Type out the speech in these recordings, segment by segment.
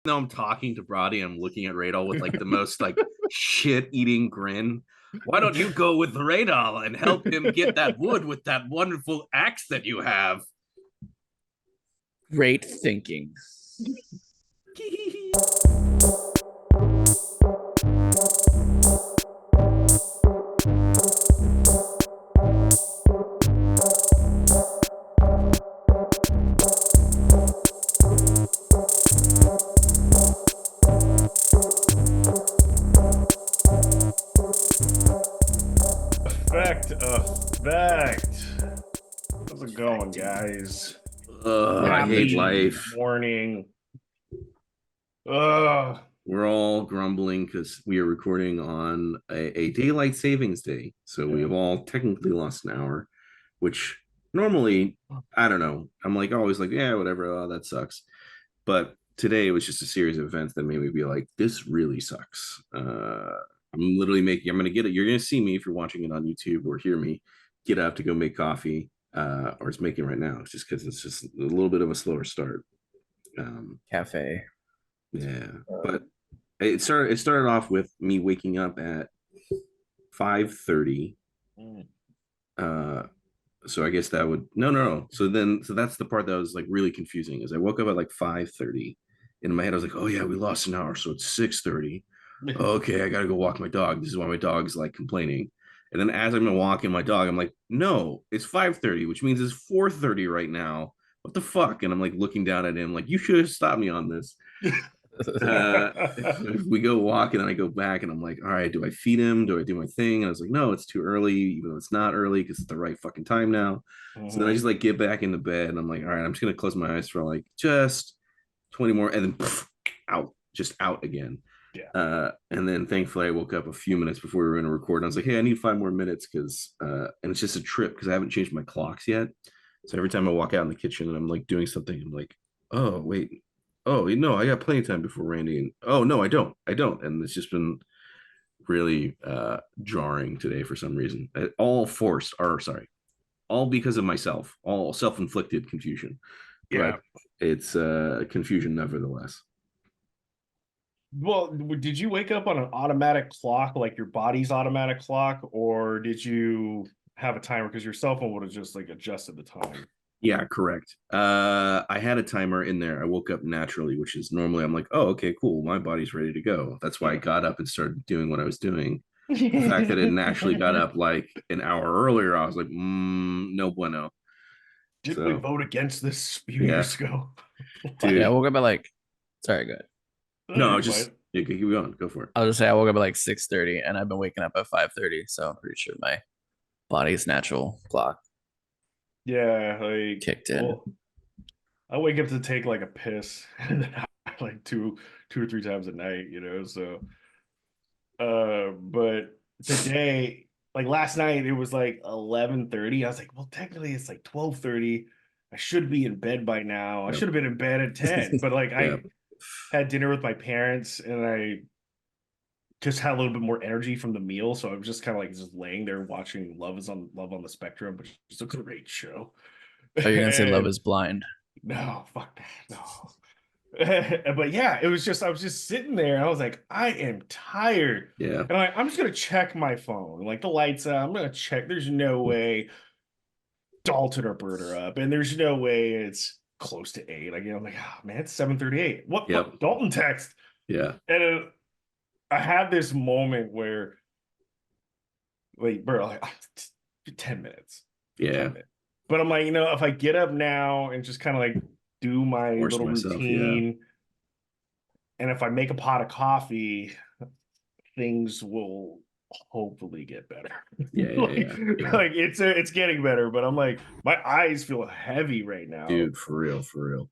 though I'm talking to Brody, I'm looking at Radal with like the most like shit-eating grin. Why don't you go with Radal and help him get that wood with that wonderful axe that you have? Great thinking. Effect. How's it going, guys? I hate Happy life. morning. Ugh. We're all grumbling because we are recording on a daylight savings day. So we have all technically lost an hour, which normally, I don't know. I'm like always like, yeah, whatever. Oh, that sucks. But today it was just a series of events that made me be like, this really sucks. I'm literally making, I'm going to get it. You're going to see me if you're watching it on YouTube or hear me get up to go make coffee, or it's making right now. It's just because it's just a little bit of a slower start. Cafe. Yeah. But it started off with me waking up at 5:30. So I guess that would no. So that's the part that was like really confusing is I woke up at like 5:30. In my head, I was like, oh yeah, we lost an hour, so it's 6:30. Okay, I gotta go walk my dog. This is why my dog's like complaining. And then as I'm walking my dog, I'm like, no, it's 5:30, which means it's 4:30 right now. What the fuck? And I'm like looking down at him, like, you should have stopped me on this. We go walk and then I go back and I'm like, all right, do I feed him? Do I do my thing? And I was like, no, it's too early, even though it's not early because it's the right fucking time now. So then I just like get back into bed and I'm like, all right, I'm just gonna close my eyes for like just 20 more and then out, just out again. Yeah. And then thankfully I woke up a few minutes before we were gonna record. And I was like, hey, I need 5 more minutes because and it's just a trip because I haven't changed my clocks yet. So every time I walk out in the kitchen and I'm like doing something, I'm like, oh wait, oh no, I got plenty of time before Randy. And oh no, I don't. And it's just been really jarring today for some reason. All forced, or sorry, all because of myself, all self-inflicted confusion. Yeah. But it's confusion nevertheless. Well, did you wake up on an automatic clock, like your body's automatic clock, or did you have a timer because your cell phone would have just like adjusted the time? Yeah, correct. I had a timer in there. I woke up naturally, which is normally I'm like, oh, okay, cool. My body's ready to go. That's why I got up and started doing what I was doing. The fact that it naturally got up like an hour earlier, I was like, no bueno. Didn't we So vote against this a few yeah, years ago? dude. Yeah, I woke up at like, sorry, good. No, You're just fine. yeah, keep going. Go for it. I'll just say I woke up at like 6:30 and I've been waking up at 5:30, so I'm pretty sure my body's natural clock Yeah, like, kicked in. well, I wake up to take like a piss and then like two or three times a night, so but today, like last night, it was like 11:30. I was like, well, technically it's like 12:30. I should be in bed by now. I Yep. should have been in bed at 10, but like Yep. I had dinner with my parents and I just had a little bit more energy from the meal. So I was just kind of like just laying there watching Love on the Spectrum, which is a great show. Oh, you're gonna say Love And is Blind? no, fuck that. No. But yeah, I was just sitting there and I was like, I am tired. Yeah. And I'm just gonna check my phone. Like the lights out, I'm gonna check. There's no way Dalton or Bert are up, and there's no way it's close to 8. Like, I'm like, oh man, it's 7:38. What Yep. fuck? Dalton text. Yeah. And I had this moment where like Bert, like 10 minutes. Yeah. 10 minutes. But I'm like, if I get up now and just kind of like do my Force little myself, routine, and if I make a pot of coffee, things will hopefully get better. Yeah. Yeah. Like it's getting better, but I'm like, my eyes feel heavy right now. Dude, for real, for real.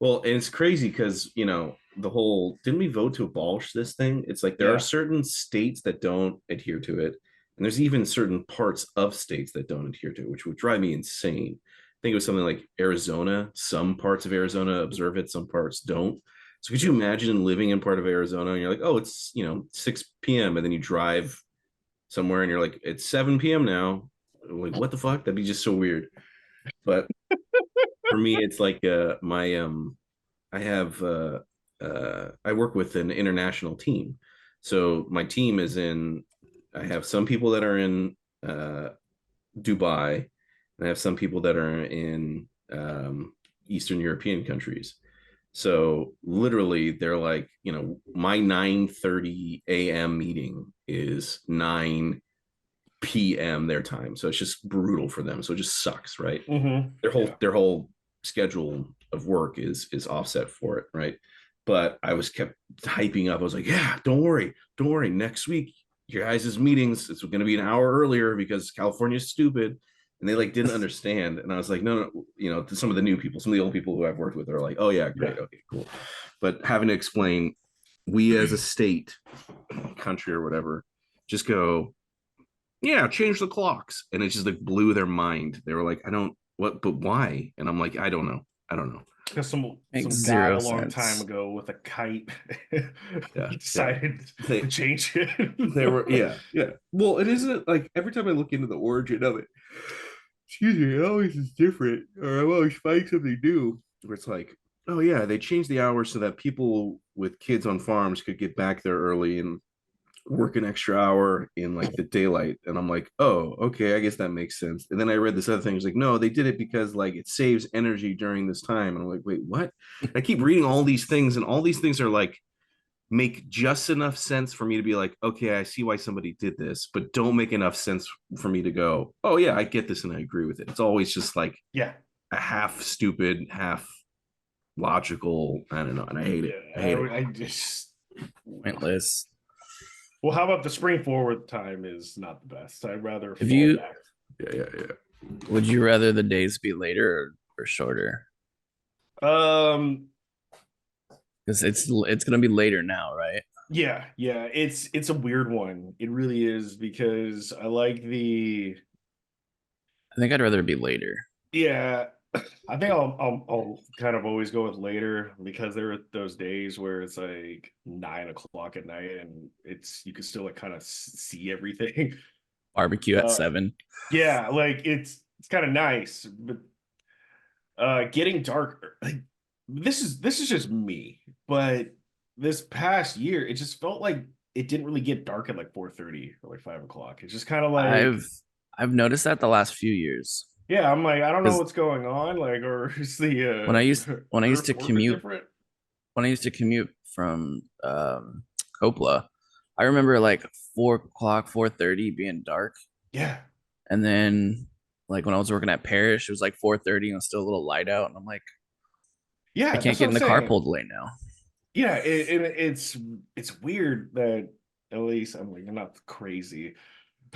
Well, and it's crazy because the whole didn't we vote to abolish this thing? It's like there are certain states that don't adhere to it, and there's even certain parts of states that don't adhere to it, which would drive me insane. I think it was something like Arizona. Some parts of Arizona observe it, some parts don't. So could you imagine living in part of Arizona and you're like, oh, it's 6 p.m. and then you drive somewhere and you're like, it's 7 p.m. now. Like, what the fuck? That'd be just so weird. But for me, it's like my I have I work with an international team. So my team is in. I have some people that are in Dubai, and I have some people that are in Eastern European countries. So literally, they're like, my 9:30 a.m. meeting is 9 p.m. their time. So it's just brutal for them. So it just sucks, right? Their whole schedule of work is offset for it, right? But I was kept hyping up. I was like, yeah, don't worry. Next week, your guys' meetings, it's going to be an hour earlier because California's stupid. And they like didn't understand. And I was like, no, to some of the new people, some of the old people who I've worked with are like, oh yeah, great, okay, cool. But having to explain, we as a state, country or whatever, just go, yeah, change the clocks. And it just like blew their mind. They were like, but why? And I'm like, I don't know. Because some guy a long time ago with a kite decided to change it. They were, yeah. Well, it isn't like every time I look into the origin of it, excuse me, it always is different, or I'm always finding something new. Where it's like, oh yeah, they changed the hours so that people with kids on farms could get back there early and work an extra hour in like the daylight. And I'm like, oh, okay, I guess that makes sense. And then I read this other thing. It's like, no, they did it because like it saves energy during this time. And I'm like, wait, what? I keep reading all these things, and all these things are like make just enough sense for me to be like, okay, I see why somebody did this, but don't make enough sense for me to go, oh yeah, I get this and I agree with it. It's always just like a half stupid, half logical. I don't know, and I hate it. I just pointless. Well, how about the spring forward time is not the best. I'd rather if you back. Yeah. Would you rather the days be later or shorter? Because it's gonna be later now, right? Yeah. It's a weird one. It really is, because I think I'd rather it be later. Yeah, I think I'll kind of always go with later, because there are those days where it's like 9 o'clock at night and you can still like kind of see everything. Barbecue at 7. Yeah, like it's kind of nice, but getting dark, like this is just me, but this past year it just felt like it didn't really get dark at like 4:30 or like 5 o'clock. It's just kind of like I've noticed that the last few years. Yeah, I'm like, I don't know what's going on, like, or is the when I used to commute different? When I used to commute from Copla, I remember like 4 o'clock, 4:30 being dark. Yeah. And then like when I was working at Parish, it was like 4:30 and still a little light out, and I'm like, yeah, I can't get in the carpool lane now. Yeah, it's weird that, at least I'm like, I'm not crazy.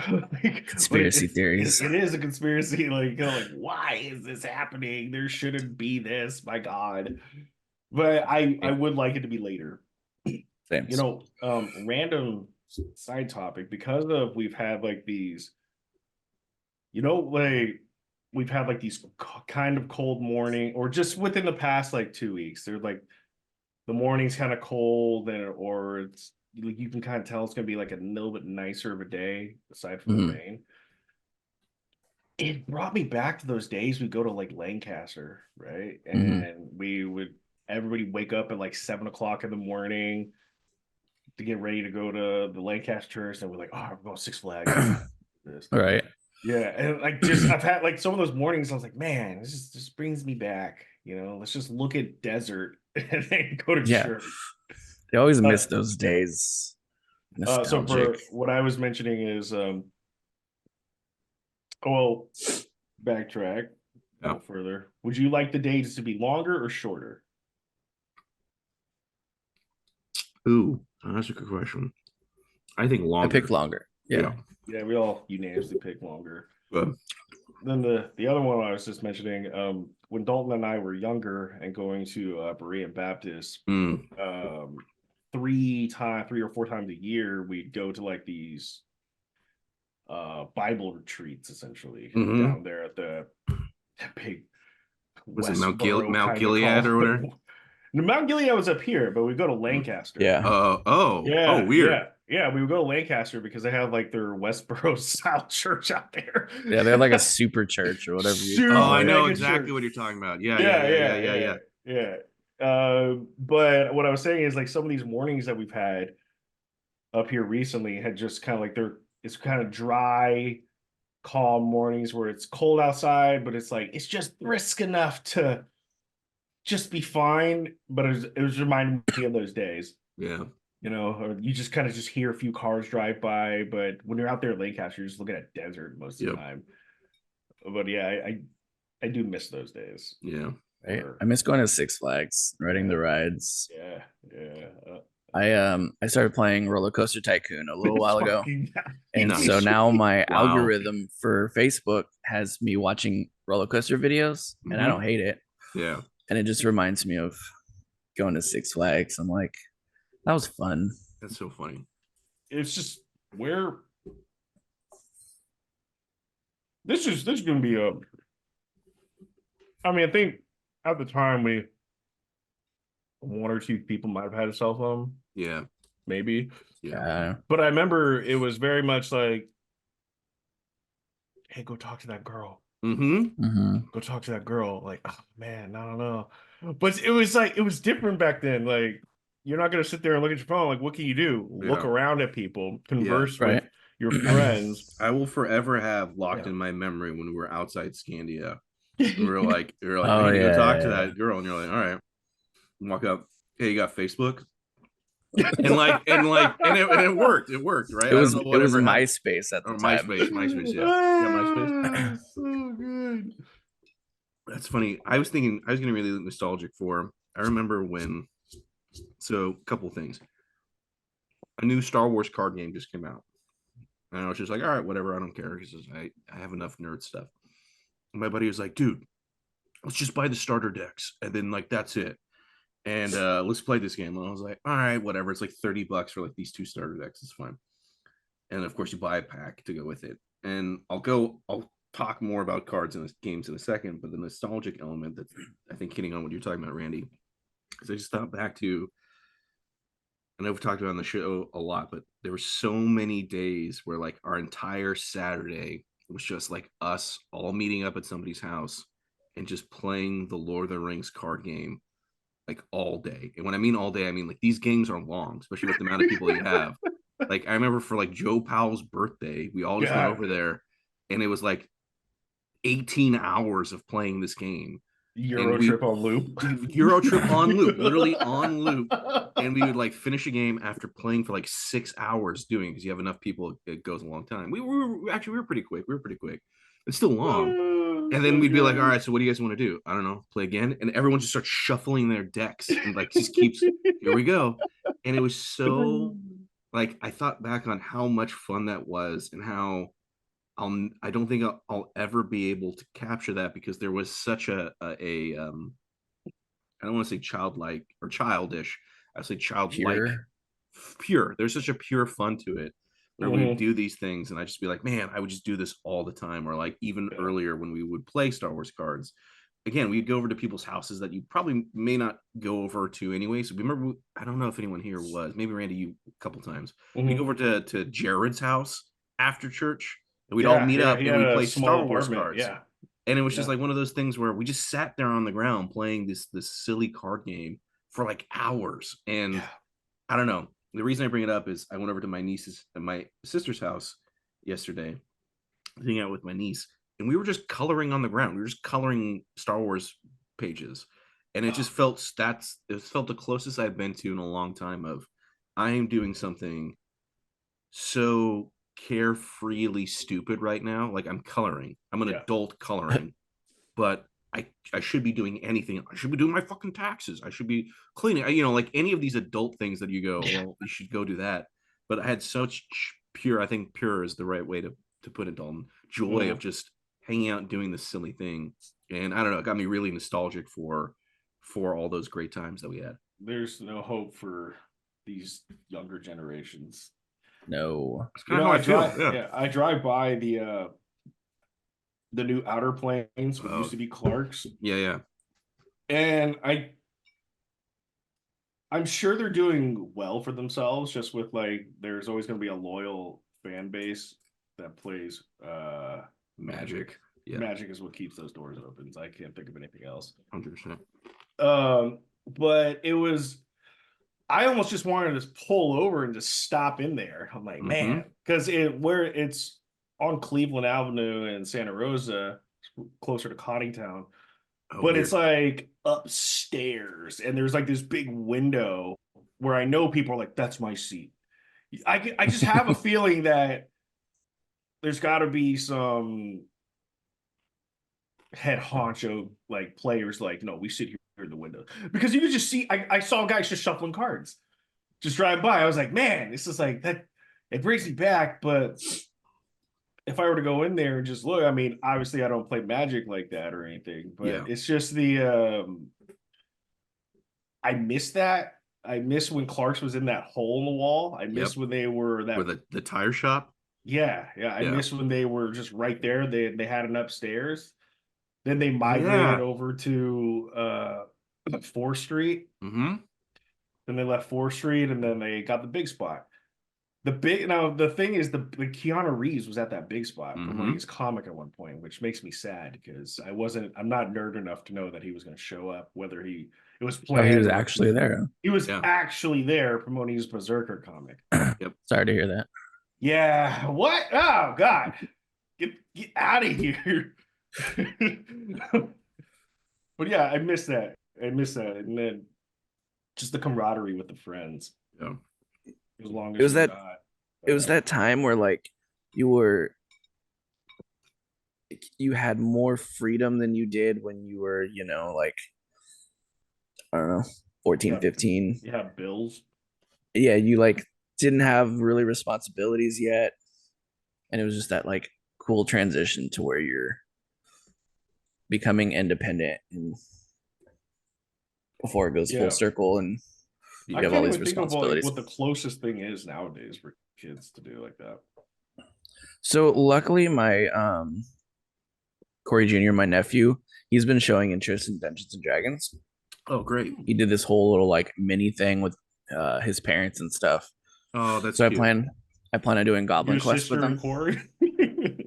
Like, conspiracy theories. It is a conspiracy. Like, why is this happening? There shouldn't be this. My God. But I would like it to be later. Thanks. Random side topic, because of we've had like these, like we've had like these kind of cold morning, or just within the past like 2 weeks, they're like the morning's kind of cold, or it's like you can kind of tell it's gonna be like a little bit nicer of a day aside from the rain. It brought me back to those days we go to like Lancaster, right? And everybody wake up at like 7 o'clock in the morning to get ready to go to the Lancaster church, and we're like, oh, we're going Six Flags. All right. Yeah, and like I've had like some of those mornings, I was like, man, this just brings me back. Let's just look at desert and then go to church. I always miss those days. Nostalgic. So Bert, what I was mentioning is, backtrack a little further. Would you like the days to be longer or shorter? Ooh, that's a good question. I think longer. I pick longer. Yeah, we all unanimously pick longer. Then the other one I was just mentioning, when Dalton and I were younger and going to Berean Baptist, 3 or 4 times a year, we'd go to like these Bible retreats, essentially, down there at the big Mount Gilead or whatever. Mount Gilead was up here, but we go to Lancaster. Yeah. Weird. Yeah, we would go to Lancaster because they have like their Westboro style church out there. Yeah, they have like a super church or whatever. I know exactly what you're talking about. Yeah. But what I was saying is like some of these mornings that we've had up here recently had just kind of like it's kind of dry, calm mornings where it's cold outside, but it's like it's just brisk enough to just be fine. But it was reminding me of those days. Yeah. Or you just kind of just hear a few cars drive by, but when you're out there at Lancaster, you're just looking at desert most of the time. But yeah, I do miss those days. Yeah. Right. I miss going to Six Flags, riding the rides. Yeah. I started playing Roller Coaster Tycoon a little while ago. And Nice. so now my Wow. algorithm for Facebook has me watching roller coaster videos, and I don't hate it. Yeah. And it just reminds me of going to Six Flags. I'm like, that was fun. That's so funny. It's just where this is gonna be I mean, I think at the time one or two people might have had a cell phone. Yeah. Maybe. Yeah. But I remember it was very much like, hey, go talk to that girl. Go talk to that girl. Like, oh man, I don't know. But it was like it was different back then. Like, you're not gonna sit there and look at your phone. Like, what can you do? Look around at people, converse with your friends. I will forever have locked in my memory when we were outside Scandia. We were like, Oh, I need to go talk to that girl, and you're like, all right. Walk up. Hey, you got Facebook? and it worked. It worked, right? It was MySpace at the time. MySpace, yeah. MySpace. So good. That's funny. I was thinking I was getting really nostalgic for. I remember when. So, a couple things. A new Star Wars card game just came out, and I was just like, all right, whatever. I don't care because I have enough nerd stuff. And my buddy was like, dude, let's just buy the starter decks, and then like that's it. And let's play this game. And I was like, all right, whatever. It's like $30 for like these 2 starter decks. It's fine. And of course, you buy a pack to go with it. And I'll talk more about cards in the games in a second. But the nostalgic element that's, I think, hitting on what you're talking about, Randy, because I just thought back to, I know we've talked about on the show a lot, but there were so many days where like our entire Saturday was just like us all meeting up at somebody's house and just playing the Lord of the Rings card game like all day. And when I mean all day, I mean like these games are long, especially with the amount of people you have. Like I remember for like Joe Powell's birthday, we all just went over there and it was like 18 hours of playing this game. Euro trip on loop. Literally on loop. And we would like finish a game after playing for like 6 hours doing, because you have enough people, it goes a long time. We were pretty quick. It's still long. And then we'd be like, all right, so what do you guys want to do? I don't know, play again. And everyone just starts shuffling their decks and like just keeps, here we go. And it was so like, I thought back on how much fun that was and how I don't think I'll ever be able to capture that, because there was such I don't want to say childlike or childish. I say childlike, pure. There's such a pure fun to it. Where we would do these things and I'd just be like, man, I would just do this all the time. Or like even earlier when we would play Star Wars cards, again, we'd go over to people's houses that you probably may not go over to anyway. So remember, I don't know if anyone here was, maybe Randy, you a couple times. We go over to JARdon's house after church and we'd all meet up and we'd play Star Wars cards. Yeah. And it was just like one of those things where we just sat there on the ground playing this silly card game for like hours. And I don't know. The reason I bring it up is I went over to my sister's house yesterday, hanging out with my niece, and we were just coloring on the ground. We were just coloring Star Wars pages. And it just felt the closest I've been to in a long time of I am doing something so carefreely stupid right now. Like I'm coloring. I'm an adult coloring, but I should be doing anything. I should be doing my fucking taxes. I should be cleaning. Like any of these adult things that you go, well, you should go do that. But I had such pure, I think pure is the right way to put it, Dalton, joy of just hanging out and doing this silly thing. And I don't know, it got me really nostalgic for all those great times that we had. There's no hope for these younger generations. No. I drive by the new Outer Planes, which used to be Clark's. Yeah. And I'm sure they're doing well for themselves, just with like there's always going to be a loyal fan base that plays Magic. Yeah. Magic is what keeps those doors open. I can't think of anything else. 100%. but it was. I almost just wanted to just pull over and just stop in there. I'm like, man, because where it's on Cleveland Avenue in Santa Rosa, closer to Cottingtown, but weird. it's like upstairs, and there's like this big window where I know people are like, that's my seat. I just have a feeling that there's got to be some head honcho like players like, no, we sit here in the window, because you could just see. I saw guys just shuffling cards, just driving by. I was like, man, this is like that. It brings me back, but if I were to go in there and just look, I mean, obviously I don't play Magic like that or anything, but it's just I miss that. I miss when Clark's was in that hole in the wall. I miss when they were that with the tire shop. Yeah. I miss when they were just right there. They had an upstairs. Then they migrated over to 4th Street. Then they left 4th Street, and then they got the big spot. The thing is, the Keanu Reeves was at that big spot promoting his comic at one point, which makes me sad because I'm not nerd enough to know that he was going to show up, whether it was planned. He was actually there. He was actually there promoting his Berserker comic. Sorry to hear that. Yeah. What? Oh God. Get out of here. But yeah, I miss that. And then just the camaraderie with the friends. Yeah. As long as it was that time where like you had more freedom than you did when you were, like, I don't know, 14, 15. You have bills. Yeah, you like didn't have really responsibilities yet. And it was just that like cool transition to where you're becoming independent and before it goes full circle and you have all these responsibilities. What the closest thing is nowadays for kids to do like that. So luckily my Corey Jr., my nephew, he's been showing interest in Dungeons and Dragons. Oh, great. He did this whole little like mini thing with his parents and stuff. Oh, that's so cute. I plan on doing Goblin Quest with them. Corey?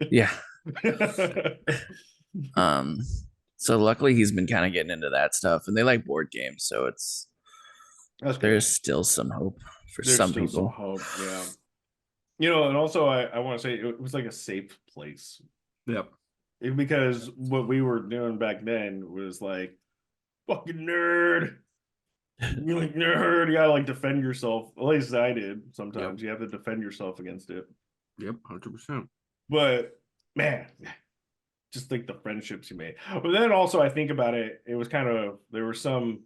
Yeah. So luckily he's been kind of getting into that stuff, and they like board games, so there's still some hope for some people. Yeah. And also I want to say it was like a safe place. Yep. Because what we were doing back then was like, fucking nerd. You're like, nerd. You gotta like defend yourself. At least I did. Sometimes you have to defend yourself against it. Yep, 100%. But man, just like the friendships you made. But then also I think about it, it was kind of, there were some,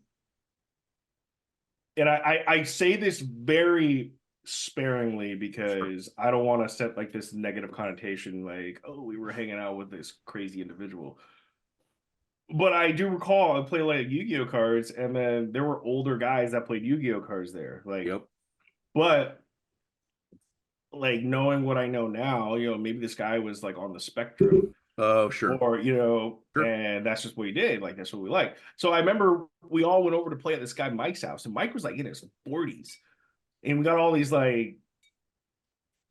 and I say this very sparingly because I don't want to set like this negative connotation, like, oh, we were hanging out with this crazy individual. But I do recall I played like Yu-Gi-Oh cards, and then there were older guys that played Yu-Gi-Oh cards there. Like, but like knowing what I know now, maybe this guy was like on the spectrum. Oh, sure. Or, and that's just what he did. Like, that's what we like. So I remember we all went over to play at this guy Mike's house, and Mike was like in his 40s. And we got all these like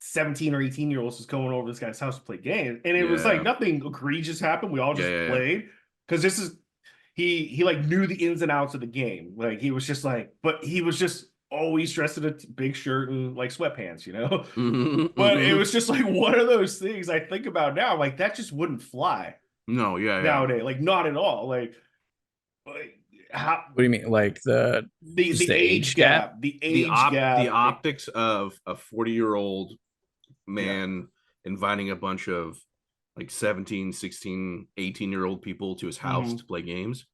17 or 18-year-olds just going over to this guy's house to play games. And it was like nothing egregious happened. We all just played. Because this is, he like knew the ins and outs of the game. Like he was just like, but he was just always dressed in a big shirt and like sweatpants, But it was just like one of those things I think about now. Like that just wouldn't fly. No, nowadays, like not at all. Like how? What do you mean? Like the age gap, the optics of a 40-year-old man inviting a bunch of like 17, 16, 18-year-old people to his house to play games.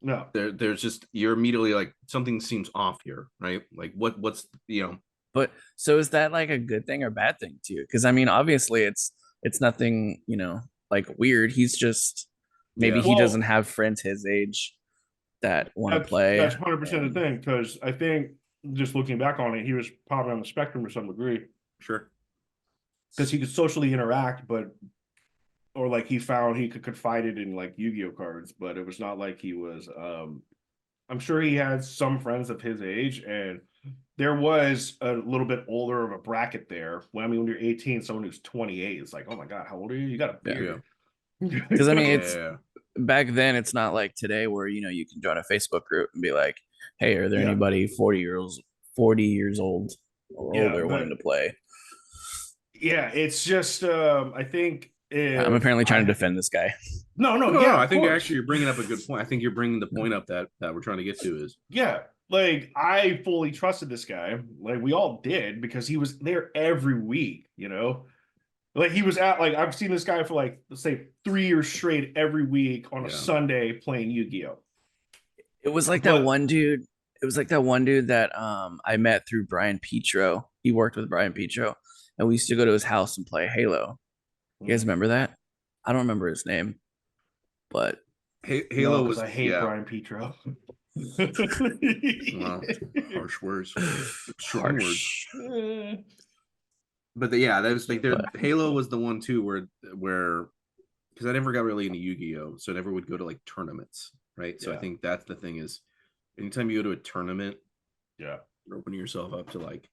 No, there's just, you're immediately like, something seems off here, right? Like what's But so is that like a good thing or bad thing to you? Because I mean, obviously it's nothing, like weird. He's just maybe he doesn't have friends his age that want to play. That's 100% the thing, because I think just looking back on it, he was probably on the spectrum to some degree. Sure. Because he could socially interact, or like he found he could confide it in like Yu-Gi-Oh cards, but it was not like he was I'm sure he had some friends of his age, and there was a little bit older of a bracket there. When you're 18, someone who's 28, it's like, oh my God, how old are you? You got a beard. Because I mean, it's back then, it's not like today where you can join a Facebook group and be like, hey, are there anybody 40 years old or older wanting to play? Yeah, it's just I think I'm apparently trying to defend this guy. No, No, yeah, I of think course. actually you're bringing up a good point. I think you're bringing the point up that we're trying to get to is like I fully trusted this guy. Like we all did because he was there every week, you know. Like he was at like I've seen this guy for like let's say 3 years straight every week on a Sunday playing Yu-Gi-Oh. It was like that one dude. It was like that one dude that I met through Brian Petro. He worked with Brian Petro, and we used to go to his house and play Halo. You guys remember that? I don't remember his name, but Halo was I hate Brian Petro. Well, harsh words, strong words. But that was like Halo was the one too where because I never got really into Yu-Gi-Oh, so I never would go to like tournaments, right? So I think that's the thing is, anytime you go to a tournament, you're opening yourself up to like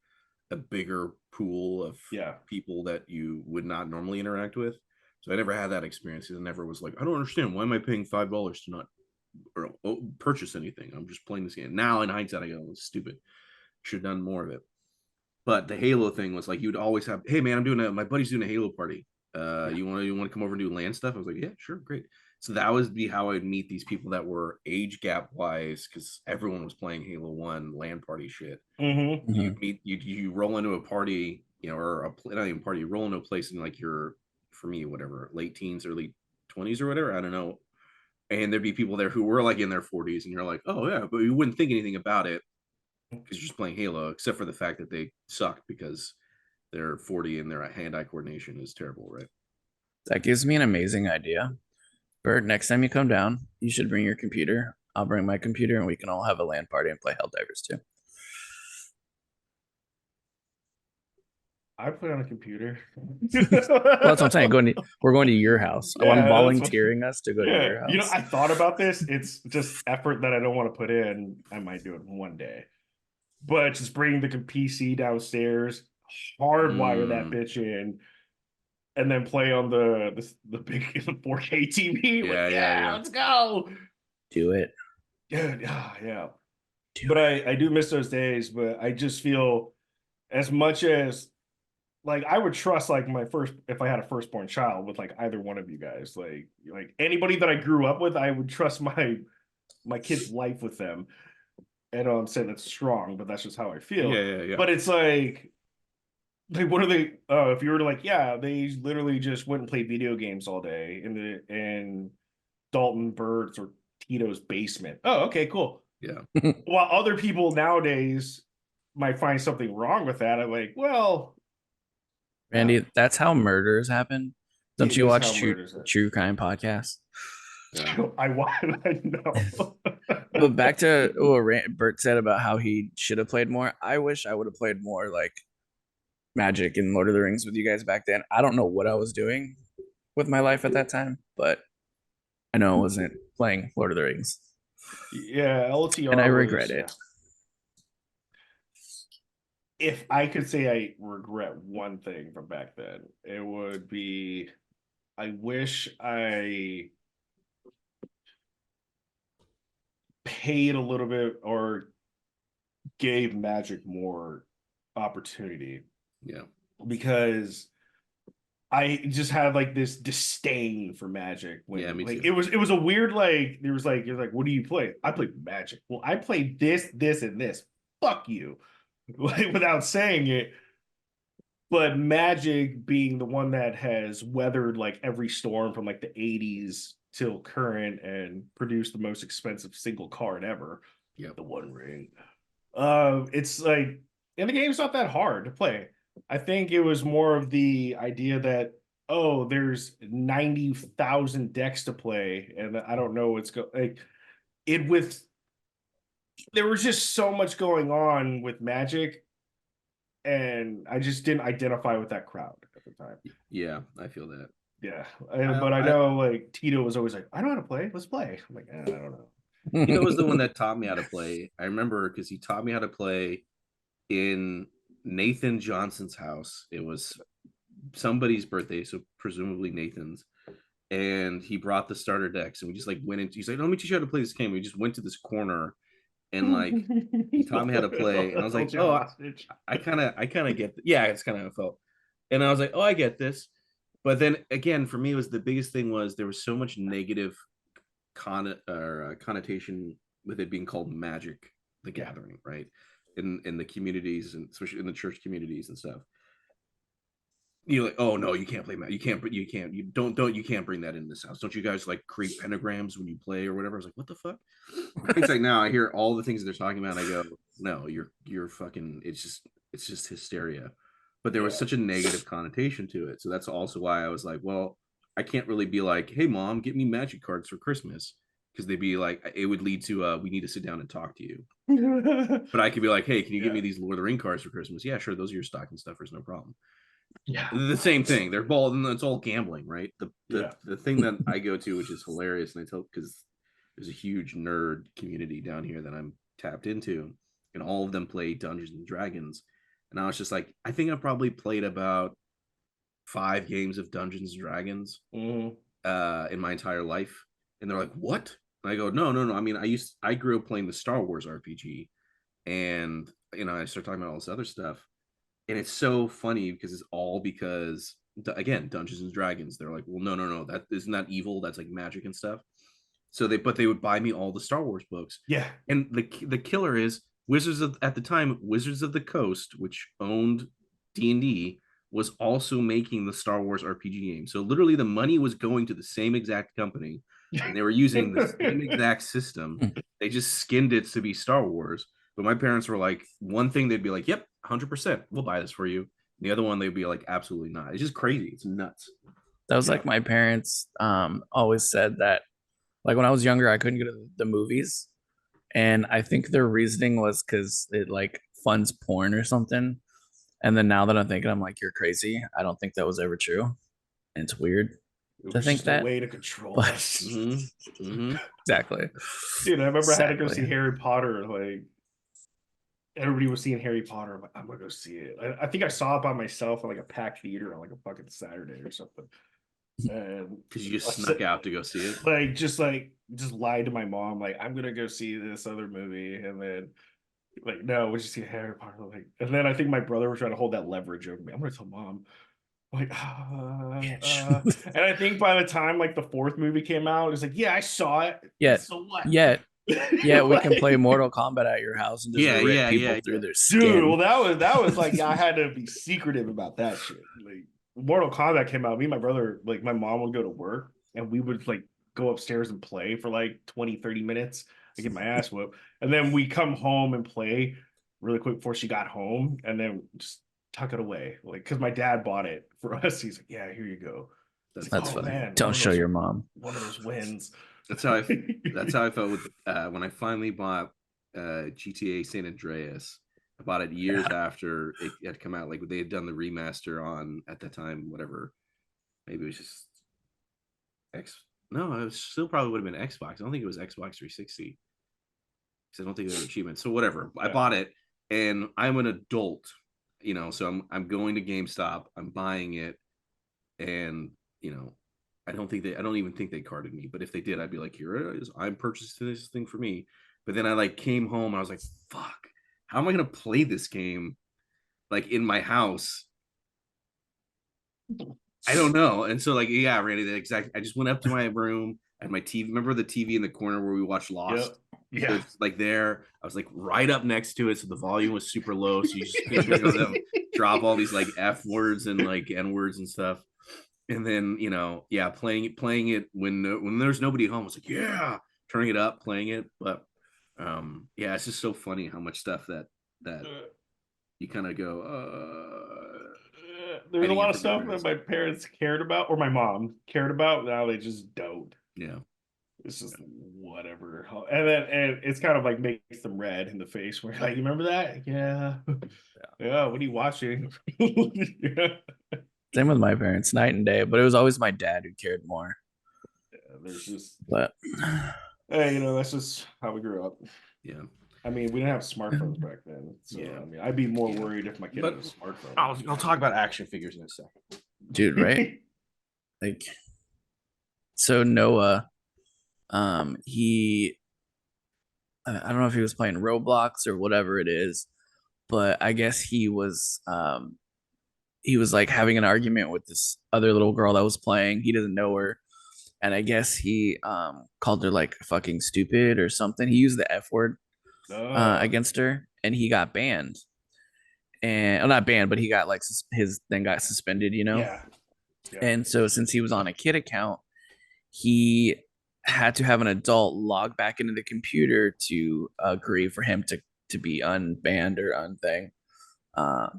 a bigger pool of people that you would not normally interact with. So I never had that experience. I never was like, I don't understand, why am I paying $5 to not purchase anything? I'm just playing this game. Now in hindsight, I go, it's stupid. Should have done more of it. But the Halo thing was like, you'd always have, hey man, my buddy's doing a Halo party. You want to come over and do LAN stuff? I was like, yeah, sure, great. So that would be how I'd meet these people that were age gap wise, because everyone was playing Halo 1 LAN party shit. You roll into a party, or not even party, you roll into a place in like your, for me, whatever, late teens, early 20s or whatever, I don't know. And there'd be people there who were like in their 40s, and you're like, oh yeah, but you wouldn't think anything about it because you're just playing Halo, except for the fact that they suck because they're 40 and their hand-eye coordination is terrible, right? That gives me an amazing idea. Bert, next time you come down, you should bring your computer. I'll bring my computer and we can all have a LAN party and play Helldivers too. I play on a computer. Well, that's what I'm saying. We're going to your house. I'm volunteering us to go to your house. I thought about this. It's just effort that I don't want to put in. I might do it one day. But just bring the PC downstairs, hardwire that bitch in, and then play on the big 4K TV. Let's go. Do it. Yeah. But I do miss those days, but I just feel as much as like I would trust like if I had a firstborn child with like either one of you guys, like anybody that I grew up with, I would trust my kid's life with them. And I'm saying that's strong, but that's just how I feel. Yeah. But it's like what are they? If you were to like, they literally just went and played video games all day in Dalton, Bert's, or Tito's basement. Oh, okay, cool. Yeah. While other people nowadays might find something wrong with that, I'm like, well, Randy, that's how murders happen. Don't you watch true crime podcasts? Yeah. I know. But back to what Bert said about how he should have played more. I wish I would have played more like Magic and Lord of the Rings with you guys back then. I don't know what I was doing with my life at that time, but I know I wasn't playing Lord of the Rings. Yeah, LOTR. And I regret it. If I could say I regret one thing from back then, it would be I wish I paid a little bit or gave Magic more opportunity. Yeah. Because I just had like this disdain for Magic. Me too. It was a weird you're like, what do you play? I play Magic. Well, I played this, and this. Fuck you. Like without saying it. But Magic being the one that has weathered like every storm from like the 80s till current and produced the most expensive single card ever. Yeah. The One Ring. It's like, and the game's not that hard to play. I think it was more of the idea that, there's 90,000 decks to play, and I don't know what's there was just so much going on with Magic, and I just didn't identify with that crowd at the time. Yeah, I feel that. Yeah, but I know like Tito was always like, I know how to play. Let's play. I'm like, I don't know. Tito was the one that taught me how to play. I remember because he taught me how to play in Nathan Johnson's house. It was somebody's birthday, so presumably Nathan's. And he brought the starter decks, and we just like went into. He's like, "Let me teach you how to play this game." We just went to this corner, and like he taught me how to play, and I was like, oh, I kind of get, yeah, it's kind of how it felt, and I was like, oh, I get this, but then again, for me, it was the biggest thing was there was so much negative connotation with it being called Magic the Gathering, right? In the communities, and especially in the church communities and stuff. You're like, oh no, you can't play Magic. You can't bring that in this house. Don't you guys like create pentagrams when you play or whatever? I was like, what the fuck? It's like now I hear all the things that they're talking about, and I go, no, you're fucking. It's just hysteria. But there was such a negative connotation to it, so that's also why I was like, well, I can't really be like, hey mom, get me Magic cards for Christmas, because they'd be like, it would lead to we need to sit down and talk to you. But I could be like, hey, can you give me these Lord of the Ring cards for Christmas? Yeah, sure, those are your stocking stuffers, no problem. Yeah, the same thing. They're ball, and it's all gambling, right? The thing that I go to, which is hilarious, and I tell, because there's a huge nerd community down here that I'm tapped into, and all of them play Dungeons and Dragons. And I was just like, I think I probably played about 5 games of Dungeons and Dragons in my entire life. And they're like, what? And I go, no. I mean, I grew up playing the Star Wars RPG, and I start talking about all this other stuff, and it's so funny because it's all because, again, Dungeons and Dragons. They're like, well, no, that isn't that evil. That's like magic and stuff. So they would buy me all the Star Wars books. Yeah, and the killer is at the time, Wizards of the Coast, which owned D&D, was also making the Star Wars RPG game. So literally the money was going to the same exact company, and they were using the same exact system. They just skinned it to be Star Wars. But my parents were like, one thing they'd be like, yep, 100%, we'll buy this for you. The other one, they'd be like, absolutely not. It's just crazy. It's nuts. That was like my parents always said that, like when I was younger, I couldn't go to the movies. And I think their reasoning was because it like funds porn or something. And then now that I'm thinking, I'm like, you're crazy. I don't think that was ever true. And it's weird to think that. A way to control us. Exactly. Dude, I remember I had to go see Harry Potter. Like, everybody was seeing Harry Potter. I'm like, I'm gonna go see it. I think I saw it by myself in like a packed theater on like a fucking Saturday or something. And because you just snuck out to go see it. Just lied to my mom, like, I'm gonna go see this other movie, and then like, no, we just see Harry Potter. Like, and then I think my brother was trying to hold that leverage over me. I'm gonna tell mom. Like, and I think by the time like the 4th movie came out, it's like, yeah, I saw it. Yeah. So what? Yeah, we can play Mortal Kombat at your house and just rip people through their skin. Dude, well, that was like, I had to be secretive about that shit. Like, Mortal Kombat came out, me and my brother, like, my mom would go to work, and we would like go upstairs and play for like 20-30 minutes. I get my ass whooped, and then we come home and play really quick before she got home, and then just tuck it away, like, because my dad bought it for us. He's like, yeah, here you go. That's funny. Man, don't show your mom. One of those wins. That's how I felt with when I finally bought GTA San Andreas. I bought it years after it had come out. Like, they had done the remaster on, at that time, whatever. Maybe it was just No, it still probably would have been Xbox. I don't think it was Xbox 360. Because I don't think there were achievements. So whatever. I bought it, and I'm an adult, so I'm going to GameStop. I'm buying it, and I don't even think they carded me. But if they did, I'd be like, here it is. I'm purchasing this thing for me. But then I like came home, and I was like, fuck. How am I going to play this game like in my house? I don't know. And so like, yeah, Randy, I just went up to my room, and my TV, remember the TV in the corner where we watched Lost? Yep. Yeah. So it's like there, I was like right up next to it. So the volume was super low. So you just drop all these like F words and like N words and stuff. And then, playing it when there's nobody home, it's like, yeah, turning it up, playing it. But it's just so funny how much stuff that you kind of go, there's a lot of stuff that my parents cared about, or my mom cared about. Now they just don't. Yeah. It's just whatever. And it's kind of like makes them red in the face. Where like, you remember that? Yeah. What are you watching? Same with my parents, night and day. But it was always my dad who cared more. Yeah, there's just. But hey, that's just how we grew up. Yeah. I mean, we didn't have smartphones back then. So, I mean, I'd be more worried if my kid had a smartphone. I'll talk about action figures in a second. Dude, right? Like, so Noah, I don't know if he was playing Roblox or whatever it is, but I guess he was like having an argument with this other little girl that was playing. He doesn't know her, and I guess he called her like fucking stupid or something. He used the F word against her, and he got banned. And not banned, but he got like his then got suspended, you know. Yeah. And so since he was on a kid account, he had to have an adult log back into the computer to agree for him to be unbanned or unthing.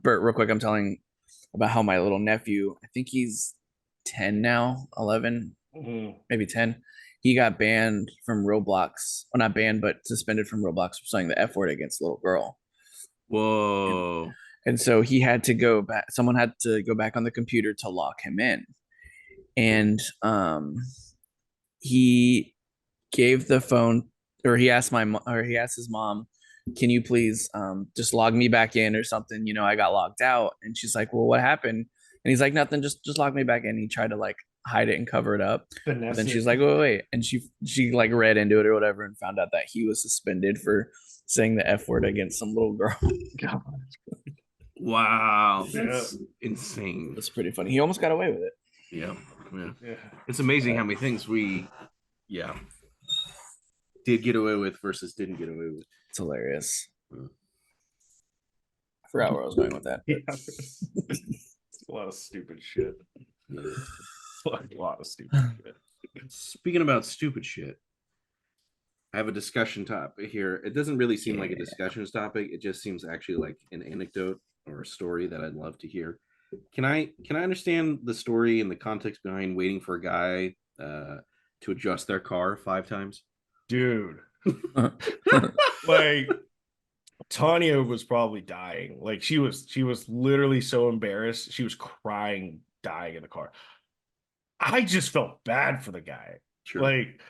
Bert, real quick, I'm telling about how my little nephew, I think he's 10 now, 11, maybe 10. He got banned from Roblox. Well, not banned, but suspended from Roblox for saying the F word against a little girl. Whoa. And so he had to go back. Someone had to go back on the computer to lock him in. And he gave the phone, or he asked his mom, can you please just log me back in or something? You know, I got logged out. And she's like, well, what happened? And he's like, nothing, just log me back in. He tried to like hide it and cover it up. But then she's like, wait. And she like read into it or whatever and found out that he was suspended for saying the F word against some little girl. God. Wow. That's insane. That's pretty funny. He almost got away with it. Yeah. It's amazing how many things we did get away with versus didn't get away with. It's hilarious. I forgot where I was going with that. Yeah. It's a lot of stupid shit. Yeah. A lot of stupid shit. Speaking about stupid shit, I have a discussion topic here. It doesn't really seem like a discussion topic. It just seems actually like an anecdote or a story that I'd love to hear. Can I understand the story and the context behind waiting for a guy to adjust their car 5 times? Dude. Like Tanya was probably dying. Like she was literally so embarrassed. She was crying, dying in the car. I just felt bad for the guy. Sure. Like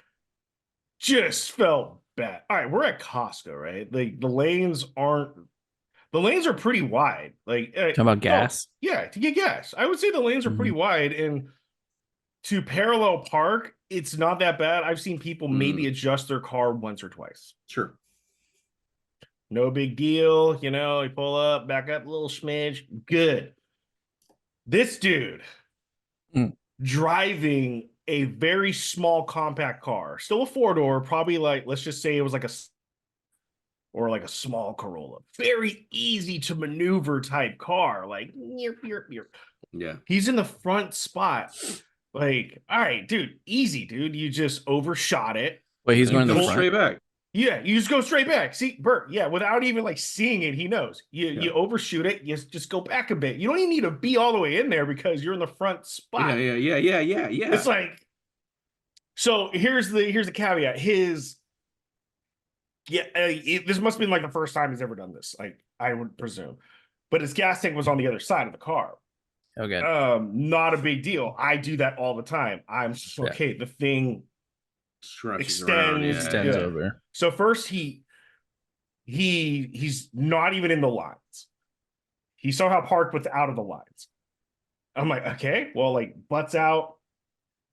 just felt bad. All right, we're at Costco, right? Like the lanes are pretty wide. Like talking about gas? Yeah, to get gas. I would say the lanes are pretty wide, and to parallel park, it's not that bad. I've seen people maybe adjust their car once or twice. Sure. No big deal. You know, you pull up, back up a little smidge. Good. This dude driving a very small compact car, still a 4-door, probably like, let's just say it was like a small Corolla. Very easy to maneuver type car. Like, yeah. He's in the front spot. Like, all right, dude, easy, dude. You just overshot it. Wait, he's going to the front? Straight back. Yeah, you just go straight back. See, Bert, yeah, without even like seeing it, he knows. You overshoot it, you just go back a bit. You don't even need to be all the way in there because you're in the front spot. Yeah. It's like, so here's the caveat. This must have been like the first time he's ever done this, like I would presume. But his gas tank was on the other side of the car. Okay. Not a big deal. I do that all the time. I'm okay. The thing extends over. So first he's not even in the lines. He somehow parked without of the lines. I'm like, okay, well, like butts out,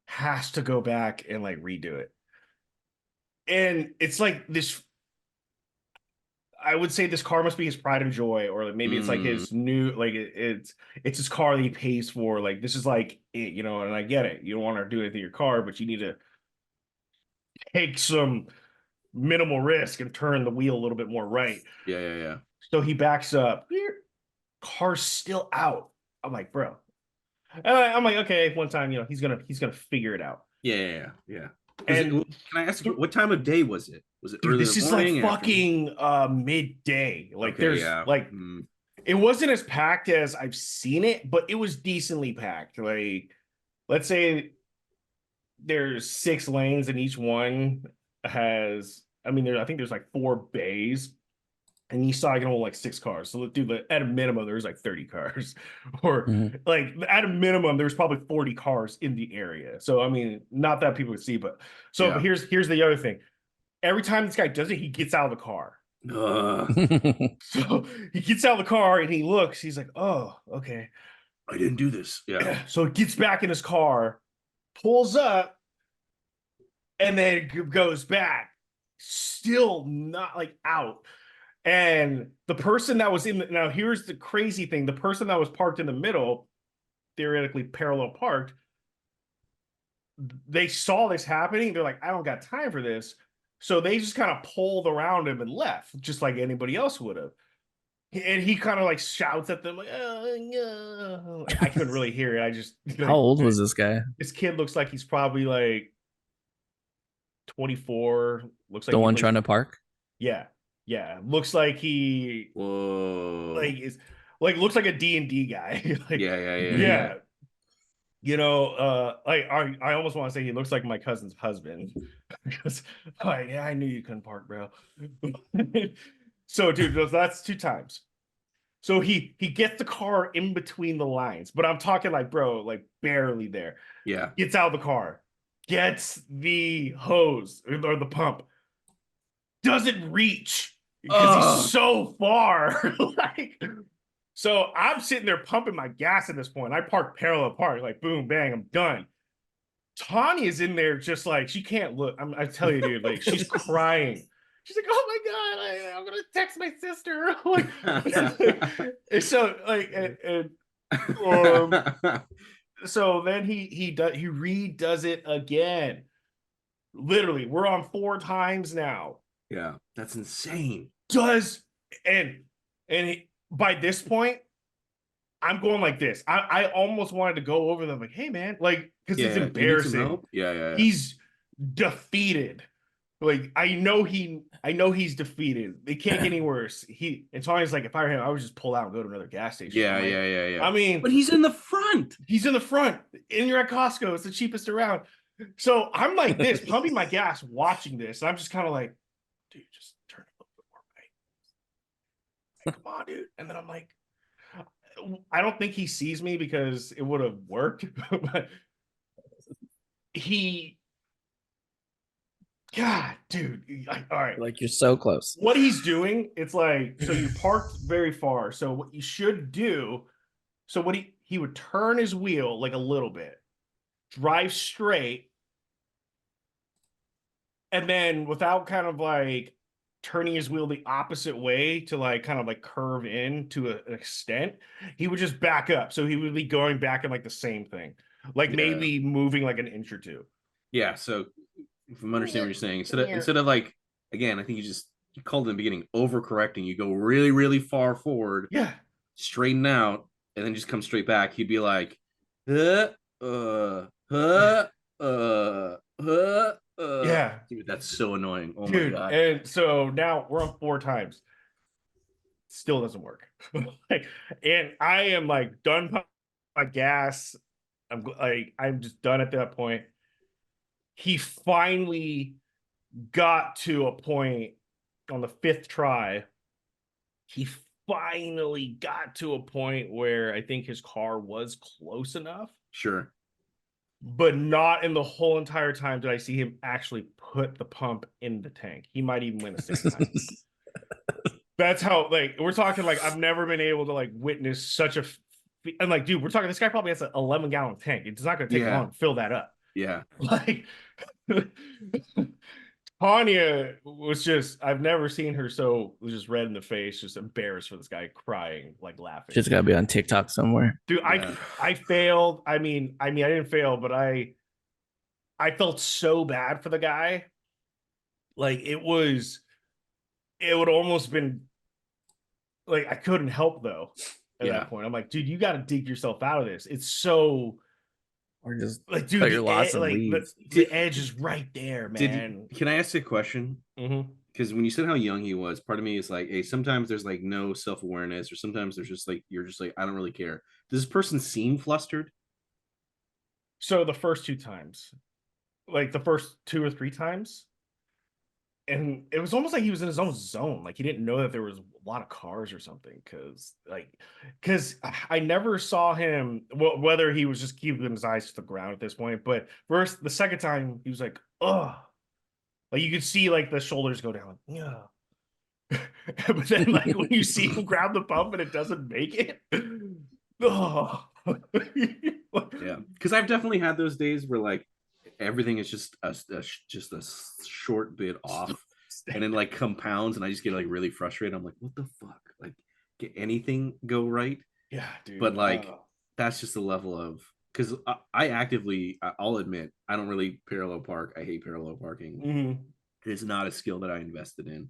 has to go back and like redo it. And it's like this, I would say this car must be his pride and joy, or like maybe it's like his new, like it's his car that he pays for. Like this is like it, you know, and I get it. You don't want to do anything to your car, but you need to take some minimal risk and turn the wheel a little bit more right. Yeah. So he backs up. Car's still out. I'm like, bro. I'm like, okay. One time, you know, he's gonna figure it out. Yeah. And can I ask you, what time of day was it? Was it early? This is like fucking midday. Like okay, there's it wasn't as packed as I've seen it, but it was decently packed. Like, let's say there's 6 lanes and each one has, I think there's like 4 bays, and you saw I can hold like 6 cars. So dude, at a minimum, there's like 30 cars, or like at a minimum, there's probably 40 cars in the area. So I mean, not that people would see, but so here's the other thing. Every time this guy does it, he gets out of the car. So he gets out of the car and he looks. He's like, "Oh, okay, I didn't do this." Yeah. So he gets back in his car, pulls up, and then goes back. still not like out. And the person that was now here's the crazy thing. The person that was parked in the middle, theoretically parallel parked, they saw this happening. They're like, I don't got time for this. So they just kind of pulled around him and left, just like anybody else would have. And he kind of like shouts at them, like, no. I couldn't really hear it. I just How old was this guy? This kid looks like he's probably like 24. Looks like The one trying to park? Yeah. Looks like he is like looks like a D&D guy. Like, yeah. You know, I almost want to say he looks like my cousin's husband. Because yeah, I knew you couldn't park, bro. So, dude, that's 2 times. So he gets the car in between the lines, but I'm talking like, bro, like barely there. Yeah. Gets out of the car, gets the hose or the pump, doesn't reach because he's so far. Like, so I'm sitting there pumping my gas at this point. I park parallel park, like boom, bang, I'm done. Tanya's in there just like she can't look. I tell you, dude, like she's crying. She's like, "Oh my god, I'm gonna text my sister." Like, so like, so then he redoes it again. Literally, we're on 4 times now. Yeah, that's insane. And by this point, I'm going like this. I almost wanted to go over them like, hey man, like, because it's embarrassing. Yeah. He's defeated. Like I know he's defeated. It can't get any worse. And Tony's like, if I were him, I would just pull out and go to another gas station. Yeah. I mean, but he's in the front. And you're at Costco. It's the cheapest around. So I'm like this, pumping my gas, watching this. And I'm just kind of like, dude, just turn a little bit more right. Come on, dude. And then I'm like, I don't think he sees me because it would have worked. But God, dude. All right. Like you're so close. What he's doing, it's like, so you parked very far. So what you should do, so what he would turn his wheel like a little bit, drive straight, and then without kind of like turning his wheel the opposite way to like kind of like curve in to an extent, he would just back up. So he would be going back in like the same thing, like maybe moving like an inch or two. Yeah. So if I'm understanding what you're saying, instead of like, again, I think you called in the beginning overcorrecting. You go really, really far forward, straighten out, and then just come straight back. He'd be like, yeah, dude, that's so annoying. Oh dude, my god. And so now we're on 4 times. Still doesn't work. And I am like done pumping my gas. I'm just done at that point. He finally got to a point on the 5th try. He finally got to a point where I think his car was close enough. Sure. But not in the whole entire time did I see him actually put the pump in the tank. He might even win a 6th time. That's how, like, we're talking like I've never been able to like witness such a and like, dude, we're talking this guy probably has an 11-gallon tank. It's not going to take long to fill that up. Yeah. Like Tanya was just, I've never seen her so just red in the face, just embarrassed for this guy, crying, like laughing. She's got to be on TikTok somewhere. Dude, I failed. I mean, I didn't fail, but I felt so bad for the guy. Like it would almost been like I couldn't help though at that point. I'm like, dude, you got to dig yourself out of this. It's so or just like, dude, the edge is right there, man. Can I ask you a question? Mm-hmm. Because when you said how young he was, part of me is like, hey, sometimes there's like no self-awareness, or sometimes there's just like you're just like, I don't really care. Does this person seem flustered? So the first 2 times, like the first 2 or 3 times, and it was almost like he was in his own zone. Like he didn't know that there was a lot of cars or something. Because I never saw him, whether he was just keeping his eyes to the ground at this point. But the second time, he was like, oh, like you could see like the shoulders go down. Yeah. But then like when you see him grab the pump and it doesn't make it. Oh. Yeah. Because I've definitely had those days where like everything is just a short bit off. and it like compounds, and I just get like really frustrated. I'm like, what the fuck? Like, get anything go right? Yeah, dude. But like, that's just the level of, because I'll admit, I don't really parallel park. I hate parallel parking. Mm-hmm. It's not a skill that I invested in.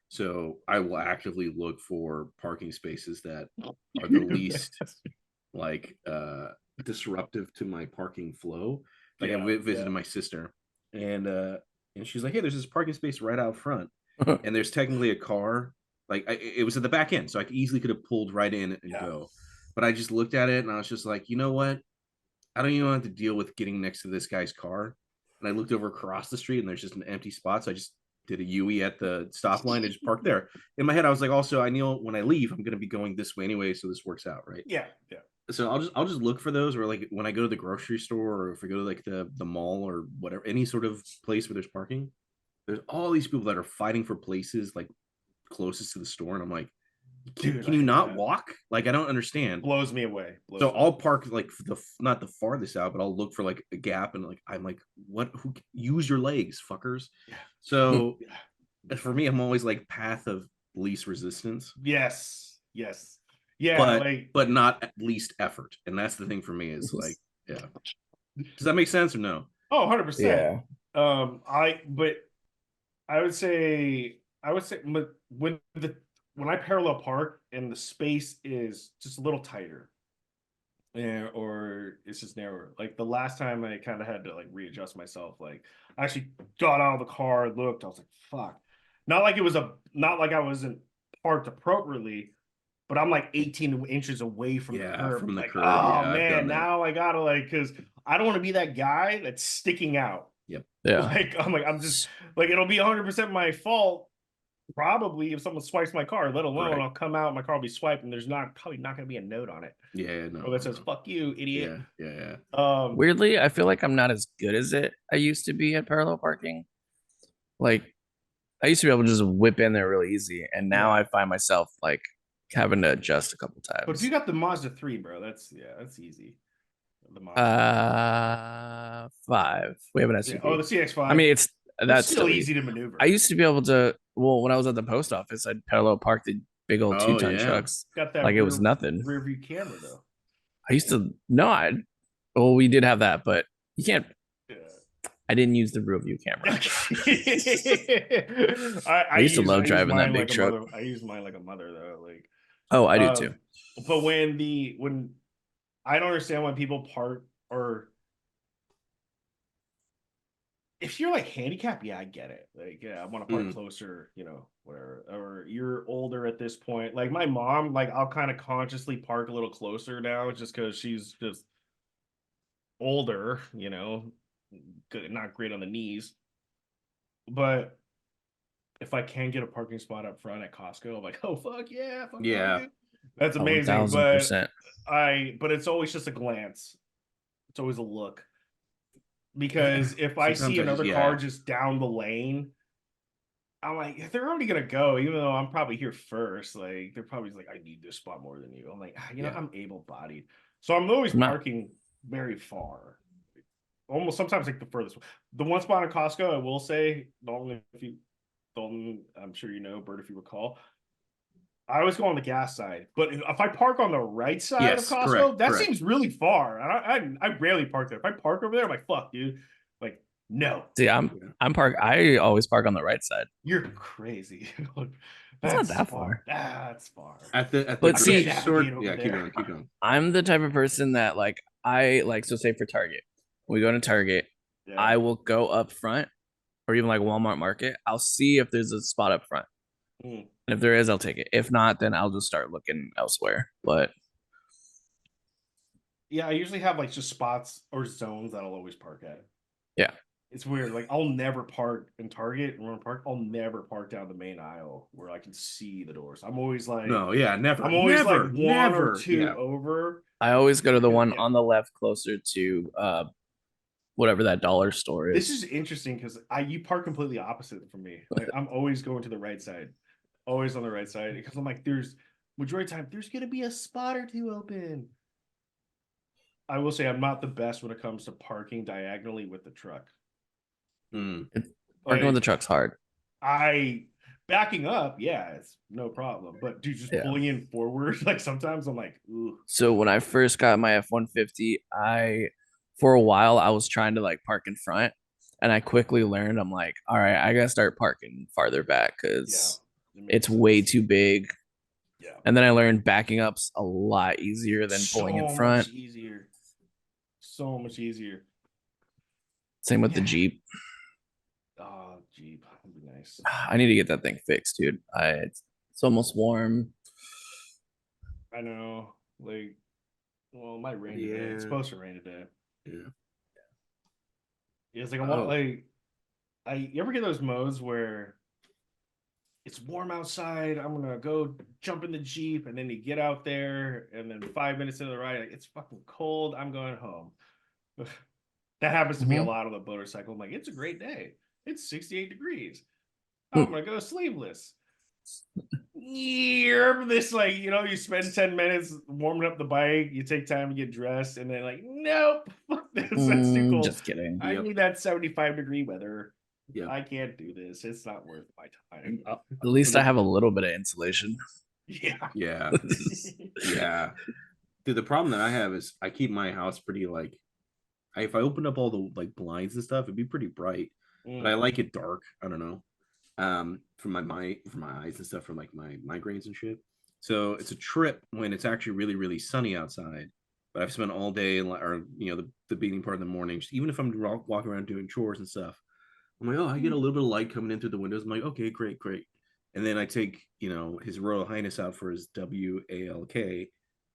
So I will actively look for parking spaces that are the least like disruptive to my parking flow. Like I visited my sister, and she's like, "Hey, there's this parking space right out front, and there's technically a car. Like it was at the back end, so I easily could have pulled right in and go. But I just looked at it and I was just like, you know what? I don't even have to deal with getting next to this guy's car. And I looked over across the street and there's just an empty spot, so I just did a UE at the stop line and just parked there. In my head, I was like, also, I know when I leave, I'm going to be going this way anyway, so this works out, right? Yeah. So I'll just look for those, or like when I go to the grocery store, or if I go to like the mall or whatever, any sort of place where there's parking. There's all these people that are fighting for places like closest to the store, and I'm like, can you not walk? Like, I don't understand. Blows me away. So I'll park like not the farthest out, but I'll look for like a gap, and like I'm like, what? Who use your legs, fuckers? Yeah. So for me, I'm always like path of least resistance. Yes. Yeah, but not least effort, and that's the thing for me is like, yeah. Does that make sense or no? Oh, 100%. Yeah. I would say when I parallel park and the space is just a little tighter, or it's just narrower. Like the last time I kind of had to like readjust myself. Like I actually got out of the car, looked, I was like, fuck. Not like I wasn't parked appropriately, but I'm like 18 inches away from the curb. From the like, curb. Oh man, now I gotta like, because I don't want to be that guy that's sticking out. Yep. Yeah. Like I'm just like, it'll be 100% my fault. Probably if someone swipes my car, let alone I'll come out, my car will be swiped, and there's probably not going to be a note on it. Yeah, no. Or that says "fuck you, idiot." Yeah. Weirdly, I feel like I'm not as good as I used to be at parallel parking. Like, I used to be able to just whip in there really easy, and now I find myself like having to adjust a couple times. But if you got the Mazda 3, bro, that's easy. The Mazda 5. We have an SUV. Oh, the CX-5. I mean, that's still easy to maneuver. I used to be able to. Well, when I was at the post office, I'd parallel park the big old 2-ton trucks. Got that like it was nothing. Rear view camera though. I used to well, we did have that, but you can't. I didn't use the rear view camera. I used to love driving that big truck. I use mine like a mother though. Like, oh, I do too. But when I don't understand when people park, or if you're like handicapped, I get it. Like, I want to park closer, whatever. Or you're older at this point. Like my mom, like I'll kind of consciously park a little closer now, just because she's just older, not great on the knees. But if I can get a parking spot up front at Costco, I'm like, oh fuck yeah, that's amazing. 1000%. But it's always just a glance. It's always a look. Because if I see another car just down the lane, I'm like, they're already gonna go, even though I'm probably here first. Like they're probably like, I need this spot more than you. I'm like, I'm able-bodied, so I'm always parking very far. Almost sometimes like the furthest one. The one spot in Costco, I will say, Dalton, I'm sure you know, Bert, if you recall, I always go on the gas side. But if I park on the right side of Costco, that seems really far. I rarely park there. If I park over there, I'm like, fuck, dude. Like, no. See, I always park on the right side. You're crazy. That's not that far. That's far. But see, keep going. I'm the type of person that so say for Target. We go to Target, I will go up front, or even like Walmart Market. I'll see if there's a spot up front. And if there is, I'll take it. If not, then I'll just start looking elsewhere. But yeah, I usually have like just spots or zones that I'll always park at. Yeah. It's weird. Like I'll never park in Target and I'll never park down the main aisle where I can see the doors. I'm always like, never. I'm always like one or two over. I always go to the one on the left closer to whatever that dollar store is. This is interesting because you park completely opposite from me. Like I'm always going to the right side, always on the right side, because I'm like, there's majority of the time there's gonna be a spot or two open. I will say I'm not the best when it comes to parking diagonally with the truck. Parking with the truck's hard. Backing up, yeah, it's no problem. But dude, just pulling in forward, like sometimes I'm like, ooh. So when I first got my F-150, for a while I was trying to like park in front, and I quickly learned I'm like, all right, I gotta start parking farther back because it's way too big. Yeah. And then I learned backing up's a lot easier than pulling in front. So much easier. Same with the Jeep. Oh, Jeep. That'd be nice. I need to get that thing fixed, dude. It's almost warm. I know. Like, well, it might rain today. It's supposed to rain today. Yeah. It's like you ever get those modes where it's warm outside, I'm gonna go jump in the Jeep, and then you get out there, and then 5 minutes into the ride, like, it's fucking cold, I'm going home. That happens to me a lot on the motorcycle. I'm like, it's a great day. It's 68 degrees. I'm gonna go sleeveless. This, like, you spend 10 minutes warming up the bike, you take time to get dressed, and then like, nope, that's too cold. Just kidding. I need that 75-degree weather. Yeah, I can't do this. It's not worth my time. At least I have a little bit of insulation. Yeah. Yeah. Dude, the problem that I have is I keep my house pretty like, if I open up all the like blinds and stuff, it'd be pretty bright. But I like it dark. I don't know. For my eyes and stuff, from like my migraines and shit. So it's a trip when it's actually really, really sunny outside. But I've spent all day, or the beginning part of the morning, just, even if I'm walking around doing chores and stuff, I'm like, oh, I get a little bit of light coming in through the windows. I'm like, okay, great. And then I take, His Royal Highness out for his WALK,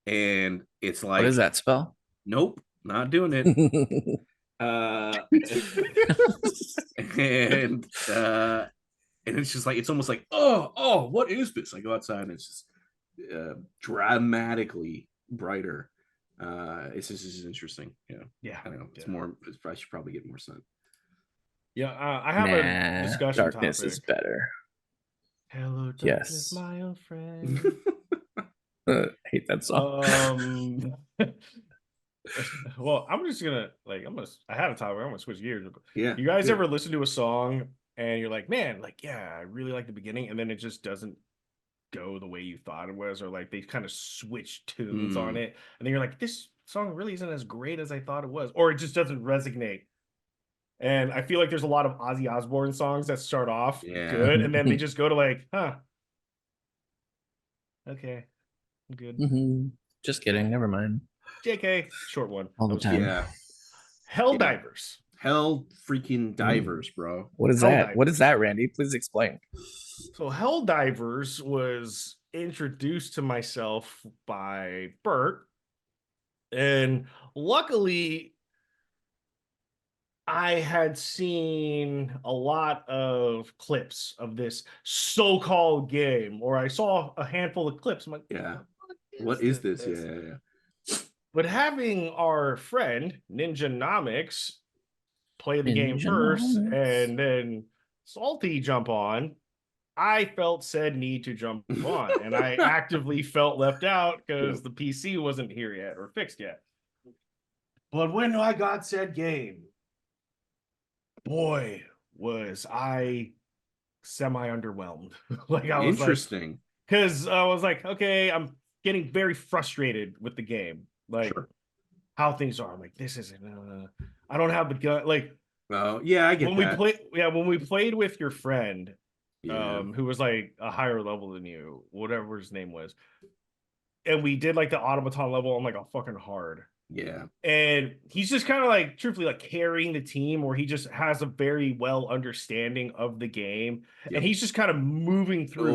and it's like, what does that spell? Nope, not doing it. And it's just like, it's almost like, oh, what is this? I go outside and it's just dramatically brighter. It's just interesting. Yeah. I don't know. It's more. I should probably get more sun. Yeah, I have a discussion darkness topic. Is better. Hello, darkness, my old friend. I hate that song. Well, I'm just gonna I had a topic. I'm gonna switch gears. Yeah. You guys ever listen to a song and you're like, man, like, yeah, I really like the beginning, and then it just doesn't go the way you thought it was, or like they kind of switch tunes on it, and then you're like, this song really isn't as great as I thought it was, or it just doesn't resonate. And I feel like there's a lot of Ozzy Osbourne songs that start off good, and then they just go to like, okay, I'm good. Just kidding. Never mind. JK, short one. All the time. Yeah. Helldivers. Hell freaking divers, bro. What is that? What is that, Randy? Please explain. So Helldivers was introduced to myself by Bert, and luckily I had seen a lot of clips of this so-called game, or I saw a handful of clips. I'm like, yeah, what is this? Yeah. But having our friend Ninjanomics play the game first, and then Salty jump on, I felt said need to jump on, and I actively felt left out because the PC wasn't here yet or fixed yet. But when I got said game, boy, was I semi-underwhelmed. Like, I was interesting, because I was like, okay, I'm getting very frustrated with the game, like how things are. I'm like, this isn't. I don't have the gun. Like, well, yeah, I get that. When we played with your friend, who was like a higher level than you, whatever his name was, and we did like the automaton level on like a fucking hard. Yeah. And he's just kind of like, truthfully, like carrying the team, or he just has a very well understanding of the game. Yep. And he's just kind of moving through,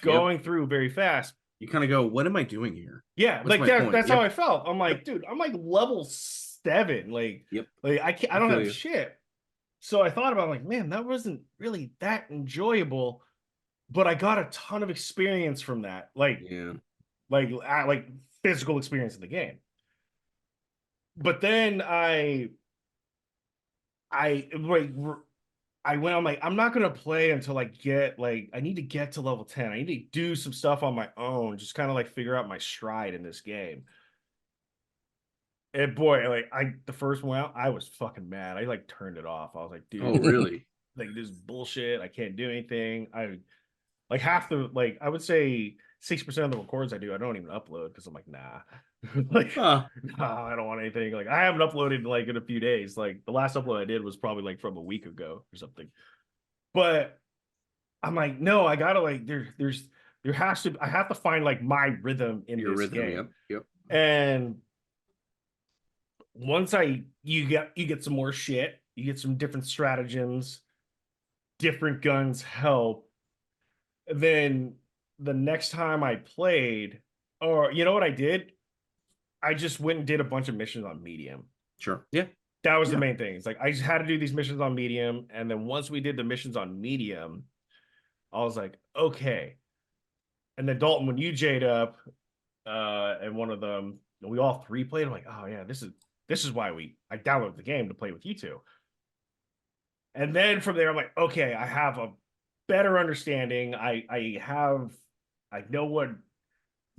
going through very fast. You kind of go, what am I doing here? Yeah. What's like that's how I felt. I'm like, dude, I'm like level 7. Like, like I don't have shit. So I thought about, like, man, that wasn't really that enjoyable, but I got a ton of experience from that. Like, like physical experience in the game. But then I went, I'm like, I'm not gonna play until I get I need to get to level 10. I need to do some stuff on my own, just kind of like figure out my stride in this game. And boy, like the first one out, I was fucking mad. I like turned it off. I was like, dude. Oh, really? like this is bullshit. I can't do anything. I like half the like I would say 60% of the records I do, I don't even upload because I'm like, nah. Like nah, I don't want anything. Like I haven't uploaded like in a few days. Like the last upload I did was probably like from a week ago or something. But I'm like, no, I gotta like there has to I have to find like my rhythm in Your this rhythm, game. yep. And once you get some more shit, you get some different stratagems, different guns help. Then the next time I played, or you know what I did? I just went and did a bunch of missions on medium. Sure. Yeah. That was the main thing. It's like I just had to do these missions on medium. And then once we did the missions on medium, I was like, okay. And then Dalton, when you J'd up, and one of them, we all three played. I'm like, oh yeah, this is why I downloaded the game to play with you two. And then from there, I'm like, okay, I have a better understanding. I know what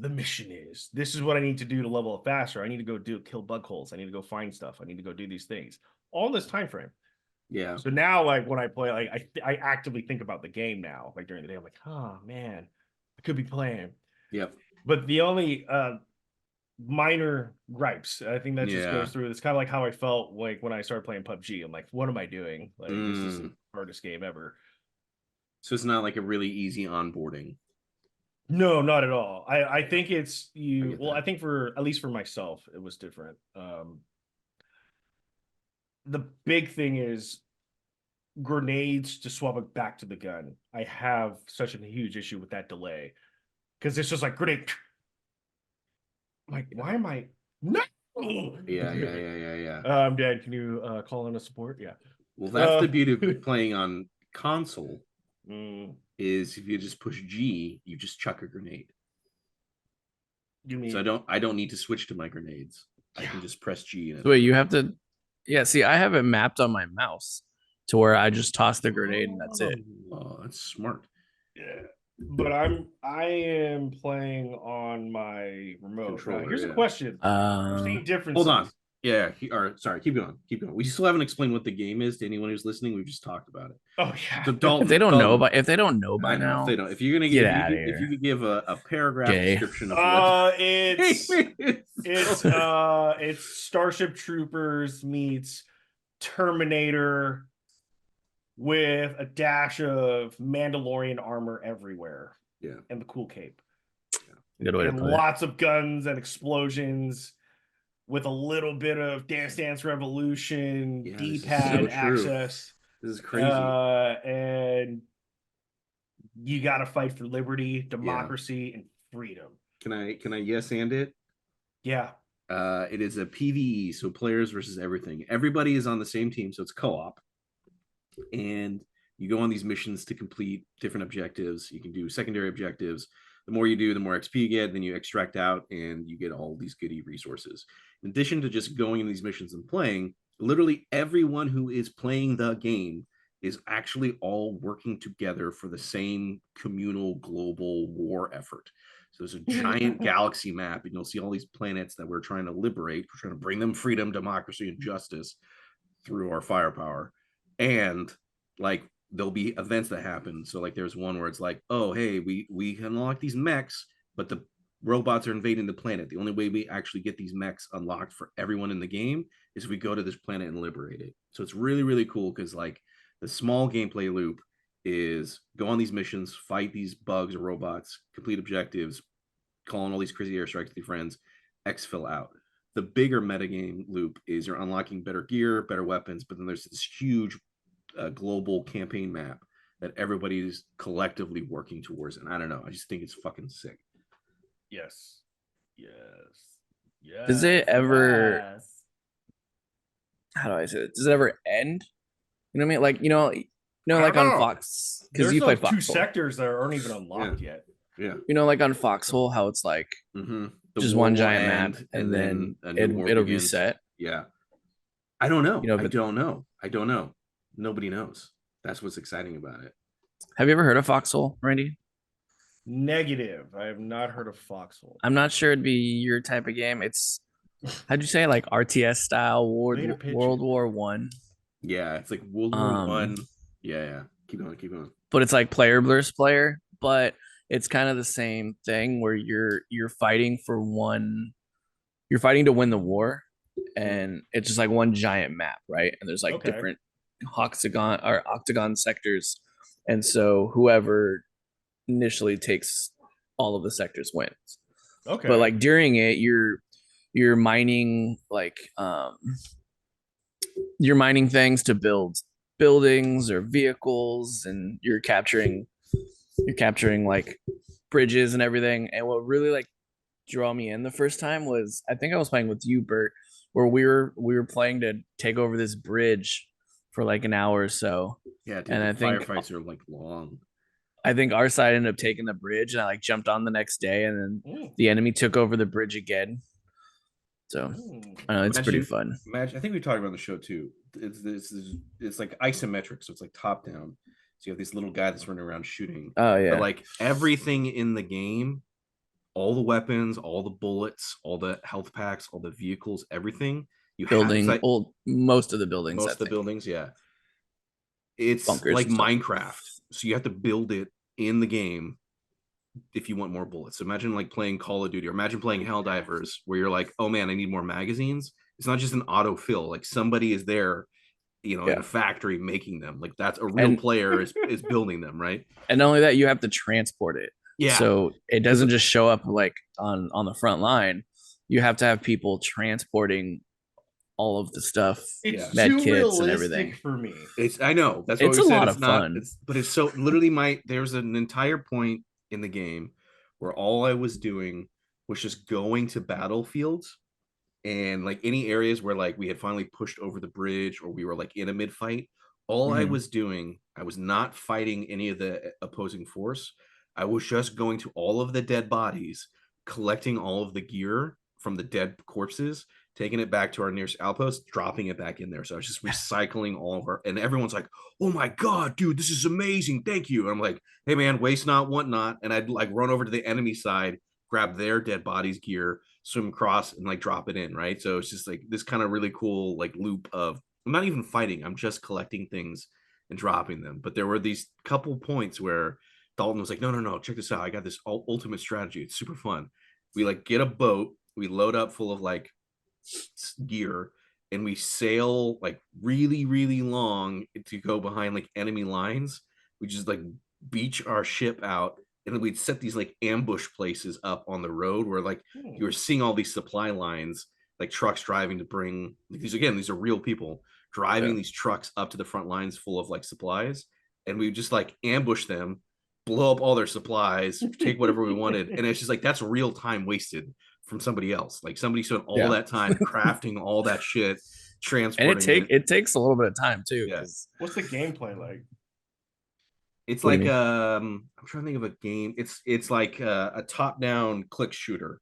the mission is. This is what I need to do to level up faster. I need to go kill bug holes. I need to go find stuff. I need to go do these things. All in this time frame. Yeah. So now, like when I play, like I actively think about the game now. Like during the day, I'm like, oh man, I could be playing. Yep. But the only minor gripes, I think that just goes through. It's kind of like how I felt like when I started playing PUBG. I'm like, what am I doing? Like this is the hardest game ever. So it's not like a really easy onboarding. No, not at all. I think it's you. Well, I think for at least for myself, it was different. The big thing is grenades to swap it back to the gun. I have such a huge issue with that delay because it's just like grenade. I'm like, why am I no? Yeah. I'm dead. Can you call in a support? Yeah. Well, that's the beauty of playing on console. Is if you just push G, you just chuck a grenade. You mean so I don't need to switch to my grenades. I can just press G. And wait, you have to. Yeah, see, I have it mapped on my mouse to where I just toss the grenade and that's it. Oh, that's smart. Yeah, but I am playing on my remote. Now, here's a question. Differences. Hold on. Yeah. Sorry. Keep going. We still haven't explained what the game is to anyone who's listening. We've just talked about it. Oh yeah. So Dalton, if they don't know by now, if they don't, if you're gonna get out of here. If you could give a paragraph description of what it's Starship Troopers meets Terminator with a dash of Mandalorian armor everywhere. Yeah, and the cool cape. Good way to put lots of guns and explosions. With a little bit of Dance Dance Revolution, D-pad access. This is crazy. And you got to fight for liberty, democracy, and freedom. Can I yes and it? Yeah. It is a PvE, so players versus everything. Everybody is on the same team, so it's co-op. And you go on these missions to complete different objectives. You can do secondary objectives. The more you do, the more XP you get. Then you extract out and you get all these goodie resources. In addition to just going in these missions and playing, literally everyone who is playing the game is actually all working together for the same communal global war effort. So there's a giant galaxy map, and you'll see all these planets that we're trying to liberate. We're trying to bring them freedom, democracy, and justice through our firepower. And like there'll be events that happen. So like there's one where it's like, oh, hey, we can unlock these mechs, but the robots are invading the planet. The only way we actually get these mechs unlocked for everyone in the game is if we go to this planet and liberate it. So it's really, really cool because like the small gameplay loop is go on these missions, fight these bugs or robots, complete objectives, call on all these crazy airstrikes with your friends, exfil out. The bigger metagame loop is you're unlocking better gear, better weapons, but then there's this huge global campaign map that everybody's collectively working towards. And I don't know, I just think it's fucking sick. Yes. Does it ever how do I say it? Does it ever end? You know what I mean? Like, like on Fox, because you play Fox. Two sectors that aren't even unlocked yet. Yeah. Like on Foxhole, how it's like just one giant map and then it'll reset. Yeah. I don't know. I don't know. Nobody knows. That's what's exciting about it. Have you ever heard of Foxhole, Randy? Negative. I have not heard of Foxhole. I'm not sure it'd be your type of game. It's how'd you say, like RTS style World War One? Yeah, it's like World War One Yeah. Keep going. But it's like player versus player, but it's kind of the same thing where you're fighting for one, you're fighting to win the war, and it's just like one giant map, right? And there's like Okay. different octagon sectors, and so whoever initially takes all of the sectors wins. Okay. But like during it, you're mining you're mining things to build buildings or vehicles, and you're capturing like bridges and everything. And what really like draw me in the first time was, I think I was playing with you, Bert, where we were playing to take over this bridge for like an hour or so. Yeah, dude, And the firefights are like long. I think our side ended up taking the bridge, and I like jumped on the next day, and then Mm. the enemy took over the bridge again. So I know it's pretty fun. Imagine, I think we talked about the show too. It's like isometric, so it's like top down. So you have this little guy that's running around shooting. Oh yeah. But like everything in the game, all the weapons, all the bullets, all the health packs, all the vehicles, everything you building have, most of the buildings. Most of the buildings, yeah. It's bunkers like Minecraft. So you have to build it in the game if you want more bullets. So imagine like playing Call of Duty, or imagine playing Helldivers, where you're like, oh man, I need more magazines. It's not just an autofill. Like somebody is there, in a factory making them. Like that's a real player is building them, right? And not only that, you have to transport it. Yeah. So it doesn't just show up like on the front line. You have to have people transporting all of the stuff, med kits and everything. For me, I know that's what it's we a said. lot It's of not, fun. But it's so literally there's an entire point in the game where all I was doing was just going to battlefields, and like any areas where like we had finally pushed over the bridge or we were like in a mid fight. All I was doing, I was not fighting any of the opposing force. I was just going to all of the dead bodies, collecting all of the gear from the dead corpses, taking it back to our nearest outpost, dropping it back in there. So I was just recycling all of our, and everyone's like, oh my God, dude, this is amazing. Thank you. And I'm like, hey man, waste not, want not. And I'd like run over to the enemy side, grab their dead bodies gear, swim across and like drop it in. Right. So it's just like this kind of really cool like loop of, I'm not even fighting. I'm just collecting things and dropping them. But there were these couple points where Dalton was like, no, check this out. I got this ultimate strategy. It's super fun. We like get a boat, we load up full of like gear, and we sail like really, really long to go behind like enemy lines. We just like beach our ship out, and then we'd set these like ambush places up on the road where like you were seeing all these supply lines, like trucks driving to bring these are real people driving these trucks up to the front lines full of like supplies, and we just like ambush them, blow up all their supplies, take whatever we wanted. And it's just like that's real time wasted from somebody else. Like somebody spent all that time crafting all that shit, transporting and it takes a little bit of time too. Yeah. What's the gameplay like? It's like I'm trying to think of a game. It's like a top-down click shooter.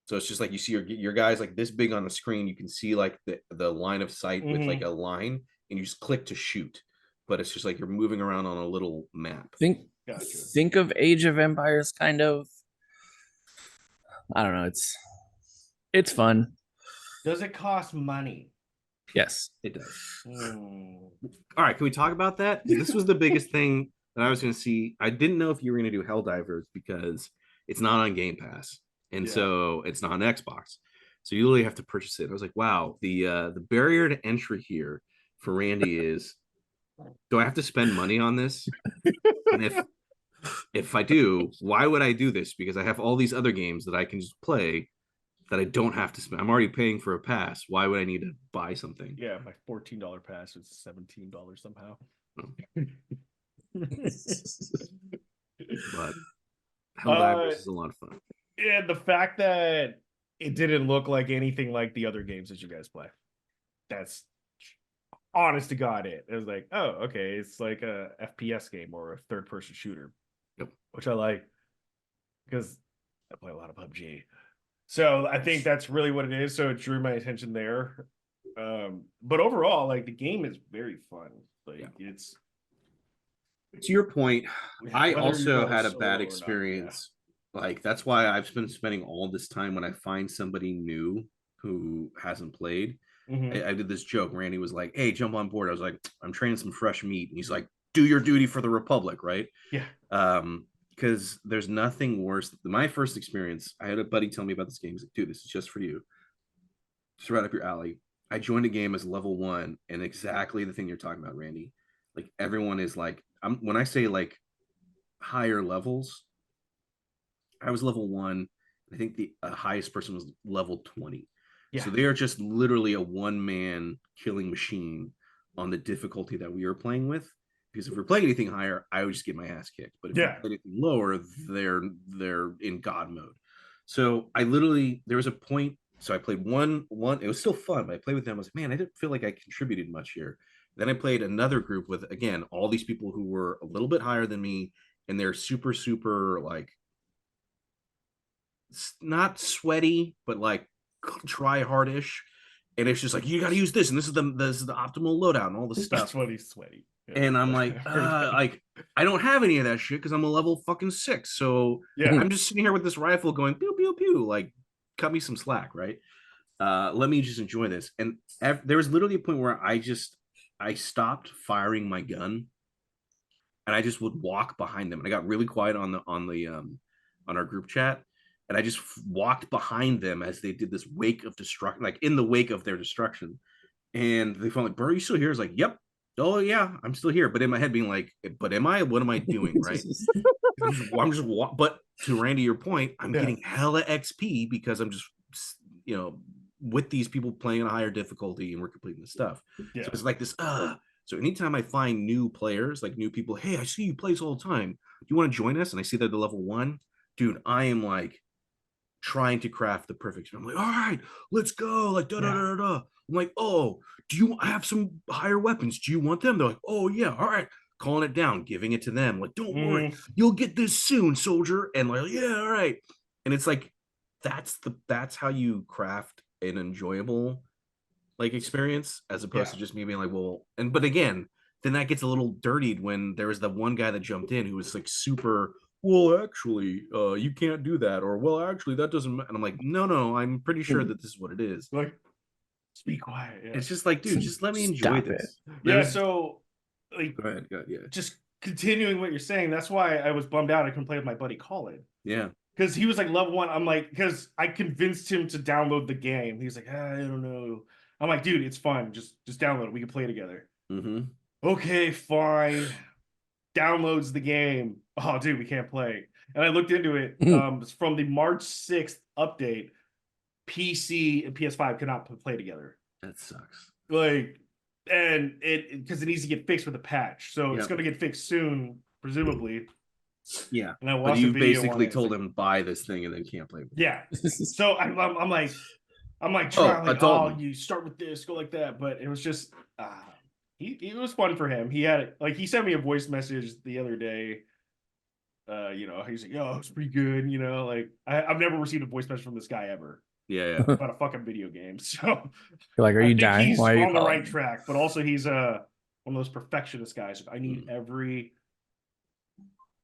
So it's just like you see your guys like this big on the screen. You can see like the line of sight with like a line, and you just click to shoot. But it's just like you're moving around on a little map. Think of Age of Empires, kind of. I don't know. It's fun. Does it cost money? Yes, it does. All right, can we talk about that? This was the biggest thing that I was going to see. I didn't know if you were going to do Helldivers because it's not on Game Pass, and so it's not on Xbox. So you literally have to purchase it. I was like, wow, the barrier to entry here for Randy is, do I have to spend money on this? And if I do, why would I do this? Because I have all these other games that I can just play that I don't have to spend. I'm already paying for a pass. Why would I need to buy something? Yeah, my $14 pass is $17 somehow. But Helldivers is a lot of fun. Yeah, the fact that it didn't look like anything like the other games that you guys play. That's honest to God it. It was like, oh, okay, it's like a FPS game or a third-person shooter. Yep. Which I like because I play a lot of PUBG. So I think that's really what it is. So it drew my attention there. But overall, like the game is very fun. Like it's to your point, I also had a bad experience. Like that's why I've been spending all this time when I find somebody new who hasn't played. I did this joke. Randy was like, "Hey, jump on board." I was like, "I'm training some fresh meat," and he's like, "Do your duty for the Republic," right? Yeah. Because there's nothing worse. My first experience, I had a buddy tell me about this game. He's like, "Dude, this is just for you. Just right up your alley." I joined a game as level 1, and exactly the thing you're talking about, Randy. Like everyone is like, when I say like higher levels, I was level 1. I think the highest person was level 20. Yeah. So they are just literally a one-man killing machine on the difficulty that we are playing with. Because if we're playing anything higher, I would just get my ass kicked. But if we play anything lower, they're in God mode. So there was a point. So I played one. It was still fun, but I played with them. I was like, man, I didn't feel like I contributed much here. Then I played another group with, again, all these people who were a little bit higher than me, and they're super, super like not sweaty, but like try hardish. And it's just like, you got to use this, and this is the optimal loadout and all this stuff. That's what he's sweaty. Yeah. And I'm like, like I don't have any of that shit because I'm a level fucking 6. So I'm just sitting here with this rifle going pew pew pew. Like, cut me some slack, right? Let me just enjoy this. And there was literally a point where I stopped firing my gun, and I just would walk behind them. And I got really quiet on our group chat. And I just walked behind them as they did this wake of destruction, like in the wake of their destruction. And they felt like, Bert, are you still here? It's like, yep. Oh, yeah, I'm still here. But in my head being like, but am I? What am I doing? Right. But to Randy, your point, I'm getting hella XP because I'm just, with these people playing on a higher difficulty and we're completing the stuff. Yeah. So it's like this, So anytime I find new players, like new people, hey, I see you play this all the time. Do you want to join us? And I see they're the level 1. Dude, I am like trying to craft the perfect. I'm like, all right, let's go. Like, da da da da. I'm like, oh, do you have some higher weapons? Do you want them? They're like, oh yeah, all right. Calling it down, giving it to them. Like, don't worry, you'll get this soon, soldier. And like, yeah, all right. And it's like, that's how you craft an enjoyable like experience, as opposed to just me being like, well, but again, then that gets a little dirtied when there was the one guy that jumped in who was like super, well, actually, you can't do that, or well, actually, that doesn't matter. And I'm like, no, I'm pretty sure that this is what it is. Like, just be quiet. Yeah. It's just like, dude, just let me enjoy this. Yeah. So, like, go ahead. Yeah. Just continuing what you're saying. That's why I was bummed out. I couldn't play with my buddy Colin. Yeah. Because he was like level 1. I'm like, because I convinced him to download the game. He's like, I don't know. I'm like, dude, it's fun. Just download it. We can play together. Okay, fine. Downloads the game. Oh, dude, we can't play. And I looked into it. It's from the March 6th update. PC and PS5 cannot play together. That sucks. Like, and because it needs to get fixed with a patch. So it's going to get fixed soon, presumably. Yeah. And I watched you basically told him buy this thing and then can't play with it. Yeah. So I'm like trying like, you start with this, go like that. But it was just it was fun for him. He had he sent me a voice message the other day. He's like, yo, it's pretty good, like I've never received a voice message from this guy ever. Yeah. About a fucking video game. So you're like, are you dying? He's Why are you on the right track, but also he's one of those perfectionist guys. I need every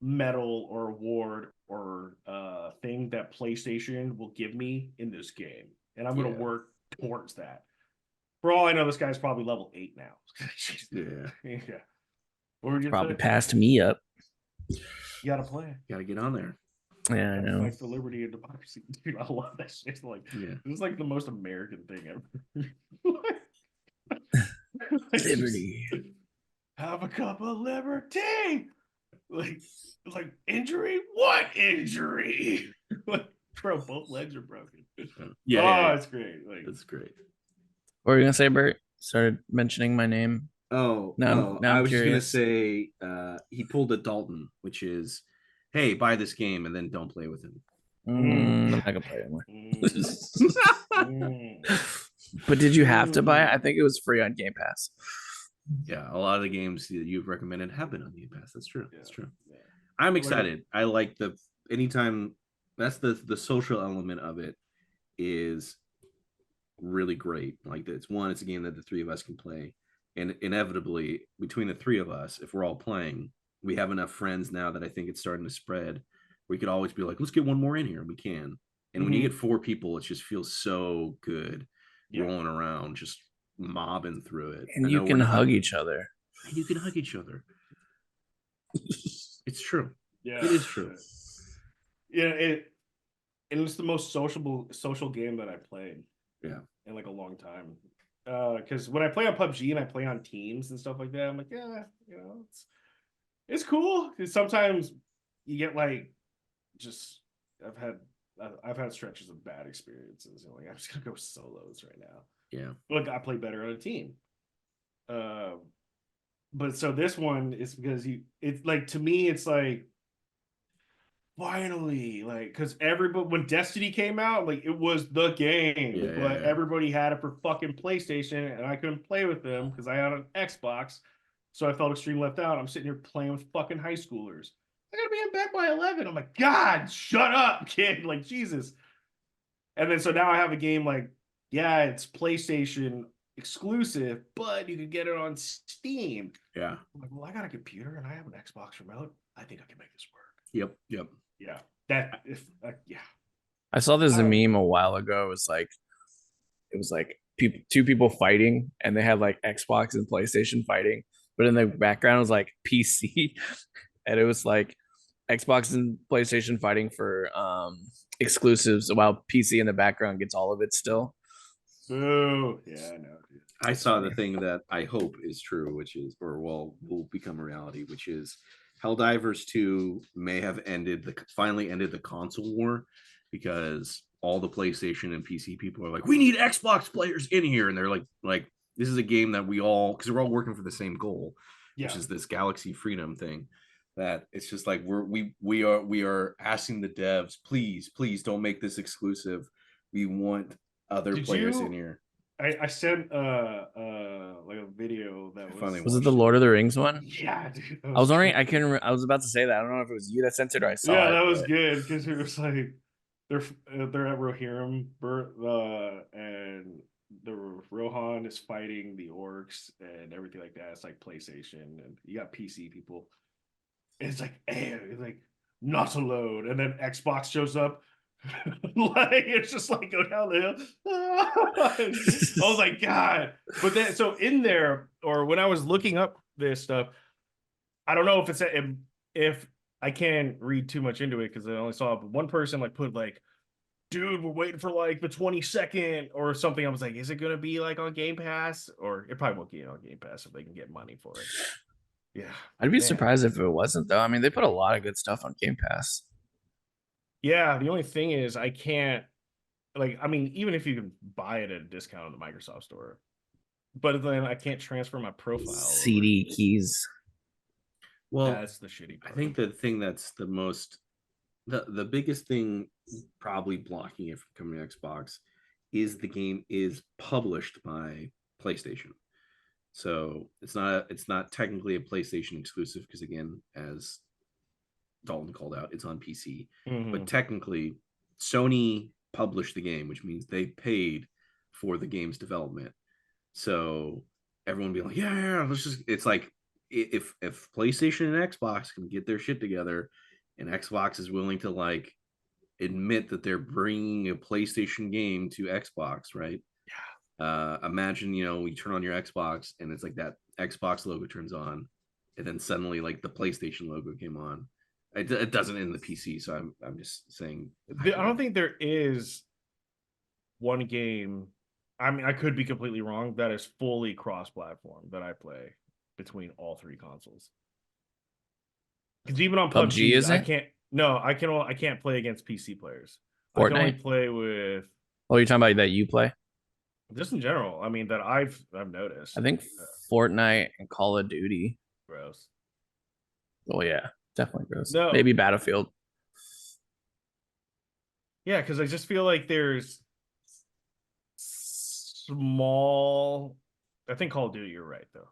medal or award or thing that PlayStation will give me in this game, and I'm going to work towards that. For all I know, this guy's probably level 8 now. Yeah. Probably passed me up. You got to play. You got to get on there. Yeah, I know. Fight for liberty and democracy. Dude, I love that shit. This is like the most American thing ever. Liberty. Have a cup of liberty. Like injury? What injury? Bro, both legs are broken. Yeah. It's great. It's great. What were you gonna say, Bert? Started mentioning my name. No, I was just gonna say he pulled a Dalton, which is, hey, buy this game and then don't play with him. I'm not gonna play anymore. But did you have to buy it? I think it was free on Game Pass. Yeah, a lot of the games that you've recommended have been on Game Pass. That's true. That's true. Yeah. I'm excited. I like anytime that's the social element of it is really great. Like it's a game that the three of us can play, and inevitably between the three of us, if we're all playing, we have enough friends now that I think it's starting to spread. We could always be like, let's get one more in here, and we can. And when you get 4 people, it just feels so good rolling around, just mobbing through it. And you can hug each other. And you can hug each other. It's true. Yeah, it is true. Yeah, and it's the most social game that I played. Yeah, in like a long time. Because when I play on PUBG and I play on teams and stuff like that, I'm like, yeah, it's cool. Because sometimes you get like, just I've had stretches of bad experiences. Like I'm just gonna go solos right now. Yeah. Look, I play better on a team. But so this one is because it's like, to me, it's like, finally, like, because everybody, when Destiny came out, like, it was the game, but everybody had it for fucking PlayStation, and I couldn't play with them because I had an Xbox, so I felt extreme left out. I'm sitting here playing with fucking high schoolers. I gotta be in bed by 11. I'm like, God, shut up, kid. Like, Jesus. And then so now I have a game like, yeah, it's PlayStation exclusive, but you can get it on Steam. Yeah. I'm like, well, I got a computer and I have an Xbox remote. I think I can make this work. Yep. Yeah. Yeah. I saw this meme a while ago. It was like two people fighting, and they had like Xbox and PlayStation fighting, but in the background was like PC, and it was like Xbox and PlayStation fighting for exclusives, while PC in the background gets all of it still. Oh, yeah, I know. I saw the thing that I hope is true, which is, or will become a reality, which is Helldivers 2 may have finally ended the console war, because all the PlayStation and PC people are like, we need Xbox players in here, and they're like this is a game that we all, because we're all working for the same goal, which is this galaxy freedom thing. That it's just like we are asking the devs, please don't make this exclusive. We want other players in here. I sent like a video that was it the Lord of the Rings one? Yeah, dude. I was wondering. I was about to say that. I don't know if it was you that sent it or I saw it. Yeah, that was good, because it was like they're at Rohirrim, Bert, and the Rohan is fighting the orcs and everything like that. It's like PlayStation, and you got PC people. And it's like, it's like not alone, and then Xbox shows up. Like, it's just like, go down the hill. I was like, God. But then, so in there, or when I was looking up this stuff, I don't know if if I can't read too much into it, because I only saw one person like put like, dude, we're waiting for like the 22nd or something. I was like, is it gonna be like on Game Pass? Or it probably won't be on Game Pass if they can get money for it. Yeah, I'd be surprised if it wasn't, though. I mean, they put a lot of good stuff on Game Pass. Yeah, the only thing is I can't, like, I mean, even if you can buy it at a discount on the Microsoft Store, but then I can't transfer my profile. CD keys. Well, that's the shitty part. I think the thing that's the biggest thing probably blocking it from coming to Xbox is the game is published by PlayStation. So it's not technically a PlayStation exclusive, because, again, as Dalton called out, it's on PC. But technically, Sony published the game, which means they paid for the game's development. So everyone be like, yeah, let's just. It's like, if PlayStation and Xbox can get their shit together, and Xbox is willing to like admit that they're bringing a PlayStation game to Xbox, right? Imagine, you turn on your Xbox and it's like that Xbox logo turns on, and then suddenly like the PlayStation logo came on. It doesn't in the PC, so I'm just saying. I don't think there is one game. I mean, I could be completely wrong. That is fully cross-platform that I play between all three consoles. Because even on PUBG, I can't. No, I can't play against PC players. Fortnite? I can only play with. Oh, you're talking about that you play? Just in general, I mean, that I've noticed. I think Fortnite and Call of Duty. Gross. Oh yeah, definitely gross. No. Maybe Battlefield. Yeah, because I just feel like there's small. I think Call of Duty, you're right, though.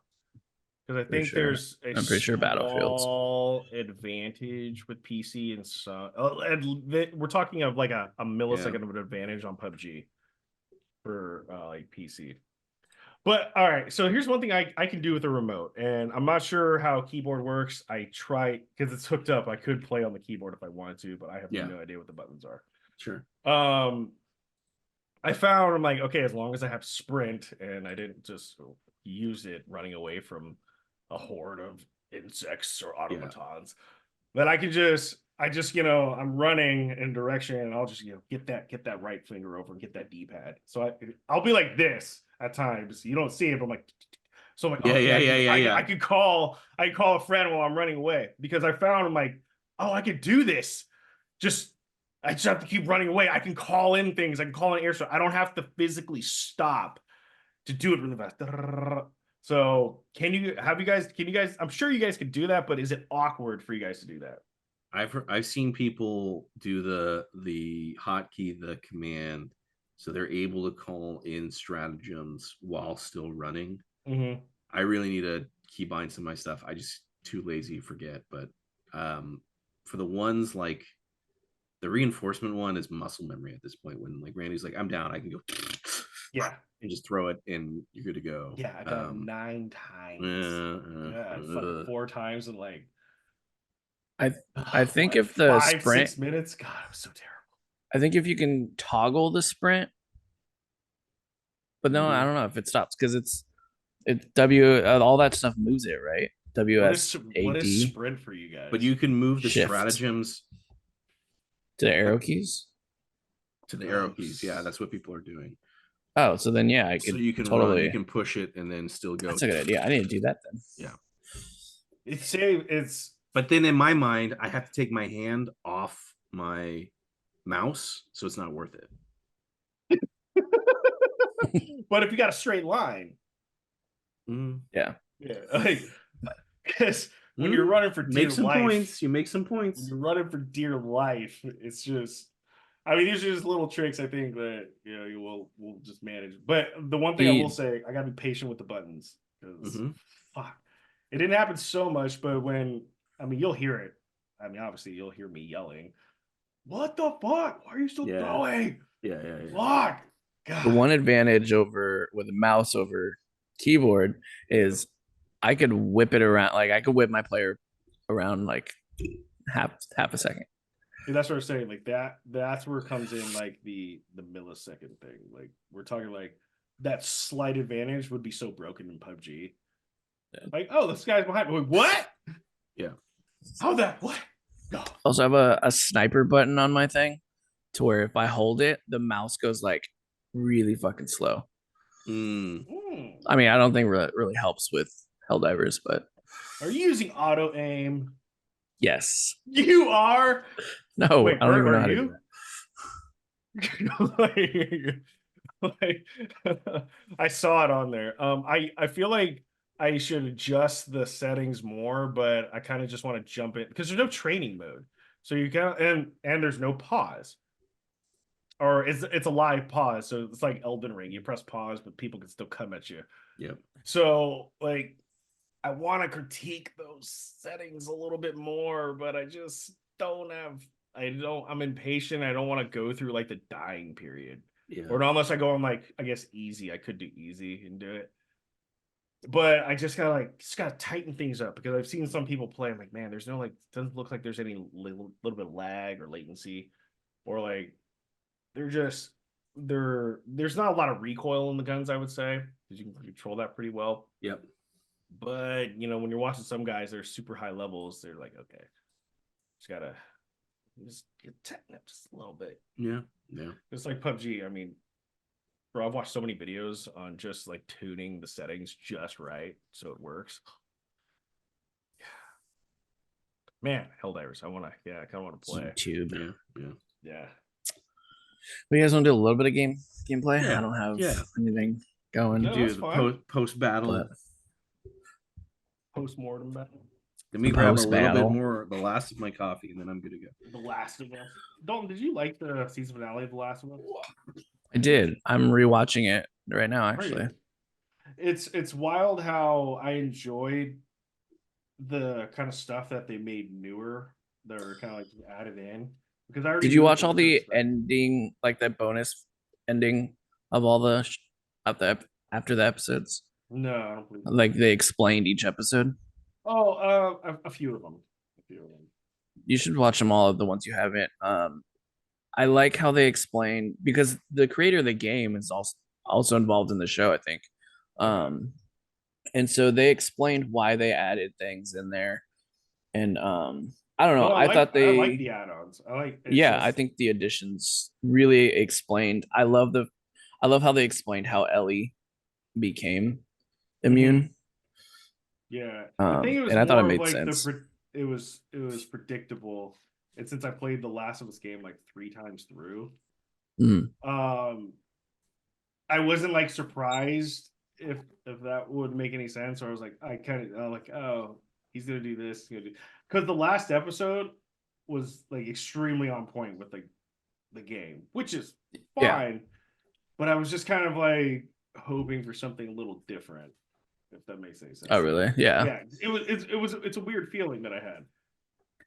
Because I think there's a I'm pretty sure Battlefield's small advantage with PC and some. We're talking of like a millisecond of an advantage on PUBG for like PC. But all right, so here's one thing I can do with a remote, and I'm not sure how keyboard works. I try, because it's hooked up. I could play on the keyboard if I wanted to, but I have no idea what the buttons are. Sure. I found I'm like, okay, as long as I have sprint and I didn't just use it running away from a horde of insects or automatons, that I can just I'm running in direction and I'll just get that right finger over and get that D-pad. So I'll be like this at times. You don't see it, but I'm like, so I'm like, okay, I could call a friend while I'm running away, because I found I'm like, oh, I could do this. I just have to keep running away. I can call in things. I can call in airstrike. I don't have to physically stop to do it really fast. So can you guys, I'm sure you guys could do that, but is it awkward for you guys to do that? I've seen people do the hotkey, the command, so they're able to call in stratagems while still running. Mm-hmm. I really need to keybind some of my stuff. I just too lazy to forget. But for the ones like the reinforcement one is muscle memory at this point. When like Randy's like, I'm down, I can go yeah and just throw it and you're good to go. Yeah, I got it 9 times. 4 times in like I think if the 5-6 minutes, God, it was so terrible. I think if you can toggle the sprint, but no, I don't know if it stops, because it's all that stuff moves it, right? What is sprint for you guys? But you can move the stratagems to the arrow keys. To the arrow keys, yeah, that's what people are doing. Oh, so then I could. So you can totally you can push it and then still go. That's a good idea. I need to do that then. Yeah, it's. But then in my mind, I have to take my hand off my mouse, so it's not worth it. But if you got a straight line, yeah, like, because when you're running for dear life, you make some points. When you're running for dear life, it's just. I mean, these are just little tricks, I think, that we'll just manage. But the one thing I will say, I gotta be patient with the buttons, because fuck, it didn't happen so much. But you'll hear it. I mean, obviously, you'll hear me yelling, "What the fuck? Why are you still throwing?" Yeah. Fuck. God. The one advantage with a mouse over keyboard is I could whip it around. Like I could whip my player around like half a second. Yeah, that's what I'm saying. Like that's where it comes in, like the millisecond thing. Like we're talking like that slight advantage would be so broken in PUBG. Yeah. Like, oh, this guy's behind me. Like, what? Yeah. How that? What? No. Also have a sniper button on my thing, to where if I hold it, the mouse goes like really fucking slow. I mean, I don't think that really helps with Helldivers, but. Are you using auto aim? Yes. You are? No, wait, I don't even know how to do that. I saw it on there. I feel like I should adjust the settings more, but I kind of just want to jump in because there's no training mode. So you can and there's no pause. Or it's a live pause. So it's like Elden Ring. You press pause, but people can still come at you. Yep. So like I want to critique those settings a little bit more, but I just I'm impatient. I don't want to go through like the dying period. Yeah. Or unless I go on like, I guess easy. I could do easy and do it. But I just gotta tighten things up, because I've seen some people play. I'm like, man, there's no doesn't look like there's any little bit of lag or latency, or like there's not a lot of recoil in the guns, I would say, because you can control that pretty well. Yep. But when you're watching some guys that are super high levels, they're like, okay, just get tighten up just a little bit. Yeah. It's like PUBG. I mean, bro, I've watched so many videos on just like tuning the settings just right so it works. Man, Helldivers. I kind of want to play. YouTube. Yeah. But you guys want to do a little bit of gameplay? Yeah. I don't have anything going. No, do the post battle, post-mortem battle. Let me grab a little bit more the last of my coffee, and then I'm good to go. The Last of Us. Dalton, did you like the season finale of The Last of Us? I did. I'm rewatching it right now, actually. It's wild how I enjoyed the kind of stuff that they made newer, that are kind of like added in. Because did you watch all the ending, like that bonus ending of all the after the episodes? No, I don't believe like they explained each episode. Oh, a few of them. You should watch them all, of the ones you haven't. I like how they explain, because the creator of the game is also involved in the show, I think. And so they explained why they added things in there. And I don't know. No, I thought I like they the add-ons. I like yeah, I think the additions really explained. I love how they explained how Ellie became immune. Yeah, I think it was And I thought it more of made like sense. it was predictable. And since I played the Last of Us game like 3 times through, Mm. I wasn't like surprised if that would make any sense. Or I was like, like, oh, he's gonna do this, because the last episode was like extremely on point with like the game, which is Yeah. fine. But I was just kind of like hoping for something a little different, if that makes any sense. Oh, really? Yeah. Yeah, it's a weird feeling that I had.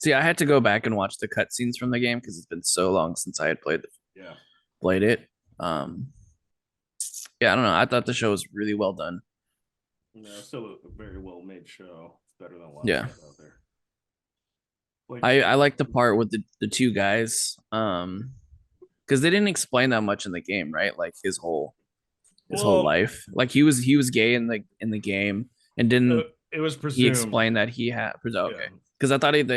See, I had to go back and watch the cutscenes from the game because it's been so long since I had played it. Yeah, I don't know. I thought the show was really well done. No, still a very well made show. It's better than a lot Yeah. of stuff out there. Like, I like the part with the two guys, because they didn't explain that much in the game, right? Like his whole life. Like he was gay in the game, and didn't it was he presumed. explain that he had okay? Because I thought in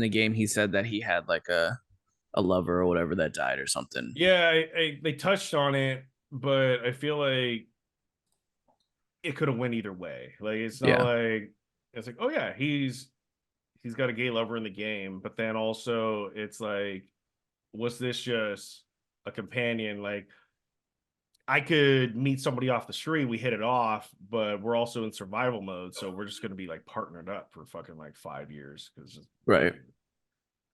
the game he said that he had like a lover or whatever that died or something. Yeah, they touched on it, but I feel like it could have went either way. Like it's not like it's like, oh yeah, he's got a gay lover in the game, but then also it's like, was this just a companion? Like I could meet somebody off the street, we hit it off, but we're also in survival mode, so we're just gonna be like partnered up for fucking like 5 years because Right.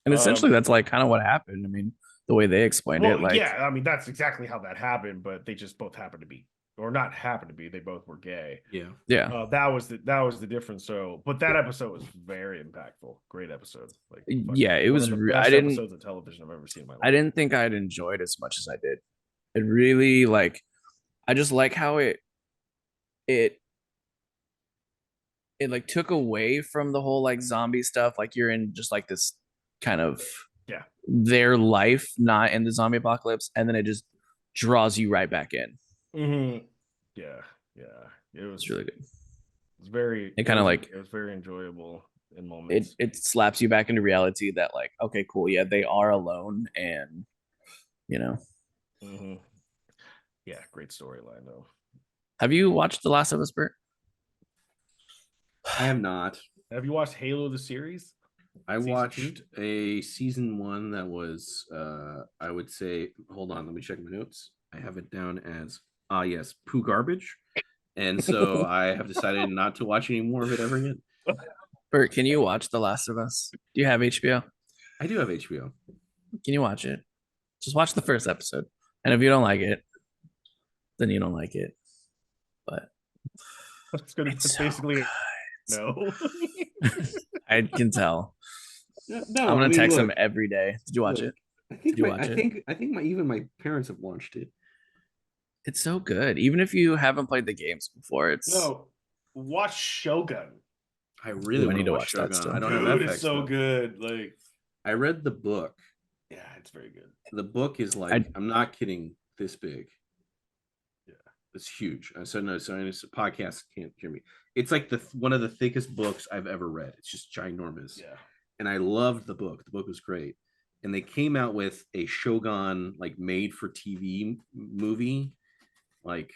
And essentially that's like kind of what happened. I mean, the way they explained it, like yeah, I mean that's exactly how that happened, but they just both happened to be, or not happened to be, they both were gay. Yeah. That was the difference. So, but that episode was very impactful. Great episode. Like, yeah, it was. Best episodes of television I've ever seen in my life. I didn't think I'd enjoy it as much as I did. It really like. I just like how it like took away from the whole like zombie stuff. Like you're in just like this kind of their life, not in the zombie apocalypse, and then it just draws you right back in. Yeah, it was really good. It's very. It kind of like it was very enjoyable in moments. It slaps you back into reality that like, okay, cool, yeah, they are alone, and you know. Yeah, great storyline though. Have you watched The Last of Us, Bert? I have not. Have you watched Halo the series? I watched a season 1 that was I would say, hold on, let me check my notes. I have it down as yes, poo garbage. And so I have decided not to watch any more of it ever again. Bert, can you watch The Last of Us? Do you have HBO? I do have HBO. Can you watch it? Just watch the first episode. And if you don't like it, then you don't like it. But it's basically no. I can tell. No, I'm gonna text him every day. Did you watch it? I think even my parents have watched it. It's so good. Even if you haven't played the games before, watch Shogun. I really need to watch Shogun. That still. I don't have FX. It's so good. Like I read the book. Yeah, it's very good. The book is like, I'm not kidding, this big. Yeah, it's huge. So it's a podcast can't hear me. It's like one of the thickest books I've ever read. It's just ginormous. Yeah, and I loved the book. The book was great. And they came out with a Shogun like made for TV movie, like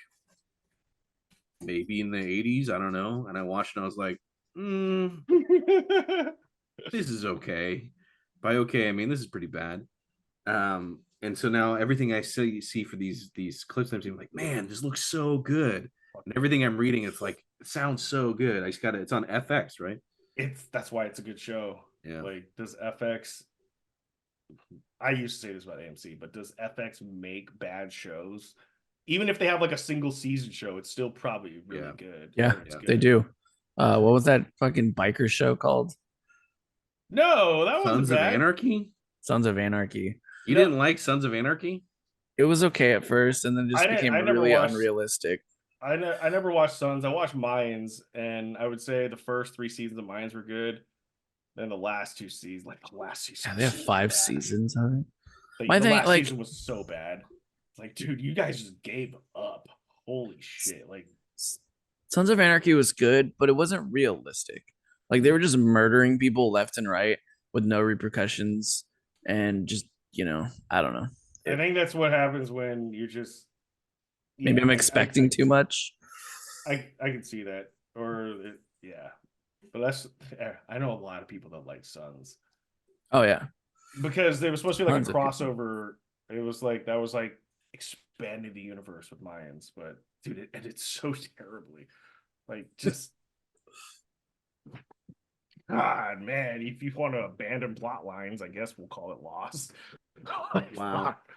maybe in the 80s. I don't know. And I watched and I was like, this is okay. By okay, I mean this is pretty bad. And so now everything I see for these clips, I'm saying like, man, this looks so good. And everything I'm reading, it's like, it sounds so good. I just got it. It's on FX, right? That's why it's a good show. Yeah. Like, does FX? I used to say this about AMC, but does FX make bad shows? Even if they have like a single season show, it's still probably really good. Yeah, they do. What was that fucking biker show called? No, that wasn't Sons of Anarchy. Sons of Anarchy. You didn't like Sons of Anarchy? It was okay at first, and then just became really unrealistic. I never watched Sons. I watched Mayans, and I would say the first 3 seasons of Mayans were good. Then the last 2 seasons, they have 5 seasons of it. The My thing, last like, season was so bad. It's like, dude, you guys just gave up. Holy shit! Like, Sons of Anarchy was good, but it wasn't realistic. Like they were just murdering people left and right with no repercussions, and just I don't know. I think that's what happens when you just Maybe I'm expecting too much. I can see that, yeah, but that's I know a lot of people that like Sons. Oh yeah, because there was supposed to be like Tons a of people. crossover. It was like that was like expanding the universe with Mayans, but dude, it ended so terribly. Like just God, man, if you want to abandon plot lines, I guess we'll call it Lost. Like, Wow. fuck.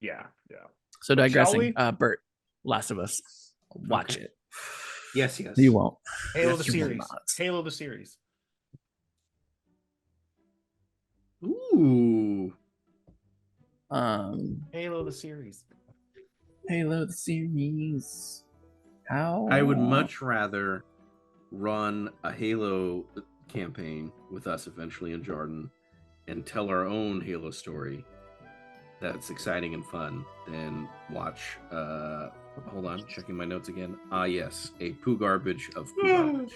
Yeah. So But shall digressing, we? Bert, Last of Us, watch Okay. it. Yes. You won't. Halo Yes, the you will series. not. Halo the series. Ooh. Halo the series. Halo the series. How I would much rather run a Halo campaign with us eventually in JARdon and tell our own Halo story that's exciting and fun than watch hold on, checking my notes again. Yes, a poo garbage of poo garbage.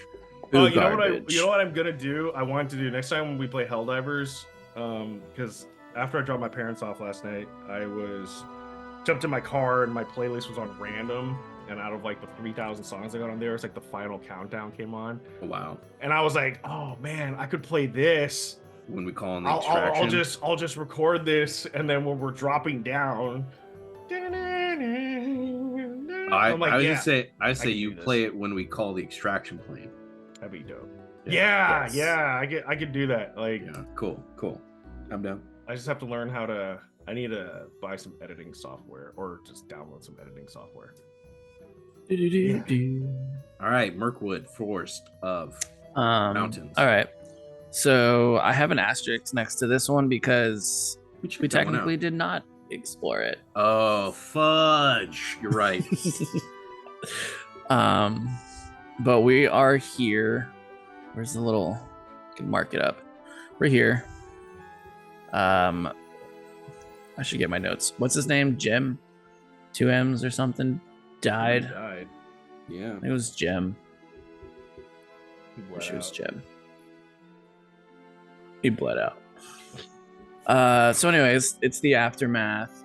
Oh, you know what I'm gonna do? I wanted to do next time when we play Helldivers, because after I dropped my parents off last night, I jumped in my car and my playlist was on random, and out of like the 3,000 songs I got on there, it's like the final countdown came on. Oh, wow. And I was like, oh man, I could play this when we call on the extraction. I'll just record this, and then when we're dropping down, I say you play it when we call the extraction plane. That'd be dope. Yeah, I could do that. Like, yeah, cool. I'm down. I just have to learn how to. I need to buy some editing software or just download some editing software. Yeah. All right, Mirkwood, Forest of Mountains. All right. So I have an asterisk next to this one because we technically did not explore it. Oh, fudge. You're right. But we are here. Where's the little, I can mark it up. We're here. I should get my notes. What's his name? Jim? 2 M's or something? Died. Yeah. It was Jim. I wish it was Jim. He bled out. So anyways, it's the aftermath.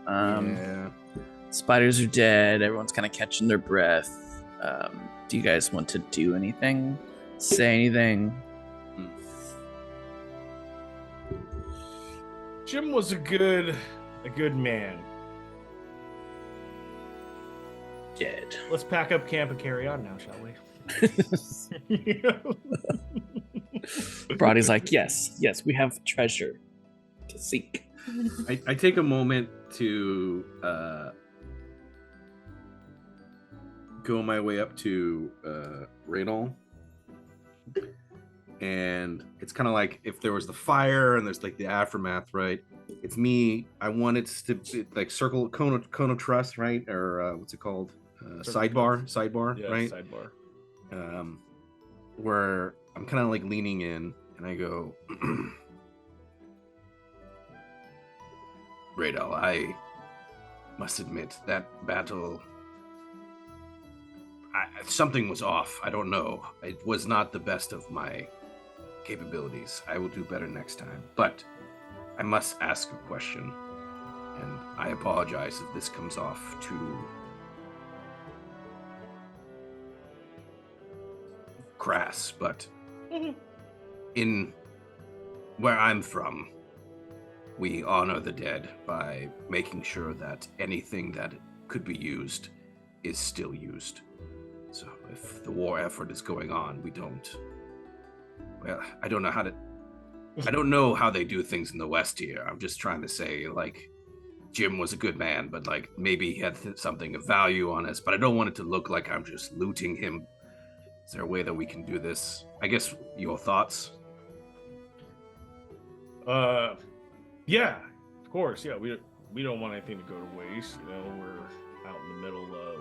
Spiders are dead. Everyone's kind of catching their breath. Do you guys want to do anything? Say anything? Jim was a good man. Dead. Let's pack up camp and carry on now, shall we? Brody's like, yes, we have treasure to seek. I take a moment to go my way up to Radol. And it's kind of like if there was the fire and there's like the aftermath, right? It's me. I want it to like circle cone of trust, right? Or what's it called? Sidebar, yeah, right? Sidebar. Where I'm kind of like leaning in and I go, Radel, I must admit that battle, something was off. I don't know. It was not the best of my capabilities. I will do better next time. But I must ask a question, and I apologize if this comes off too crass, but in where I'm from, we honor the dead by making sure that anything that could be used is still used. So if the war effort is going on, we don't. Well, I don't know how they do things in the West here. I'm just trying to say, like, Jim was a good man, but like maybe he had something of value on us. But I don't want it to look like I'm just looting him. Is there a way that we can do this? I guess your thoughts. Yeah, of course. Yeah, we don't want anything to go to waste. You know, we're out in the middle of.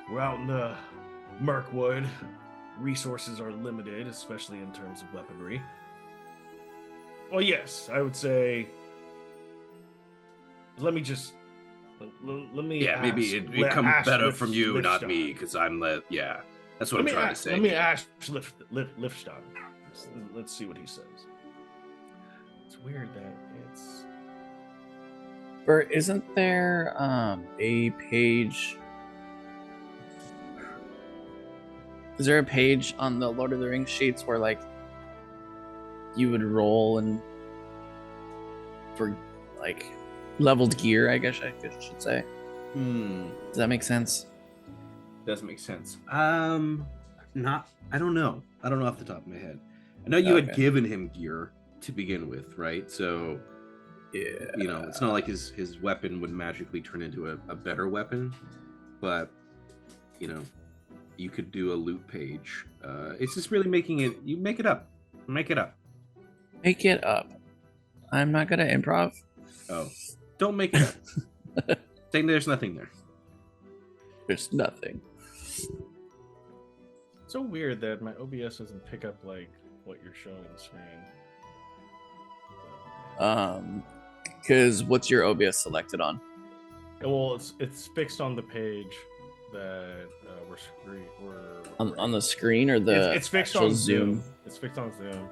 We're out in the Mirkwood. Resources are limited, especially in terms of weaponry. Well, yes, I would say let me just let me Yeah, maybe it come better from you, not me, because I'm yeah. That's what I'm trying to say. Let me ask Lifston. Let's see what he says. It's weird that it's. Bert, isn't there a page? Is there a page on the Lord of the Rings sheets where like you would roll and for like leveled gear? I guess I should say. Does that make sense? Does make sense. I don't know. I don't know off the top of my head. I know you had given him gear to begin with, right? So yeah, you know, it's not like his weapon would magically turn into a better weapon, but you know, you could do a loot page. It's just really making it. You make it up. Make it up. Make it up. I'm not gonna improv. Oh, don't make it up. Saying there's nothing there. There's nothing. It's so weird that my OBS doesn't pick up like what you're showing on the screen. Because what's your OBS selected on? Well, it's fixed on the page that we're on the screen, or the it's fixed on Zoom. It's fixed on Zoom.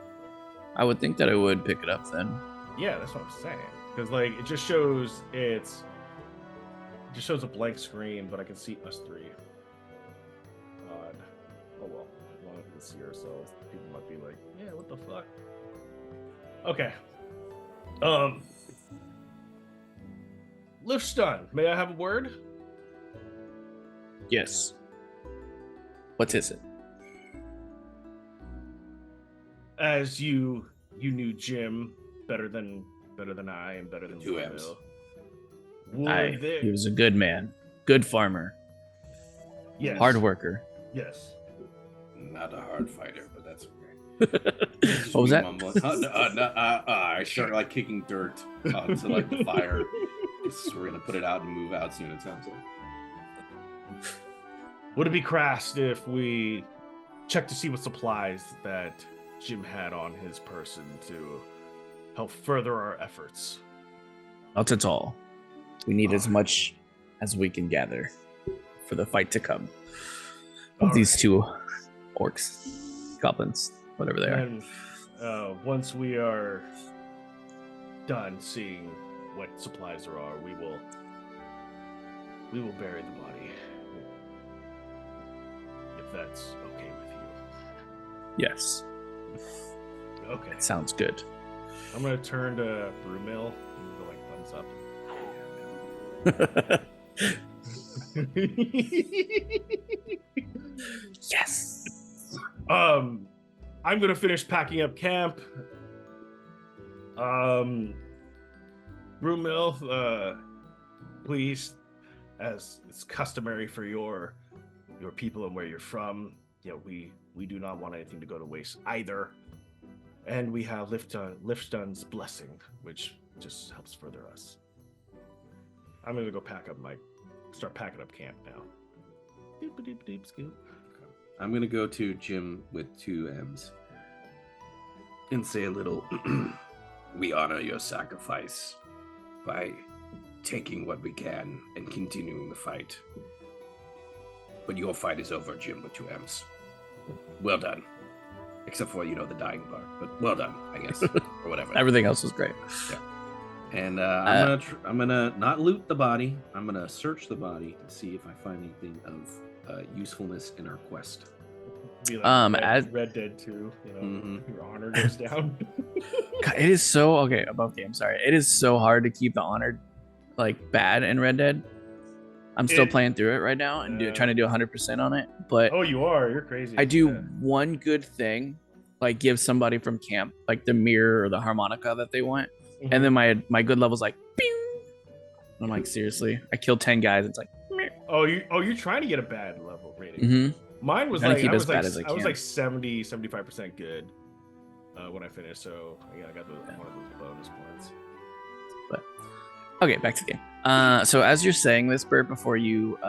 I would think that it would pick it up then. Yeah, that's what I'm saying. Because like it just shows a blank screen, but I can see us three. Odd. Oh well, as long as we can see ourselves, people might be like, "Yeah, what the fuck?" Okay. Liftstun, may I have a word? Yes. What is it? As you knew Jim better than I and better than Two M's. He was a good man, good farmer, yes, hard worker. Yes, not a hard fighter, but that's okay. What was that? I start like kicking dirt onto like the fire. We're gonna put it out and move out soon. It sounds like. Would it be crass if we check to see what supplies that Jim had on his person to help further our efforts? Not at all. We need as much as we can gather for the fight to come. Of these two orcs, goblins, whatever they are. And once we are done seeing what supplies there are, we will bury the body. If that's okay with you. Yes. Okay. It sounds good. I'm gonna turn to Brewmill and go like thumbs up. Yes. I'm gonna finish packing up camp. Brewmill, please, as it's customary for your people and where you're from, you know, we do not want anything to go to waste either. And we have Lifstun's blessing, which just helps further us. I'm gonna go start packing up camp now. Doop-a-doop-a-doop, scoop. I'm gonna go to Jim with 2 M's and say a little. We honor your sacrifice by taking what we can and continuing the fight. But your fight is over, Jim, with 2 M's. Well done. Except for, the dying part. But well done, I guess. Or whatever. Everything else was great. Yeah. And I'm gonna not loot the body. I'm gonna search the body to see if I find anything of usefulness in our quest. Be like Red Dead 2, your honor goes down. God, it is so above game. Sorry, it is so hard to keep the honor like bad in Red Dead. I'm still playing through it right now and trying to do 100% on it. But you are. You're crazy. I do one good thing, like give somebody from camp like the mirror or the harmonica that they want, and then my good level's like, pew! And I'm like, seriously, I killed 10 guys. It's like, meh. you're trying to get a bad level rating. Mm-hmm. Mine was I like, was like 70, 75% good when I finished. So yeah, I got one of those bonus points. But okay, back to the game. So as you're saying this, Bert, before you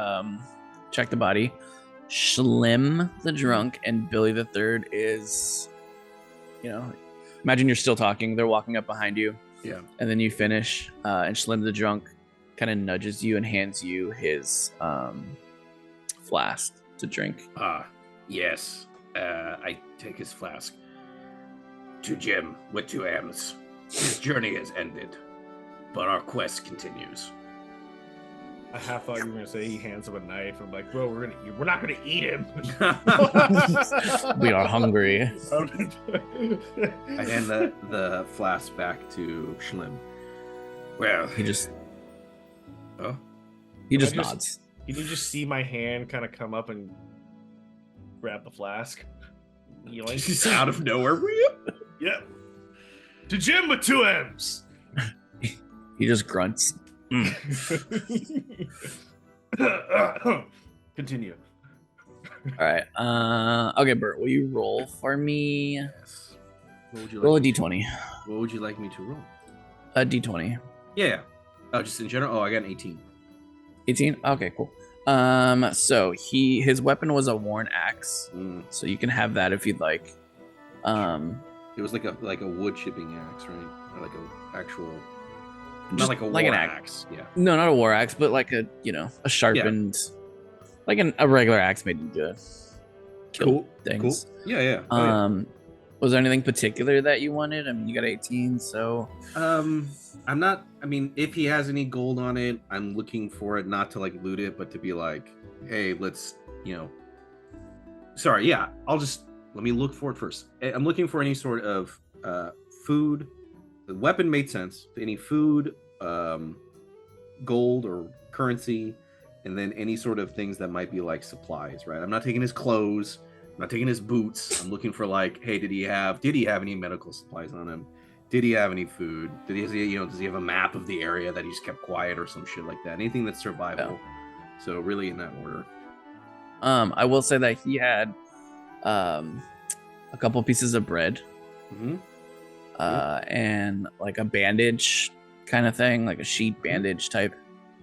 check the body, Schlim the drunk and Billy the third is, imagine you're still talking. They're walking up behind you. Yeah. And then you finish, and Schlim the drunk kind of nudges you and hands you his flask to drink. Yes. I take his flask. To Jim with 2 M's. His journey has ended, but our quest continues. I half thought you were gonna say he hands him a knife. I'm like, bro, we're not gonna eat him. We are hungry. I hand the flask back to Schlim. Well, He just I nods. Can you just see my hand kind of come up and grab the flask? Just out of nowhere. Yep. To Jim with 2 M's. He just grunts. Continue. All right. Okay, Bert, will you roll for me? Yes. What would you Roll a like d20. What would you like me to roll? A d20. Yeah. Oh, just in general? Oh, I got an 18. 18? Okay, cool. So his weapon was a worn axe. So you can have that if you'd like. It was like a wood chipping axe, right? Or like a actual, Just not like a like war an axe. Yeah. No, not a war axe, but like a sharpened, like a regular axe made into Cool. things. Cool. Yeah. Oh, yeah. Was there anything particular that you wanted? I mean, you got 18, so I'm not. I mean, if he has any gold on it, I'm looking for it not to like loot it, but to be like, hey, let's, Sorry, yeah. Let me look for it first. I'm looking for any sort of food. The weapon made sense. Any food, gold or currency, and then any sort of things that might be like supplies, right? I'm not taking his clothes. I'm not taking his boots. I'm looking for like, hey, did he have any medical supplies on him? Did he have any food? Does he have a map of the area that he's kept quiet or some shit like that? Anything that's survival. Yeah. So really in that order. I will say that he had a couple pieces of bread. Mm-hmm. And like a bandage kind of thing, like a sheet bandage type.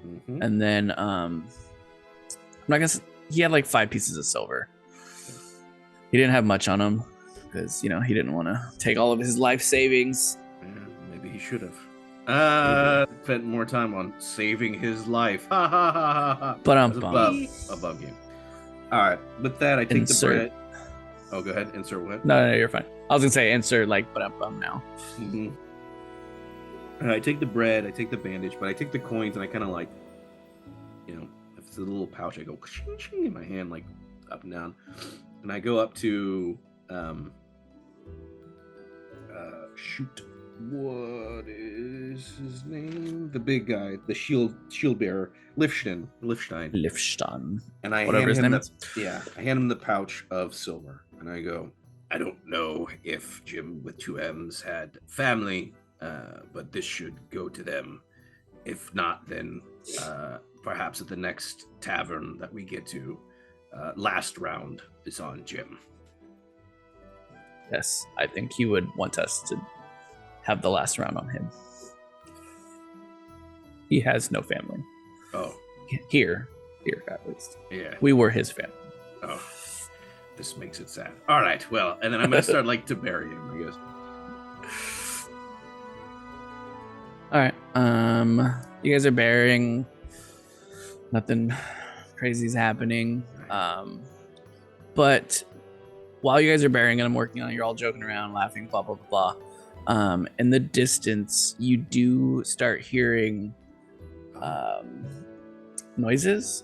Mm-hmm. And then he had like 5 pieces of silver. He didn't have much on him because he didn't want to take all of his life savings. Yeah, maybe he should have spent more time on saving his life. Ha ha ha ha ha. But above game. All right, with that I take the bread. Oh, go ahead. Insert what? No, you're fine. I was gonna say insert like but now. Mm-hmm. I take the bread, I take the bandage, but I take the coins and I kind of like, if it's a little pouch, I go ching, ching in my hand, like up and down, and I go up to shoot. What is his name? The big guy, the shield bearer, Lifstein. And I hand him the pouch of silver, and I go, I don't know if Jim with 2 M's had family, but this should go to them. If not, then perhaps at the next tavern that we get to, last round is on Jim. Yes, I think he would want us to have the last round on him. He has no family. Oh. Here at least. Yeah. We were his family. Oh. This makes it sad. All right, well, and then I'm going to start to bury him, I guess. All right. You guys are burying. Nothing crazy is happening. But while you guys are burying and I'm working on it, you're all joking around, laughing, blah, blah, blah, blah. In the distance, you do start hearing noises.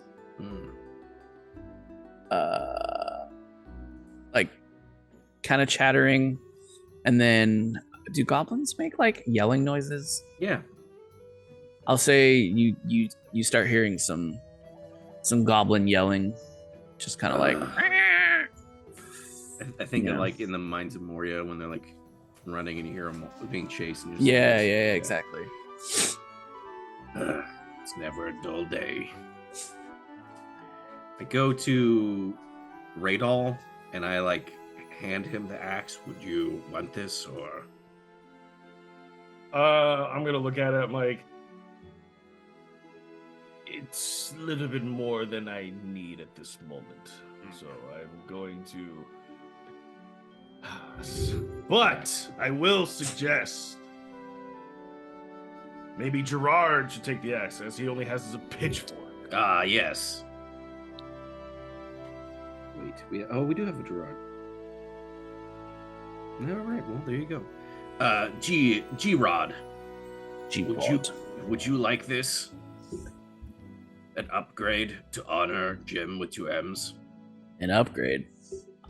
Like kind of chattering. And then do goblins make like yelling noises? Yeah. I'll say you start hearing some goblin yelling, just kind of like. I think that like in the Mines of Moria when they're like running and you hear them being chased. And yeah, exactly. It's never a dull day. I go to Radal and I like hand him the axe. Would you want this or? I'm gonna look at it. I'm like, it's a little bit more than I need at this moment, so I'm going to. But I will suggest Maybe JARdon should take the axe, as he only has a pitchfork. Ah, yes. Wait, we do have a JARdon. All right, well, there you go. JARdon. Would you like this? An upgrade to honor Jim with 2 M's? An upgrade?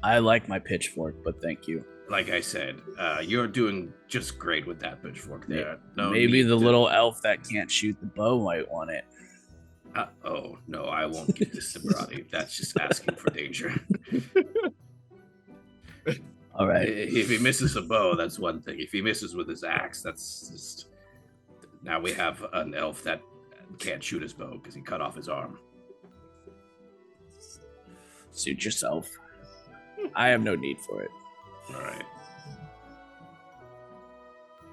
I like my pitchfork, but thank you. Like I said, you're doing just great with that pitchfork there. Maybe the little elf that can't shoot the bow might want it. Oh, no, I won't give this to Brody. That's just asking for danger. All right. If he misses a bow, that's one thing. If he misses with his axe, that's just... Now we have an elf that can't shoot his bow because he cut off his arm. Suit yourself. I have no need for it. All right.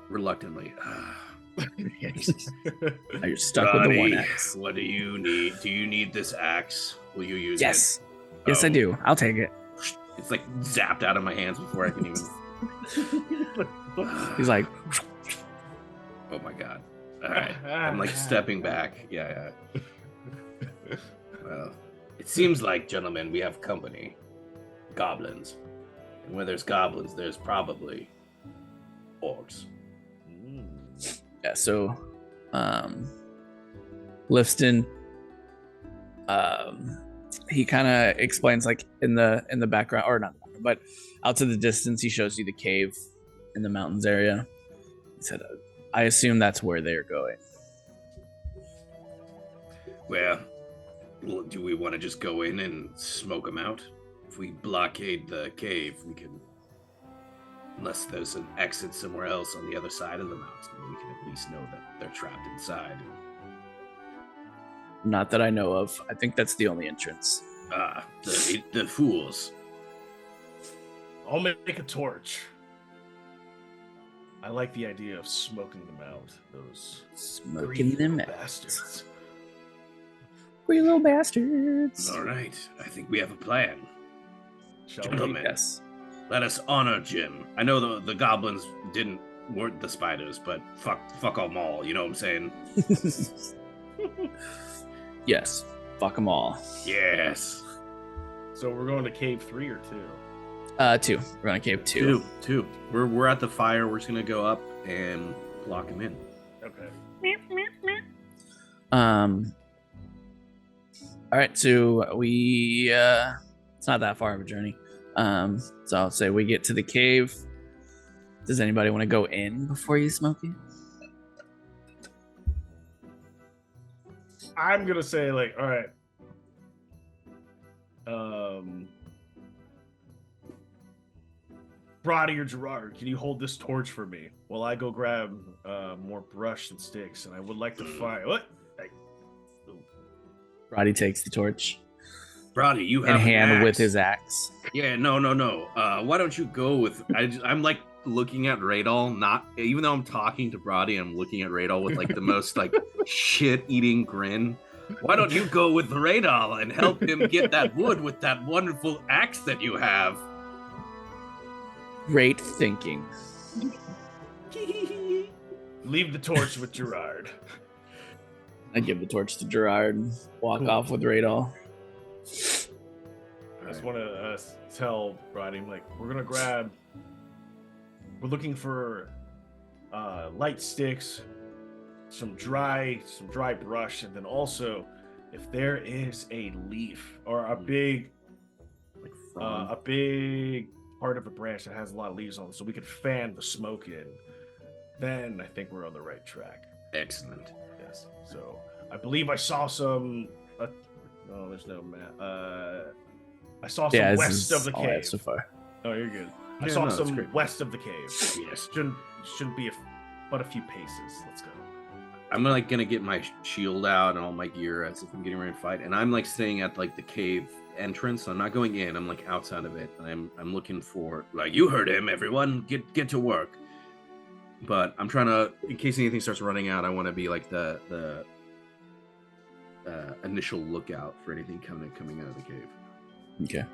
Reluctantly. You're stuck with the one axe. What do you need? Do you need this axe? Will you use it? Yes, I do. I'll take it. It's like zapped out of my hands before I can even... He's like... Oh my god. All right. I'm like stepping back. Yeah. Well, it seems like, gentlemen, we have company. Goblins. And where there's goblins, there's probably orcs. Yeah, so Lifton he kind of explains, like, in the background, or not, but out to the distance, he shows you the cave in the mountains area. He said, I assume that's where they're going. Well, do we want to just go in and smoke them out? If we blockade the cave, we can... Unless there's an exit somewhere else on the other side of the mountain, we can at least know that they're trapped inside. Not that I know of. I think that's the only entrance. The fools. I'll make a torch. I like the idea of smoking them out. Those smoking them out. Bastards. Greedy little bastards. All right. I think we have a plan. Gentlemen, yes. Let us honor Jim. I know the goblins weren't the spiders, but fuck them all. You know what I'm saying? Yes. Fuck them all. Yes. So we're going to cave 3 or 2? 2. We're going to cave 2. 2. We're at the fire. We're just gonna go up and block him in. Okay. All right. So we it's not that far of a journey. So I'll say we get to the cave. Does anybody want to go in before you smoke it? I'm gonna say, like, all right. Brody or JARdon, can you hold this torch for me while I go grab more brush and sticks? And I would like to find what? Brody takes the torch. Brody, you have in hand axe. With his axe. Yeah, no. Why don't you go with? I'm like looking at Radal, not even though I'm talking to Brody, I'm looking at Radal with like the most like shit-eating grin. Why don't you go with Radal and help him get that wood with that wonderful axe that you have? Great thinking. Leave the torch with JARdon. I give the torch to JARdon. Walk off with Radal. I just want to tell Brody, like, we're looking for light sticks, some dry brush, and then also if there is a leaf or a big part of a branch that has a lot of leaves on it, so we could fan the smoke in, then I think we're on the right track. Excellent. Yes. So I believe I saw some. No, there's no map. I saw some west of the cave. So far. Oh, you're good. I saw some west of the cave. Yes, shouldn't be but a few paces. Let's go. I'm gonna get my shield out and all my gear as if I'm getting ready to fight, and I'm like staying at like the cave entrance. So I'm not going in. I'm like outside of it, and I'm looking for, like, you heard him. Everyone, get to work. But I'm trying to, in case anything starts running out, I want to be like the initial lookout for anything coming out of the cave. Okay.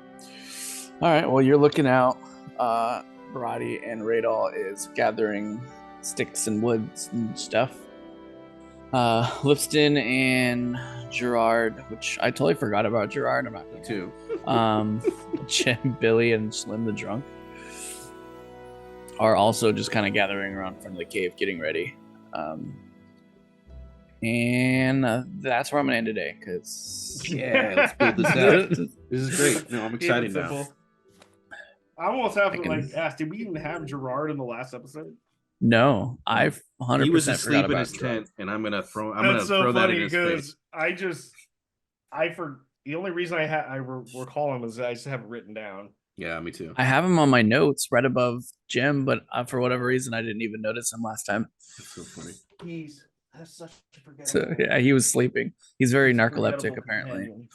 All right. Well, you're looking out. Brody and Radal is gathering sticks and woods and stuff. Lipston and Gerard, which I totally forgot about Gerard. I'm not gonna too. Jim, Billy, and Slim the drunk are also just kind of gathering around in front of the cave, getting ready. And that's where I'm gonna end today, because let's build this out. This is great. No, I'm excited now. I almost have to like ask, did we even have Gerard in the last episode? No, I've 100% he was asleep in his Gerard. tent, and I'm gonna throw so that in his face. The only reason I recall him is I just have it written down. Yeah, me too. I have him on my notes right above Jim, but for whatever reason I didn't even notice him last time. That's so funny. That's such a forgettable. So yeah, he was sleeping. He's very narcoleptic apparently.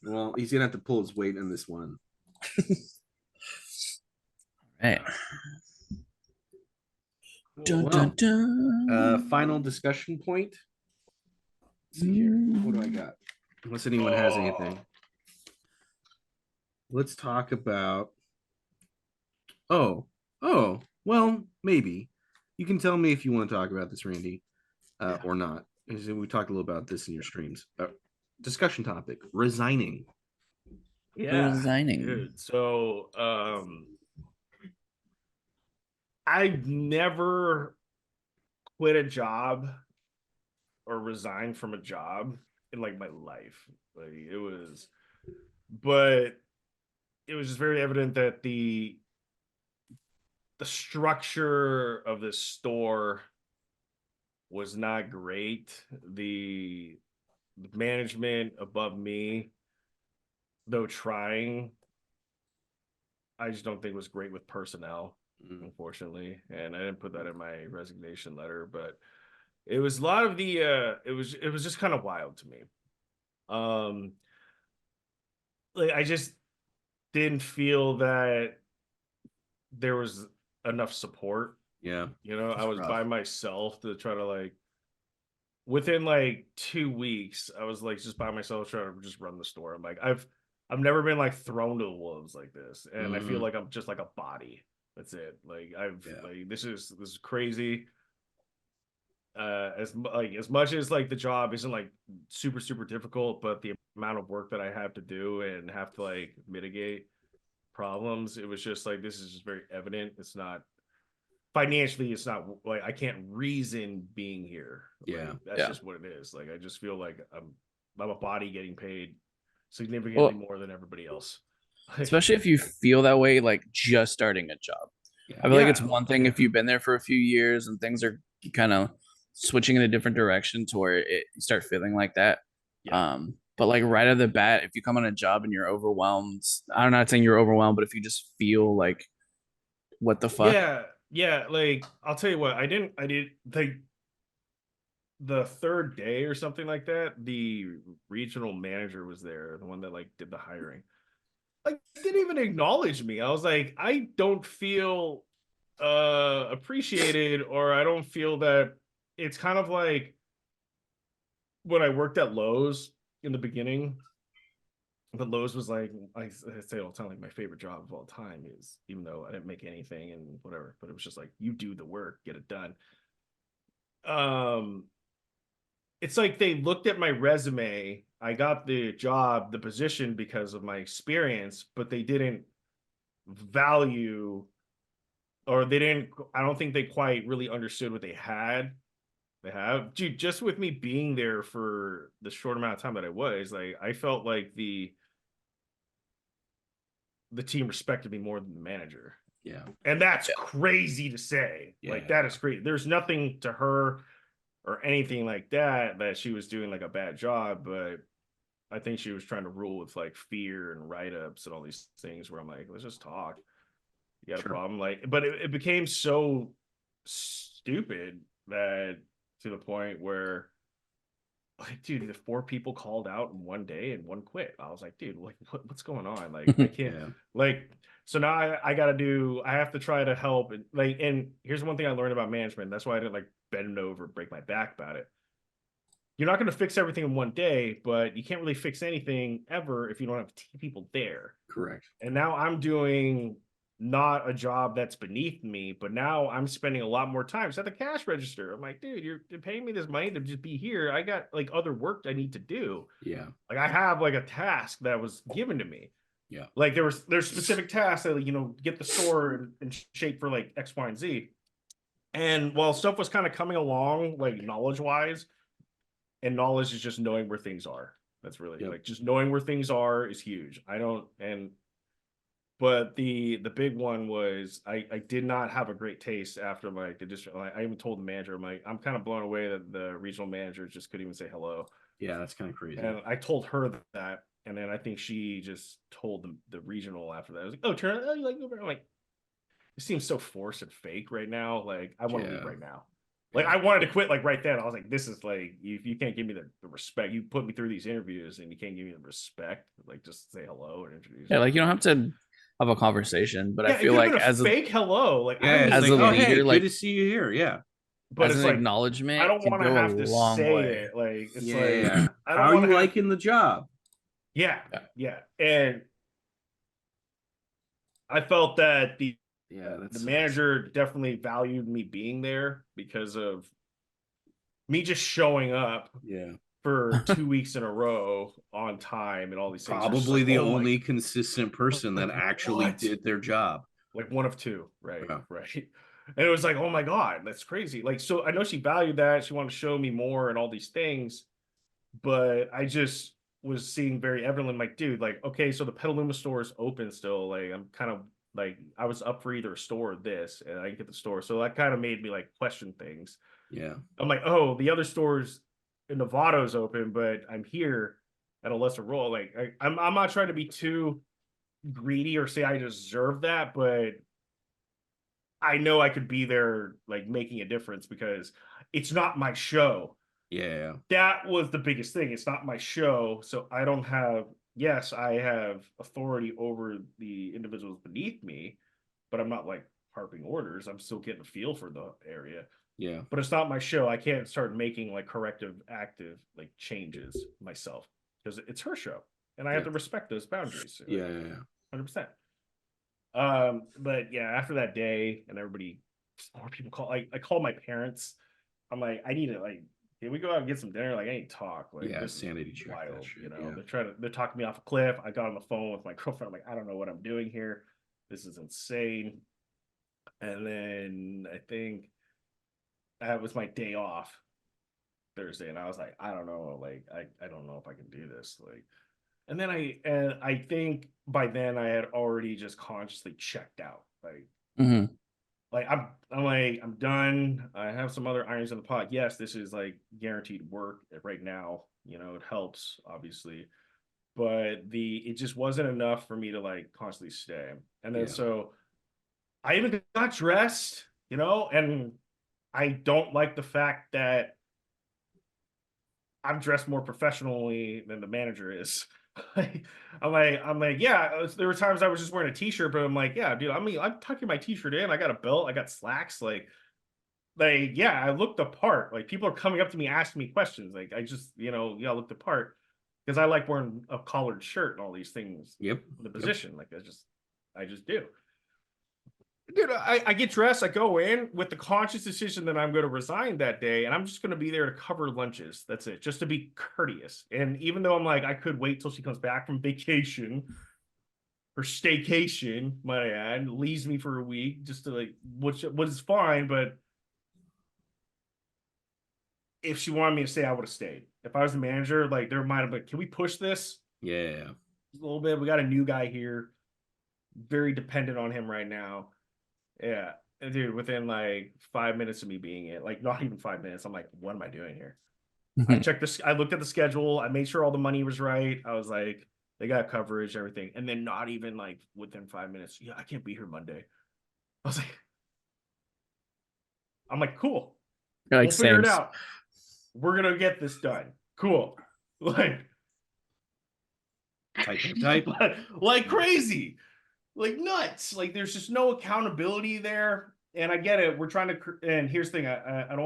Well, he's gonna have to pull his weight in this one. Right. Dun, dun, dun. Final discussion point. Let's see here. What do I got? Unless anyone has anything. Let's talk about. Oh, well, maybe. You can tell me if you want to talk about this, Randy, or not. We talked a little about this in your streams. Discussion topic: resigning. Yeah, resigning. Dude. So, I've never quit a job or resigned from a job in like my life. Like but it was just very evident that the structure of this store was not great. The management above me, though trying, I just don't think was great with personnel, unfortunately. And I didn't put that in my resignation letter, but it was a lot of the it was just kind of wild to me. Like I just didn't feel that there was enough support. Yeah. I was by myself to try to like within like 2 weeks, I was like just by myself trying to just run the store. I'm like, I've never been like thrown to the wolves like this. And I feel like I'm just like a body. That's it. Like like this is crazy. As much as like the job isn't like super difficult, but the amount of work that I have to do and have to like mitigate problems, it was just like this is just very evident. It's not financially, it's not like I can't reason being here. Yeah, like, that's just what it is. Like I just feel like I'm a body getting paid significantly more than everybody else. Especially if you feel that way, like just starting a job. I feel like it's one thing if you've been there for a few years and things are kind of switching in a different direction to where you start feeling like that. But like right out of the bat, if you come on a job and you're overwhelmed, I'm not saying you're overwhelmed, but if you just feel like, what the fuck? Yeah. Like I'll tell you what, I did like the third day or something like that. The regional manager was there, the one that like did the hiring. Like didn't even acknowledge me. I was like, I don't feel appreciated, or I don't feel that. It's kind of like when I worked at Lowe's in the beginning. But Lowe's was like, I say all the time, like my favorite job of all time is, even though I didn't make anything and whatever, but it was just like, you do the work, get it done. It's like they looked at my resume. I got the job, the position because of my experience, but they didn't value, or I don't think they quite really understood what they have. Dude, just with me being there for the short amount of time that I was, like, I felt like the team respected me more than the manager. Yeah. And that's crazy to say. Like, that is crazy. There's nothing to her or anything like that she was doing like a bad job, but I think she was trying to rule with like fear and write-ups and all these things where I'm like, let's just talk. You got a problem? Like, but it became so stupid that to the point where, like, dude, the 4 people called out in one day and 1 quit. I was like, dude, like, what's going on? Like, I can't, like, so now I have to try to help. And here's one thing I learned about management. That's why I didn't like bend over, break my back about it. You're not going to fix everything in one day, but you can't really fix anything ever if you don't have people there. Correct. And now I'm doing not a job that's beneath me, but now I'm spending a lot more time at the cash register. I'm like, dude, you're paying me this money to just be here. I got like other work I need to do. Yeah. Like I have like a task that was given to me. Yeah. Like there's specific tasks that, you know, get the store in shape for like X, Y, and Z. And while stuff was kind of coming along, like knowledge wise, and knowledge is just knowing where things are. That's really like just knowing where things are is huge. But the big one was I did not have a great taste after like the district. I even told the manager, I'm kind of blown away that the regional manager just couldn't even say hello. Yeah, that's kind of crazy. And I told her that, and then I think she just told the regional after that. I was like, oh, turn, oh, you like over? I'm like, it seems so forced and fake right now. Like I want to leave right now. Like I wanted to quit like right then. I was like, this is like you can't give me the respect. You put me through these interviews and you can't give me the respect. Like just say hello and introduce. Yeah, like you don't have to have a conversation, but yeah, I feel like as a fake hello, like as like, a leader, hey, like good to see you here. Yeah. But as it's an like acknowledgement, I don't want to have to say way. it. Like it's like I how don't are you liking the job? Yeah. And I felt that the manager definitely valued me being there because of me just showing up for 2 weeks in a row on time and all these things. Probably the only consistent person that actually did their job. Like one of two, right? Yeah. Right. And it was like, oh my God, that's crazy. Like, so I know she valued that. She wanted to show me more and all these things, but I just was seeing very evidently, like, dude, like, okay, so the Petaluma store is open still. Like, I'm kind of like, I was up for either a store or this, and I didn't get the store. So that kind of made me like question things. Yeah. I'm like, oh, the other stores in Nevada's open, but I'm here at a lesser role. Like, I'm not trying to be too greedy or say I deserve that, but I know I could be there like making a difference because it's not my show. Yeah. That was the biggest thing. It's not my show. So I don't have, yes, I have authority over the individuals beneath me, but I'm not like harping orders. I'm still getting a feel for the area. Yeah. But it's not my show. I can't start making like corrective, active like changes myself because it's her show. And I have to respect those boundaries. So, yeah. 100%. But yeah, after that day and everybody, more people call, I call my parents. I'm like, I need to like, can we go out and get some dinner? Like I need to talk. Like this sanity check. Wild, you know. They're talking me off a cliff. I got on the phone with my girlfriend. I'm like, I don't know what I'm doing here. This is insane. And then I think that was my day off Thursday, and I was like, I don't know, like I don't know if I can do this. Like and then I think by then I had already just consciously checked out. Like like I'm done. I have some other irons in the pot. Yes, this is like guaranteed work right now. You know, it helps obviously, but it just wasn't enough for me to like constantly stay. And then so I even got dressed, you know, and I don't like the fact that I'm dressed more professionally than the manager is. I'm like, yeah. There were times I was just wearing a t-shirt, but I'm like, yeah, dude. I mean, I'm tucking my t-shirt in. I got a belt. I got slacks. Like, yeah. I looked the part. Like, people are coming up to me asking me questions. Like, I just, you know, I looked the part because I like wearing a collared shirt and all these things. Yep. The position, like, I just do. Dude, I get dressed, I go in with the conscious decision that I'm going to resign that day, and I'm just going to be there to cover lunches. That's it, just to be courteous. And even though I'm like, I could wait till she comes back from vacation or staycation, might I add, leaves me for a week just to like, which was fine, but if she wanted me to stay, I would have stayed. If I was the manager, like there might have been, can we push this? Yeah. A little bit. We got a new guy here, very dependent on him right now. Yeah, and dude, within like 5 minutes of me being in, like not even 5 minutes, I'm like, what am I doing here? I checked this, I looked at the schedule, I made sure all the money was right. I was like, they got coverage, everything. And then not even like within 5 minutes, yeah, I can't be here Monday. I was like, I'm like, cool. You're like, we'll figure it out. We're gonna get this done. Cool. Like type. Like crazy. Like nuts. Like there's just no accountability there. And I get it. We're trying to, and here's the thing. I don't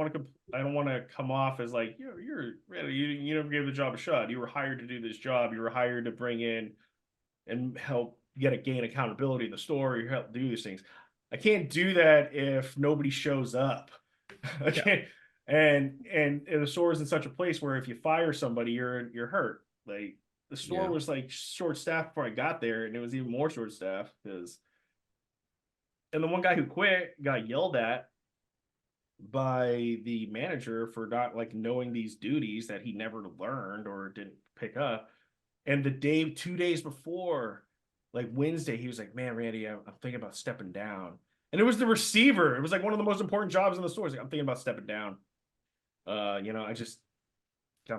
want to come off as like, you never gave the job a shot. You were hired to do this job. You were hired to bring in and help you got to gain accountability in the store. You help do these things. I can't do that if nobody shows up. I can't. And the store is in such a place where if you fire somebody, you're hurt. Like the store was like short staffed before I got there, and it was even more short staffed because. And the one guy who quit got yelled at by the manager for not like knowing these duties that he never learned or didn't pick up. And the day, 2 days before, like Wednesday, he was like, "Man, Randy, I'm thinking about stepping down." And it was the receiver. It was like one of the most important jobs in the store. Like, I'm thinking about stepping down. I'm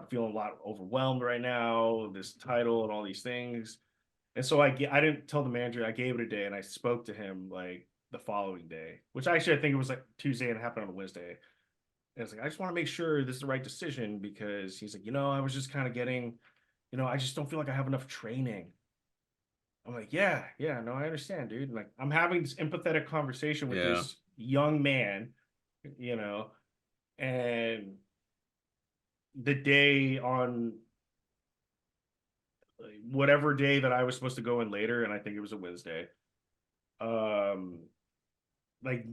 feeling a lot overwhelmed right now. This title and all these things. And so I didn't tell the manager. I gave it a day, and I spoke to him like the following day, which actually I think it was like Tuesday and it happened on Wednesday. And it's like, I just want to make sure this is the right decision because he's like, I was just kind of getting, I just don't feel like I have enough training. I'm like, yeah, no, I understand, dude. And like, I'm having this empathetic conversation with this young man, and the day on whatever day that I was supposed to go in later, and I think it was a Wednesday, like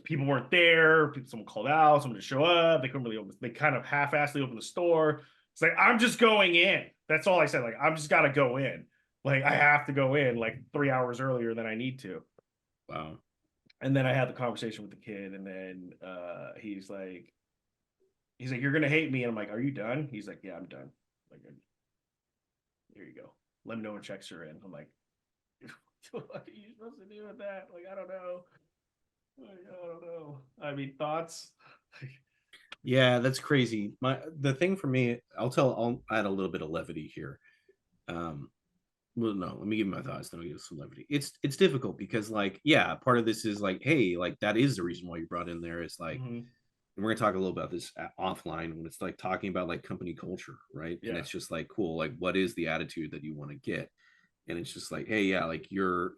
people weren't there, someone called out, someone to show up, they couldn't really open, they kind of half-assedly opened the store. It's like, I'm just going in. That's all I said. Like, I'm just got to go in. Like, I have to go in like 3 hours earlier than I need to. Wow. And then I had the conversation with the kid, and then he's like, "You're gonna hate me." And I'm like, "Are you done?" He's like, "Yeah, I'm done." Like, here you go. Let me know when checks are in. I'm like, what are you supposed to do with that? Like, I don't know. I mean, thoughts? Yeah, that's crazy. The thing for me, I'll add a little bit of levity here. Well, no, let me give my thoughts, then I'll give some levity. It's difficult because, like, yeah, part of this is like, hey, like that is the reason why you brought in there. It's like, and we're gonna talk a little about this offline when it's like talking about like company culture, right? And it's just like, cool, like what is the attitude that you want to get? And it's just like, hey, yeah, like your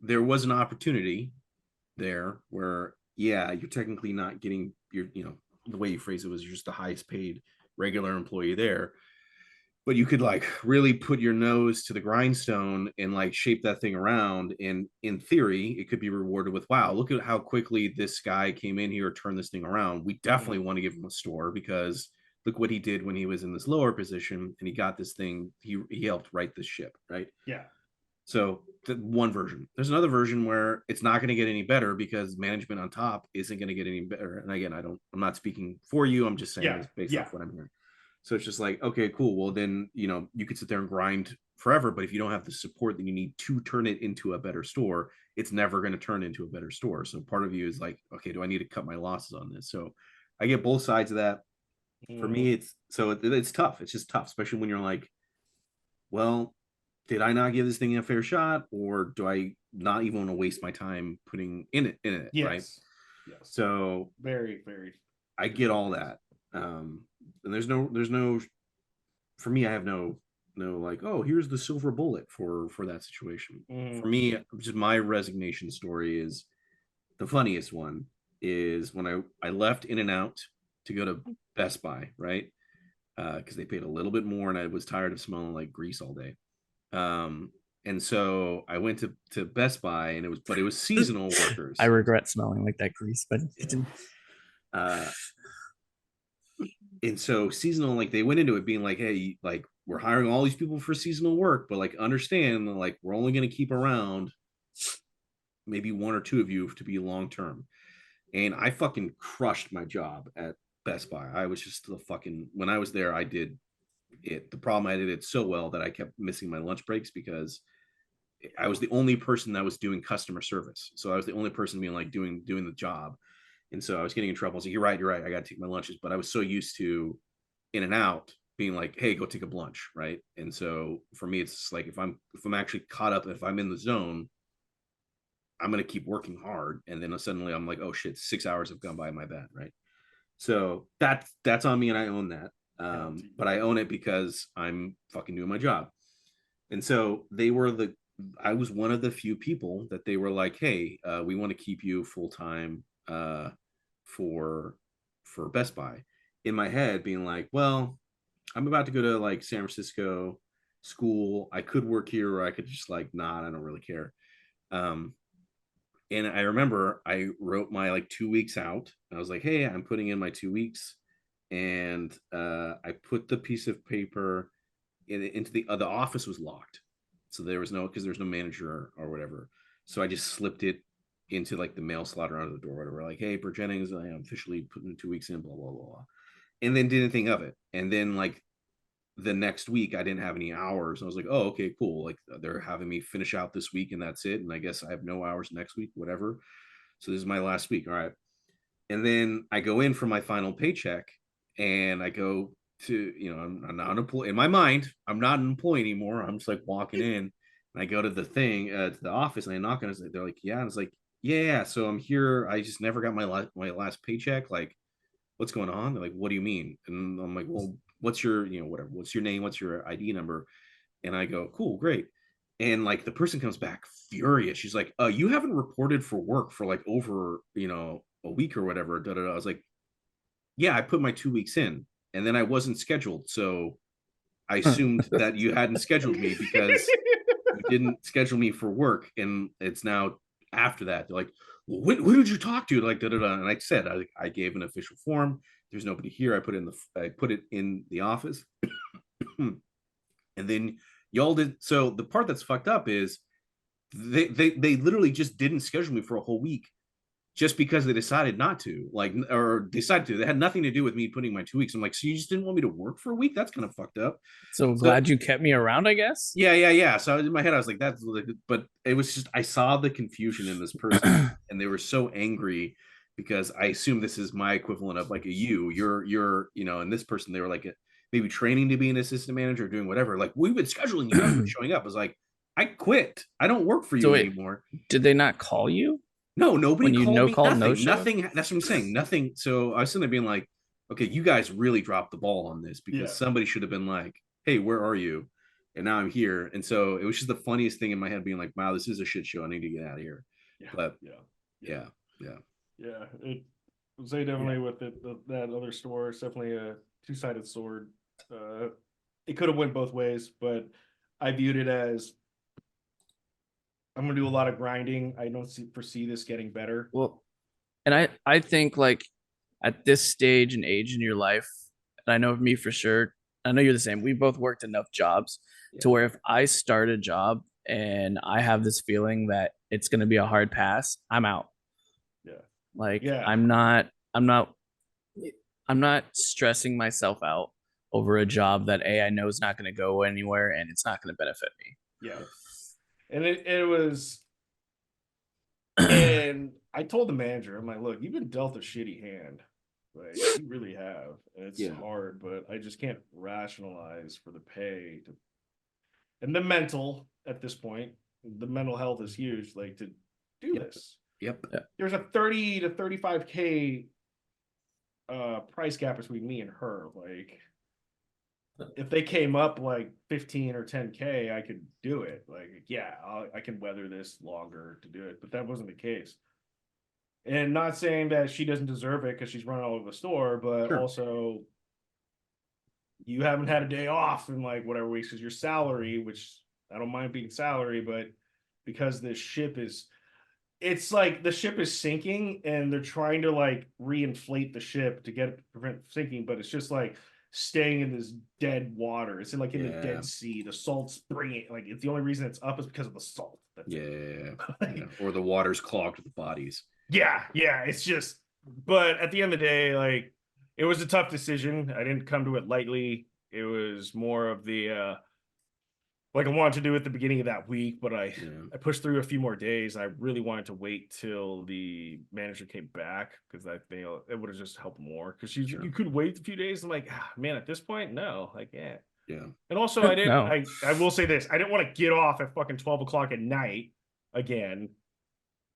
there was an opportunity there where, yeah, you're technically not getting your, the way you phrase it was you're just the highest paid regular employee there, but you could like really put your nose to the grindstone and like shape that thing around. And in theory, it could be rewarded with, wow, look at how quickly this guy came in here, turned this thing around. We definitely want to give him a store because look what he did when he was in this lower position and he got this thing. He helped right this ship, right? Yeah. So the one version. There's another version where it's not going to get any better because management on top isn't going to get any better. And again, I'm not speaking for you. I'm just saying it's based off what I'm hearing. So it's just like, okay, cool. Well, then, you could sit there and grind forever, but if you don't have the support that you need to turn it into a better store, it's never going to turn into a better store. So part of you is like, okay, do I need to cut my losses on this? So I get both sides of that. For me, it's tough. It's just tough, especially when you're like, well, did I not give this thing a fair shot, or do I not even want to waste my time putting in it? Yes. Right. Yes. So very, very. I get all that. And there's no, for me, I have no like, oh, here's the silver bullet for that situation. For me, just my resignation story is the funniest one is when I left In-N-Out to go to Best Buy, right? Because they paid a little bit more and I was tired of smelling like grease all day. And so I went to Best Buy and it was seasonal workers. I regret smelling like that grease, but and so seasonal, like they went into it being like, hey, like we're hiring all these people for seasonal work, but like understand like we're only going to keep around maybe one or two of you to be long term. And I fucking crushed my job at Best Buy. I was just when I was there, I did it. The problem, I did it so well that I kept missing my lunch breaks because I was the only person that was doing customer service. So I was the only person being like doing the job. And so I was getting in trouble. I was like, you're right. I got to take my lunches. But I was so used to In-N-Out being like, hey, go take a lunch. Right. And so for me, it's like, if I'm actually caught up, if I'm in the zone, I'm going to keep working hard. And then suddenly I'm like, oh shit, 6 hours have gone by my bad. Right. So that's on me. And I own that. But I own it because I'm fucking doing my job. And so I was one of the few people that they were like, hey, we want to keep you full-time for Best Buy. In my head being like, well, I'm about to go to like San Francisco school. I could work here, or I could just like, nah, I don't really care. And I remember I wrote my like 2 weeks out. I was like, hey, I'm putting in my 2 weeks. And I put the piece of paper into the office was locked. So there was no, because there's no manager or whatever. So I just slipped it into like the mail slot or under the door, whatever. Like, hey, Bert Jennings, I am officially putting 2 weeks in, blah, blah, blah. And then didn't think of it. And then like the next week I didn't have any hours. I was like, oh, okay, cool. Like they're having me finish out this week and that's it. And I guess I have no hours next week, whatever. So this is my last week. All right. And then I go in for my final paycheck and I go to, I'm not an employee. In my mind, I'm not an employee anymore. I'm just like walking in and I go to the thing, to the office, and I knock on it. They're like, yeah. And it's like, yeah. So I'm here. I just never got my last paycheck. Like, what's going on? They're like, what do you mean? And I'm like, well, what's your, whatever, what's your name? What's your ID number? And I go, cool, great. And like the person comes back furious. She's like, you haven't reported for work for like over, a week or whatever. Da, da, da. I was like, yeah, I put my 2 weeks in and then I wasn't scheduled. So I assumed that you hadn't scheduled me because you didn't schedule me for work. And it's now after that. They're like, well, who did you talk to? Like, da, da, da. And I said, I gave an official form. There's nobody here. I put it in the office. And then y'all did. So the part that's fucked up is they literally just didn't schedule me for a whole week just because they decided not to, like, or decided to. They had nothing to do with me putting my 2 weeks. I'm like, so you just didn't want me to work for a week? That's kind of fucked up. So glad you kept me around, I guess. Yeah. So in my head, I was like, that's, but it was just, I saw the confusion in this person and they were so angry because I assume this is my equivalent of like you're, and this person, they were like maybe training to be an assistant manager, doing whatever. Like, we've been scheduling you, haven't been showing up. I was like, I quit. I don't work for you anymore. Did they not call you? No, nobody called me. Call, nothing. Nothing. That's what I'm saying. Nothing. So I was sitting there being like, okay, you guys really dropped the ball on this because somebody should have been like, hey, where are you? And now I'm here. And so it was just the funniest thing in my head being like, wow, this is a shit show. I need to get out of here. Yeah. But yeah. It was definitely with that other store. It's definitely a two-sided sword. It could have went both ways, but I viewed it as, I'm gonna do a lot of grinding. I don't foresee this getting better. Well, and I think like at this stage and age in your life, and I know of me for sure, I know you're the same. We both worked enough jobs to where if I start a job and I have this feeling that it's gonna be a hard pass, I'm out. I'm not stressing myself out over a job that I know is not gonna go anywhere and it's not gonna benefit me. Yeah. And it was, and I told the manager, I'm like, look, you've been dealt a shitty hand. Like, you really have. And it's hard, but I just can't rationalize for the pay and the mental at this point. The mental health is huge, like, to do this. Yep. There's a 30 to 35K price gap between me and her. Like, if they came up like 15 or 10K, I could do it. Like, I can weather this longer to do it, but that wasn't the case. And not saying that she doesn't deserve it because she's running all over the store, but also you haven't had a day off in like whatever weeks because your salary, which I don't mind being salary, but because this ship is, it's like the ship is sinking and they're trying to like reinflate the ship to prevent sinking, but it's just like staying in this dead water. It's in like in the Dead Sea. The salt's bringing, like, it's the only reason it's up is because of the salt. Or the water's clogged with bodies. It's just, but at the end of the day, like, it was a tough decision. I didn't come to it lightly. It was more of the like I wanted to do at the beginning of that week, but I pushed through a few more days. I really wanted to wait till the manager came back because I think it would have just helped more. Because you could wait a few days. I'm like, man, at this point, no, I can't. Yeah. And also, I didn't. I will say this: I didn't want to get off at fucking 12 o'clock at night again,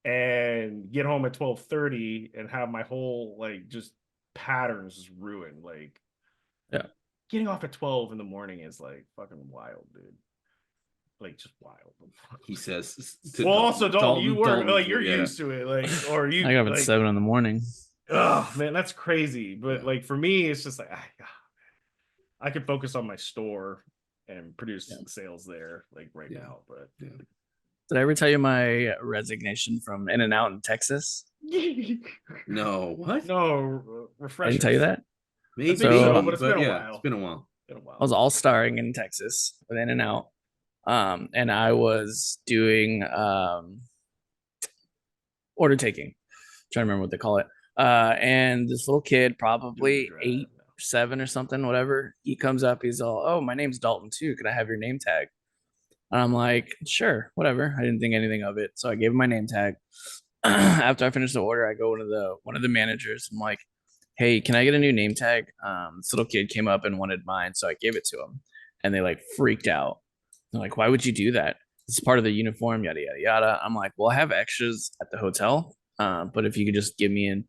and get home at 12:30 and have my whole like just patterns ruined. Like, getting off at 12 in the morning is like fucking wild, dude. Like, just wild. He says. Well, also, Dalton, you work like you're used to it, like, or you. I got up at 7 in the morning. Oh man, that's crazy. But like for me, it's just like I could focus on my store and produce sales there like right now. But did I ever tell you my resignation from In-N-Out in Texas? No, what? No, refresh. I didn't tell you that. Maybe so, but it's been a while. It's been a while. I was all starring in Texas with In-N-Out. And I was doing order taking. I'm trying to remember what they call it. And this little kid, probably 8, 7 or something, whatever, he comes up, he's all, "Oh, my name's Dalton too. Can I have your name tag?" And I'm like, "Sure, whatever." I didn't think anything of it. So I gave him my name tag. After I finished the order, I go to one of the managers. I'm like, "Hey, can I get a new name tag?" This little kid came up and wanted mine, so I gave it to him. And they like freaked out. They're like, "Why would you do that? It's part of the uniform, yada yada yada." I'm like, "Well, I have extras at the hotel, but if you could just give me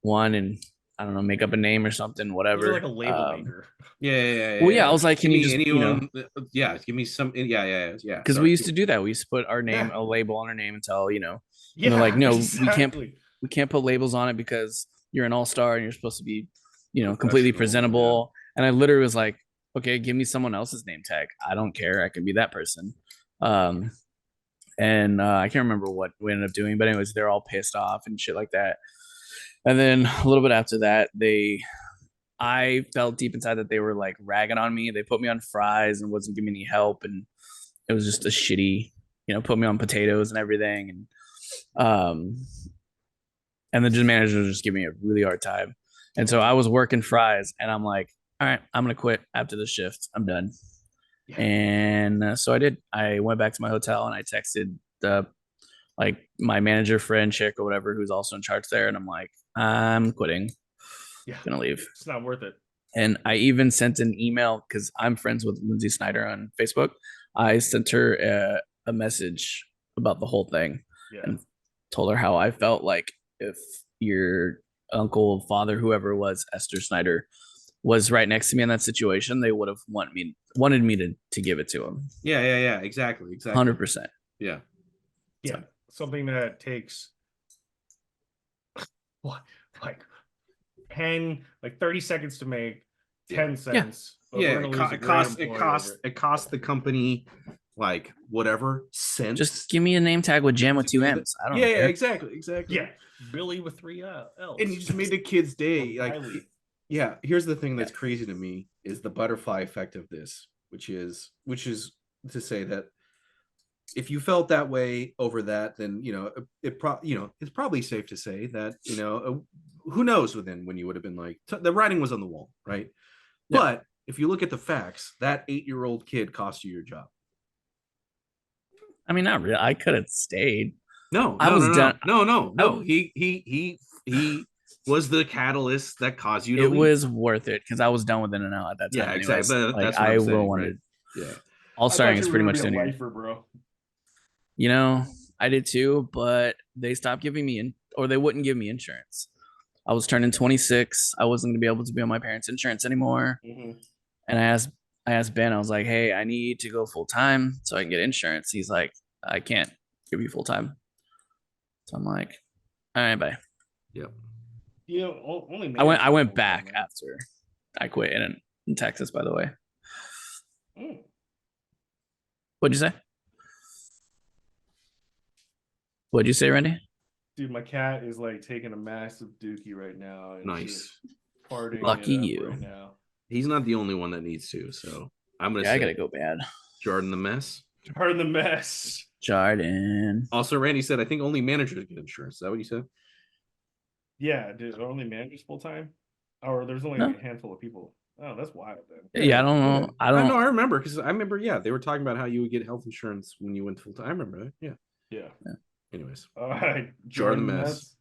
one and I don't know, make up a name or something, whatever." Like a label maker. Yeah. Well, yeah, I was like, "Can you just anyone? Give me some. Yeah. Because we used to do that. We used to put our name, a label on our name, and tell and they're like, "No, we can't put labels on it because you're an all-star and you're supposed to be, completely presentable." Yeah. And I literally was like, "Okay, give me someone else's name tag. I don't care. I can be that person." And I can't remember what we ended up doing, but anyways, they're all pissed off and shit like that. And then a little bit after that, I felt deep inside that they were like ragging on me. They put me on fries and wasn't giving me any help, and it was just a shitty, put me on potatoes and everything. And the manager was just giving me a really hard time. And so I was working fries, and I'm like, "All right, I'm gonna quit after the shift. I'm done." Yeah. And so I did. I went back to my hotel and I texted my manager friend chick or whatever who's also in charge there, and I'm like, "I'm quitting. Yeah, gonna leave. It's not worth it." And I even sent an email because I'm friends with Lindsay Snyder on Facebook. I sent her a message about the whole thing and told her how I felt like if your uncle, father, whoever it was, Esther Snyder, was right next to me in that situation, they would have wanted me to give it to him. Yeah. Exactly. 100%. Yeah. So. Something that takes what, like 30 seconds to make, 10 cents. Yeah, it costs the company like whatever cents. Just give me a name tag with Jam with 2 M's. I don't know. Yeah, exactly. Yeah, Billy with 3 L's. And you just made the kid's day. Like, yeah. Here's the thing that's crazy to me is the butterfly effect of this, which is to say that if you felt that way over that, then it's probably safe to say that who knows when you would have been like the writing was on the wall, right? Yeah. But if you look at the facts, that 8-year-old kid cost you your job. I mean, not really. I could have stayed. No, I was done. No. He was the catalyst that caused you to leave. Was worth it because I was done with In-N-Out at that time. Yeah, exactly. That's what I will wanted. Right? Yeah. All starring is pretty much the lifer, bro. I did too, but they stopped giving me or they wouldn't give me insurance. I was turning 26. I wasn't going to be able to be on my parents' insurance anymore. Mm-hmm. And I asked Ben, I was like, "Hey, I need to go full time so I can get insurance." He's like, "I can't give you full time." So I'm like, "All right, bye." Yep. I went back after I quit in Texas, by the way. What'd you say? What'd you say, Randy? Dude, my cat is like taking a massive dookie right now. And nice. Farting. Lucky you. Right now. He's not the only one that needs to, so I'm gonna say I gotta go bad. JARdon the mess. JARdon the mess. JARdon. Also, Randy said, I think only managers get insurance. Is that what you said? Yeah, dude, only managers full time? Or there's only a handful of people. Oh, that's wild then. Yeah, I don't know. I don't know. I remember because they were talking about how you would get health insurance when you went full time. I remember that. Yeah. Yeah. Anyways. All right. JARdon the mess.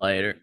Later.